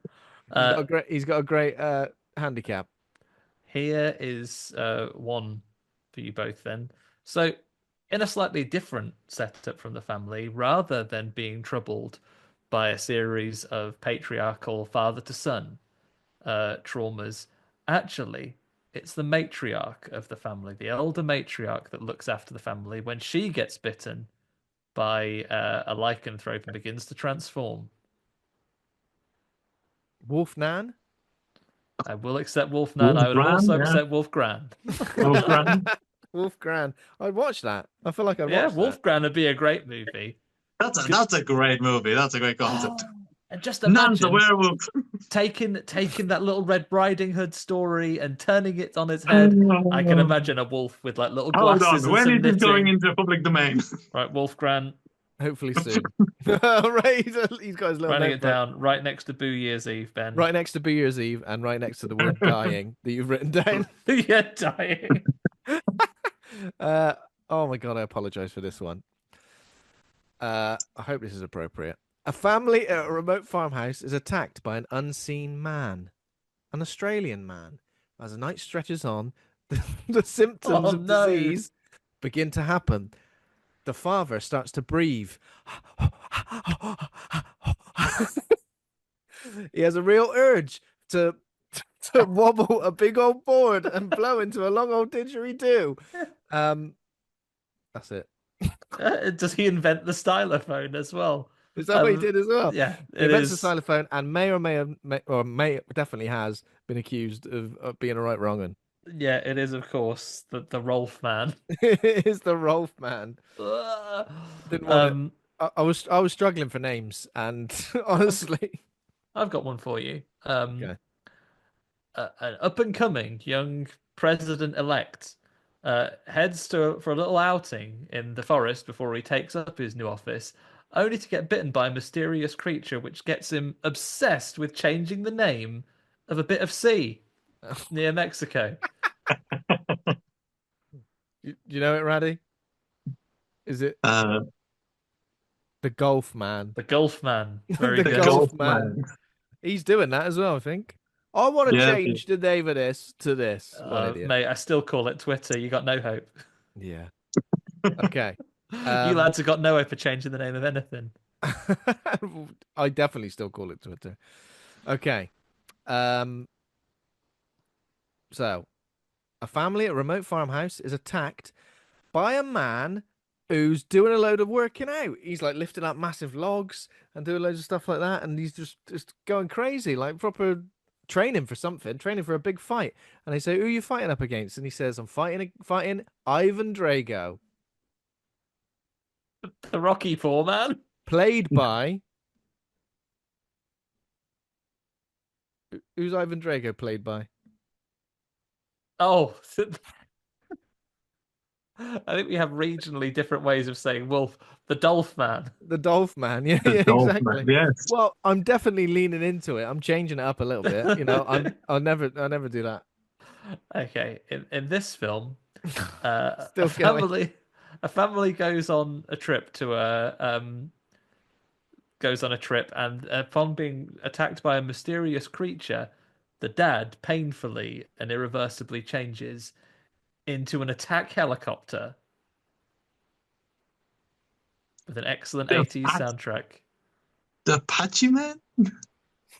He's got a great handicap. Here is one for you both then. So, in a slightly different setup from the family, rather than being troubled by a series of patriarchal father to son traumas, actually, it's the matriarch of the family, the elder matriarch that looks after the family, when she gets bitten by a lycanthrope and begins to transform. Wolf Nan? I will accept Wolfman. I would Wolfgran, also yeah. accept Wolfgran. Wolfgran. Wolfgran. I'd watch that. I feel like I'd Yeah, watch that. Wolfgran would be a great movie. That's a great movie. That's a great concept. And just Nan's a imagine werewolf. taking that little Red Riding Hood story and turning it on its head. I can imagine a wolf with like little Hold glasses on. and When some is this going knitting. into public domain? Right, Wolfgran, Hopefully soon. Right, he's got his little writing it notebook down right next to Boo Year's Eve, Ben. right next to New Year's Eve and right next to the word dying that you've written down. Yeah, dying. Oh my god, I apologize for this one. I hope this is appropriate. A family at a remote farmhouse is attacked by an unseen man, an Australian man. As the night stretches on, the symptoms of disease begin to happen. The father starts to breathe. He has a real urge to wobble a big old board and blow into a long old didgeridoo. That's it. Does he invent the stylophone as well? Is that what he did as well? Yeah, He it invents is. the xylophone and may definitely has been accused of being a right wrong un. Yeah, it is, of course, the Rolf man. It is the Rolf man. Didn't want it. I was struggling for names, and honestly, I've got one for you. Okay. An up and coming young president elect heads for a little outing in the forest before he takes up his new office, only to get bitten by a mysterious creature which gets him obsessed with changing the name of a bit of sea near Mexico. You know it, Raddy? Is it Uh, the Golf Man? The Gulf Man. Very The the good. Golf Golf Man. Man. He's doing that as well, I think. I want to Yeah. change the name of this to this. What an idiot. Mate, I still call it Twitter. You got no hope. Yeah. Okay. You lads have got no hope for changing the name of anything. I definitely still call it Twitter. Okay. Um. So, a family at a remote farmhouse is attacked by a man who's doing a load of working out. He's like lifting up massive logs and doing loads of stuff like that, and he's just going crazy, like proper training for something, training for a big fight. And they say, "Who are you fighting up against?" And he says, "I'm fighting Ivan Drago, The Rocky Four Man. played by who's Ivan Drago played by?" Oh, I think we have regionally different ways of saying wolf. The Dolph Man. The Dolph Man. Yeah, The yeah, Golf exactly. Man. Yes. Well, I'm definitely leaning into it. I'm changing it up a little bit. I'll never do that. Okay, in this film, Still going. a family goes on a trip to a trip, and upon being attacked by a mysterious creature, the dad painfully and irreversibly changes into an attack helicopter with an excellent The 80s Apache, soundtrack. the Apache Man?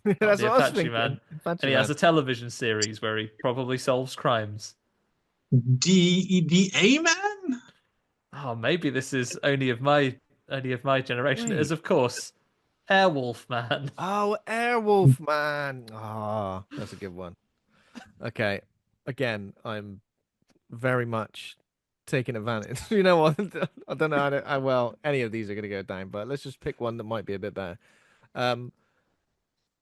That's The what I was Apache thinking. Man. Apache And he Man. has a television series where he probably solves crimes. The A Man? Oh, maybe this is only of my generation. It is, Wait. of course, Airwolf Man. Oh, Airwolf Man. Ah, that's a good one. Okay. Again, I'm very much taking advantage. You know what? I don't know how well any of these are going to go down, but let's just pick one that might be a bit better. Um,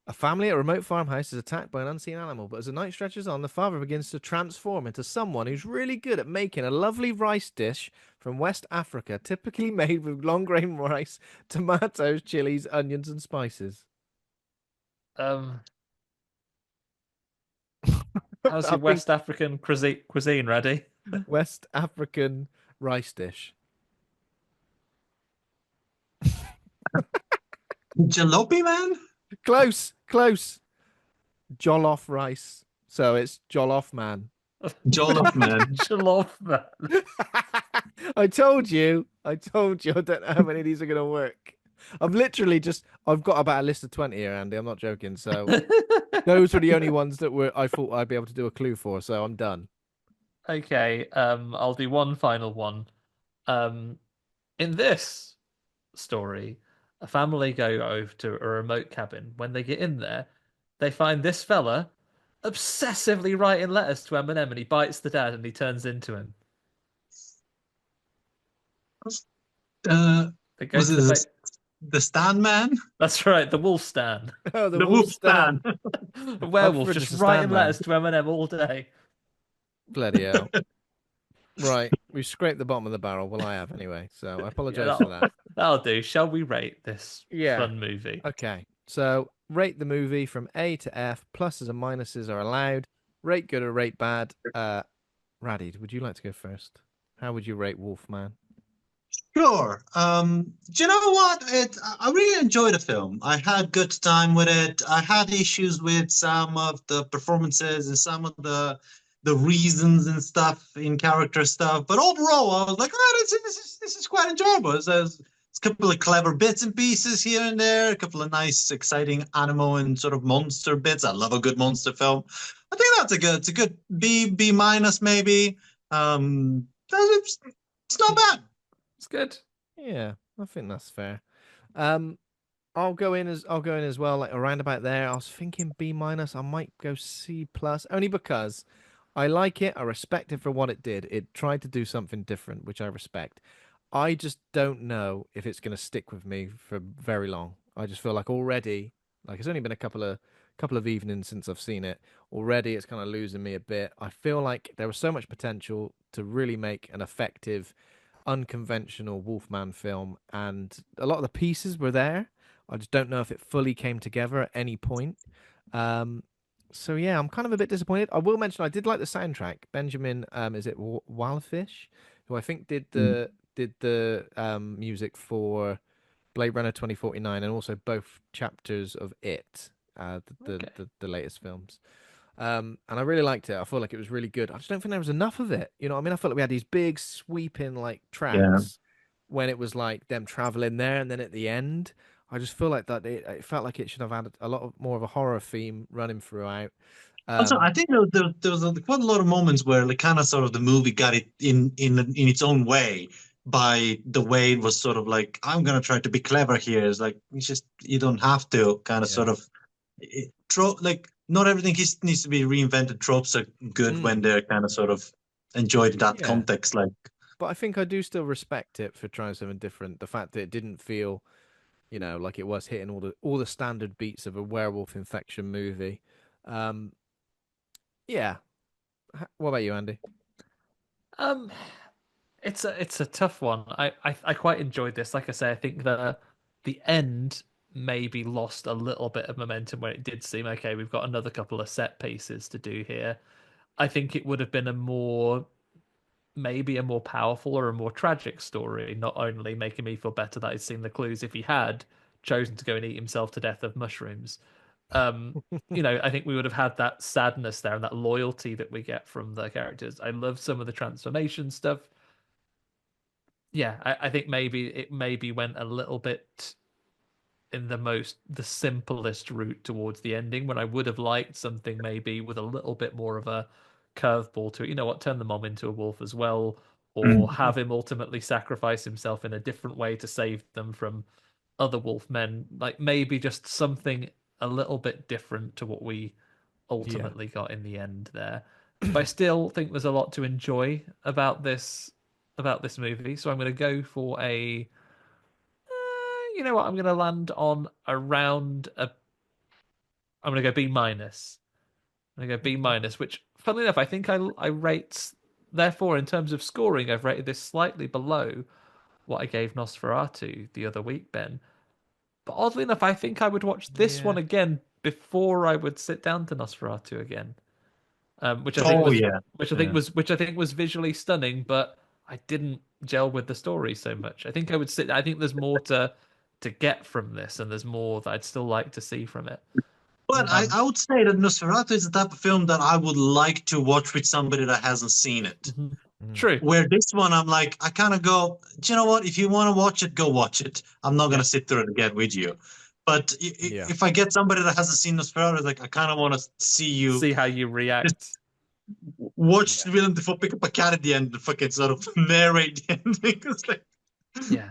A family at a remote farmhouse is attacked by an unseen animal, but as the night stretches on, the father begins to transform into someone who's really good at making a lovely rice dish from West Africa, typically made with long grain rice, tomatoes, chilies, onions, and spices. Um, how's I your think West African cuisine ready? West African rice dish. Jalopy Man? Close, close. Jollof rice. So it's Jollof Man. Jollof Man. Jollof Man. I told you. I don't know how many of these are going to work. I've got about a list of 20 here, Andy. I'm not joking. So those were the only ones that I thought I'd be able to do a clue for. So I'm done. Okay, I'll do one final one. In this story, a family go over to a remote cabin. When they get in there, they find this fella obsessively writing letters to Eminem, and he bites the dad and he turns into him. Uh, They go was to it the the Stan Man? That's right, the wolf stand. Oh, the The wolf Wolf stand. A werewolf prefer just just a writing stand man. letters to Eminem all day. Bloody hell. Right. We scraped the bottom of the barrel. Well, I have anyway. So I Yeah, apologize for that. that'll do. Shall we rate this Yeah. fun movie? Okay. So rate the movie from A to F. Pluses and minuses are allowed. Rate good or rate bad. Radi, would you like to go first? How would you rate Wolfman? Sure. Do you know what? I really enjoyed the film. I had good time with it. I had issues with some of the performances and some of the reasons and stuff in character stuff, but overall, I was like, oh, this is quite enjoyable. There's a couple of clever bits and pieces here and there, a couple of nice, exciting animal and sort of monster bits. I love a good monster film. I think it's a good B minus maybe. It's not bad. It's good. Yeah, I think that's fair. I'll go in as well, like around about there. I was thinking B minus. I might go C plus, only because I like it. I respect it for what it did. It tried to do something different, which I respect. I just don't know if it's going to stick with me for very long. I just feel like already, like it's only been a couple of evenings since I've seen it. Already, it's kind of losing me a bit. I feel like there was so much potential to really make an effective, unconventional Wolfman film, and a lot of the pieces were there. I just don't know if it fully came together at any point. Um, so yeah, I'm kind of a bit disappointed. I will mention I did like the soundtrack. Benjamin, is it Wallfish, who I think did the music for Blade Runner 2049 and also both chapters of It, Okay. the latest films. And I really liked it. I felt like it was really good. I just don't think there was enough of it. You know what I mean? I felt like we had these big sweeping like Yeah. tracks when it was like them traveling there, and then at the end, I just feel like that it felt like it should have had a lot of more of a horror theme running throughout. Also, I Um, think there was quite a lot of moments where like kind of sort of the movie got it in its own way by the way it was sort of like I'm gonna try to be clever here. It's like it's just you don't have to kind of yeah. sort of like not everything needs to be reinvented. Tropes are good when Mm, they're kind of sort of enjoyed in that yeah. context. Like But I think I do still respect it for trying something different. The fact that it didn't feel, like it was hitting all the standard beats of a werewolf infection movie. Um, yeah. What about you, Andy? Um, it's a tough one. I quite enjoyed this. Like I say, I think the end maybe lost a little bit of momentum when it did seem okay. We've got another couple of set pieces to do here. I think it would have been maybe a more powerful or a more tragic story, not only making me feel better that I'd seen the clues if he had chosen to go and eat himself to death of mushrooms. I think we would have had that sadness there and that loyalty that we get from the characters. I love some of the transformation stuff. Yeah, I think maybe went a little bit in the simplest route towards the ending when I would have liked something maybe with a little bit more of a curveball to it. You know what? Turn the mom into a wolf as well, or have him ultimately sacrifice himself in a different way to save them from other wolf men. Like maybe just something a little bit different to what we Yeah. ultimately got in the end there. But I still think there's a lot to enjoy about this movie. So I'm going to go for you know what? I'm going to land on around a. I'm going to go B minus. I'm going to go B Okay. minus, which, funnily enough, I think I rate. Therefore, in terms of scoring, I've rated this slightly below what I gave Nosferatu the other week, Ben. But oddly enough, I think I would watch this one Yeah. again before I would sit down to Nosferatu again. Which I think oh was yeah, yeah. which I think was visually stunning, but I didn't gel with the story so much. I think I would sit. I think there's more to get from this, and there's more that I'd still like to see from it. But Mm, I would say that Nosferatu is the type of film that I would like to watch with somebody that hasn't seen it. Mhm. mm. True. Where this one, I'm like, I kind of go, do you know what? If you want to watch it, go watch it. I'm not going Yeah. to sit there and get with you. But Yeah. if I get somebody that hasn't seen Nosferatu, it's like, I kind of want to see you See how you just react. watch Yeah. Willem Dafoe pick up a cat at the end and fucking sort of narrate the ending. It's like, Yeah.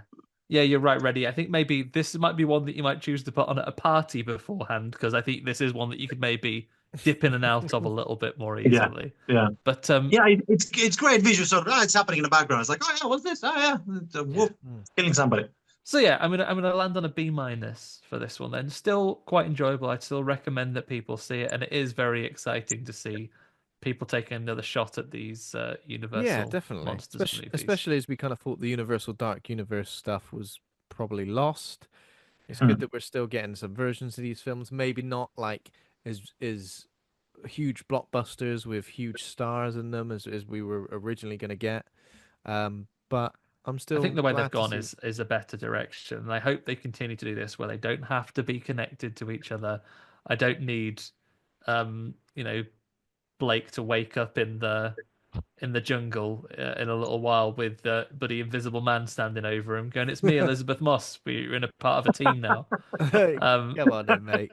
Yeah, you're right, Reddy. I think maybe this might be one that you might choose to put on at a party beforehand, because I think this is one that you could maybe dip in and out of a little bit more yeah, easily. yeah. But Yeah, it's great visual sort of, it's happening in the background. It's like, oh yeah, what's this? Oh yeah, it's a yeah. wolf Mm. killing somebody. So yeah, I'm gonna land on a B minus for this one then. Still quite enjoyable. I'd still recommend that people see it, and it is very exciting to see people taking another shot at these Yeah, Universal definitely. monsters Especially, movies. especially as we kind of thought the Universal Dark Universe stuff was probably lost. It's good Hmm. that we're still getting some versions of these films. Maybe not like as huge blockbusters with huge stars in them as we were originally going to get. But I'm I think still the way they've glad to gone see. is a better direction, and I hope they continue to do this where they don't have to be connected to each other. I don't need, um, you know, Blake to wake up in the jungle in a little while with Buddy Invisible Man standing over him, going, "It's me, Elizabeth Moss. We're in a part of a team now." Um, Come on then, mate.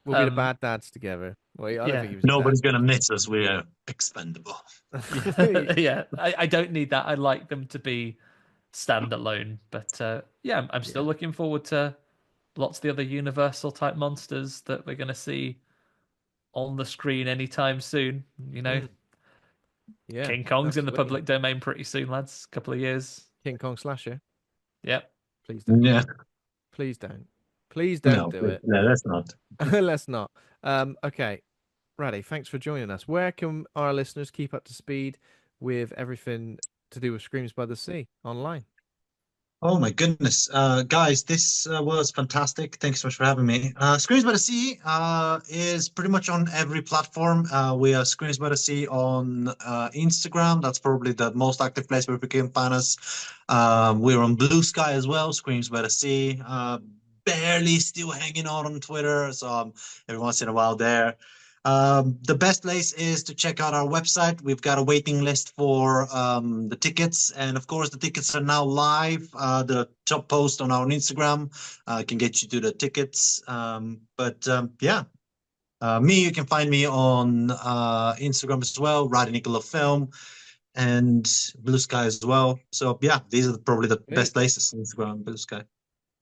We'll be the um, bad dads together. Well, I don't yeah, think he was a dad. Nobody's gonna miss us. We're expendable. yeah, yeah. I don't need that. I like them to be standalone, but yeah, I'm still Yeah. looking forward to lots of the other Universal type monsters that we're going to see on the screen anytime soon. Mm, yeah, King Kong's in the absolutely. public domain pretty soon, lads. Couple of years. King Kong slasher. Yep. Please don't. Yeah. Please don't. Please don't No, do it. no, that's not. Let's not. Okay, Radi, thanks for joining us. Where can our listeners keep up to speed with everything to do with Screams by the Sea online? Oh my goodness, guys, this was fantastic. Thanks so much for having me. Screams by the Sea is pretty much on every platform. We are Screams by the Sea on Instagram. That's probably the most active place where people can find us. We're on Blue Sky as well, Screams by the Sea. Barely still hanging on Twitter, so every once in a while there. The best place is to check out our website. We've got a waiting list for the tickets, and of course, the tickets are now live. The top post on our Instagram can get you to the tickets. Yeah, you can find me on Instagram as well, Radi Nikolov Film, and Blue Sky as well. So yeah, these are probably the best places: Instagram and Blue Sky.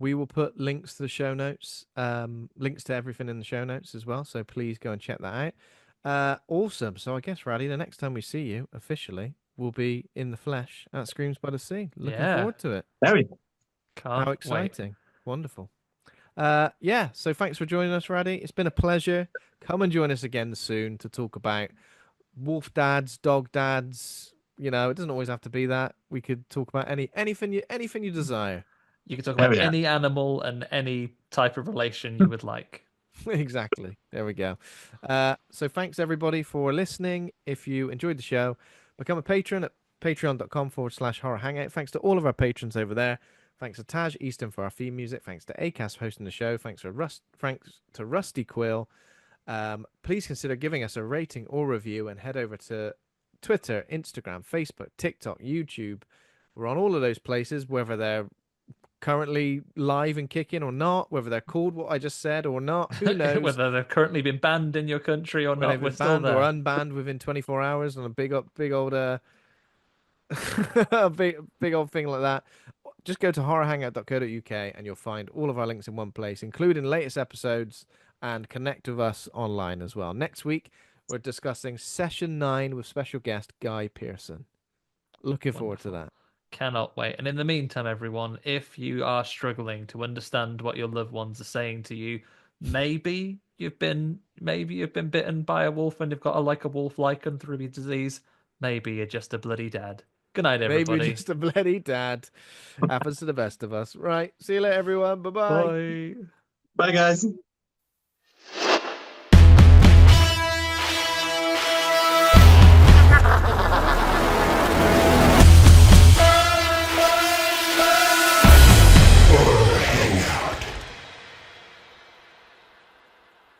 We will put links to the show notes, links to everything in the show notes as well. So please go and check that out. Awesome. So I guess, Radi, the next time we see you officially will be in the flesh at Screams by the Sea. Looking forward to it. Very. How exciting. Wonderful. Yeah. So thanks for joining us, Radi. It's been a pleasure. Come and join us again soon to talk about wolf dads, dog dads. You know, it doesn't always have to be that. We could talk about anything you desire. You can talk about any animal and any type of relation you would like. Exactly. There we go. So thanks everybody for listening. If you enjoyed the show, become a patron at patreon.com/horror hangout. Thanks to all of our patrons over there. Thanks to Taj Easton for our theme music. Thanks to Acast for hosting the show. Thanks to Rusty Quill. Please consider giving us a rating or review and head over to Twitter, Instagram, Facebook, TikTok, YouTube. We're on all of those places, whether they're currently live and kicking or not, whether they're called what I just said or not, who knows? Whether they've currently been banned in your country or not, we're still banned there. or unbanned within 24 hours on a big old big old thing like that. Just go to horrorhangout.co.uk and you'll find all of our links in one place, including latest episodes, and connect with us online as well. Next week we're discussing session 9 with special guest Guy Pearson. Looking forward to that. Cannot wait. And in the meantime, everyone, if you are struggling to understand what your loved ones are saying to you, maybe you've been bitten by a wolf and you've got a wolf lycanthropy disease. Maybe you're just a bloody dad. Good night, everybody. Maybe you're just a bloody dad. Happens to the best of us. Right. See you later, everyone. Bye-bye. Bye. Bye, guys.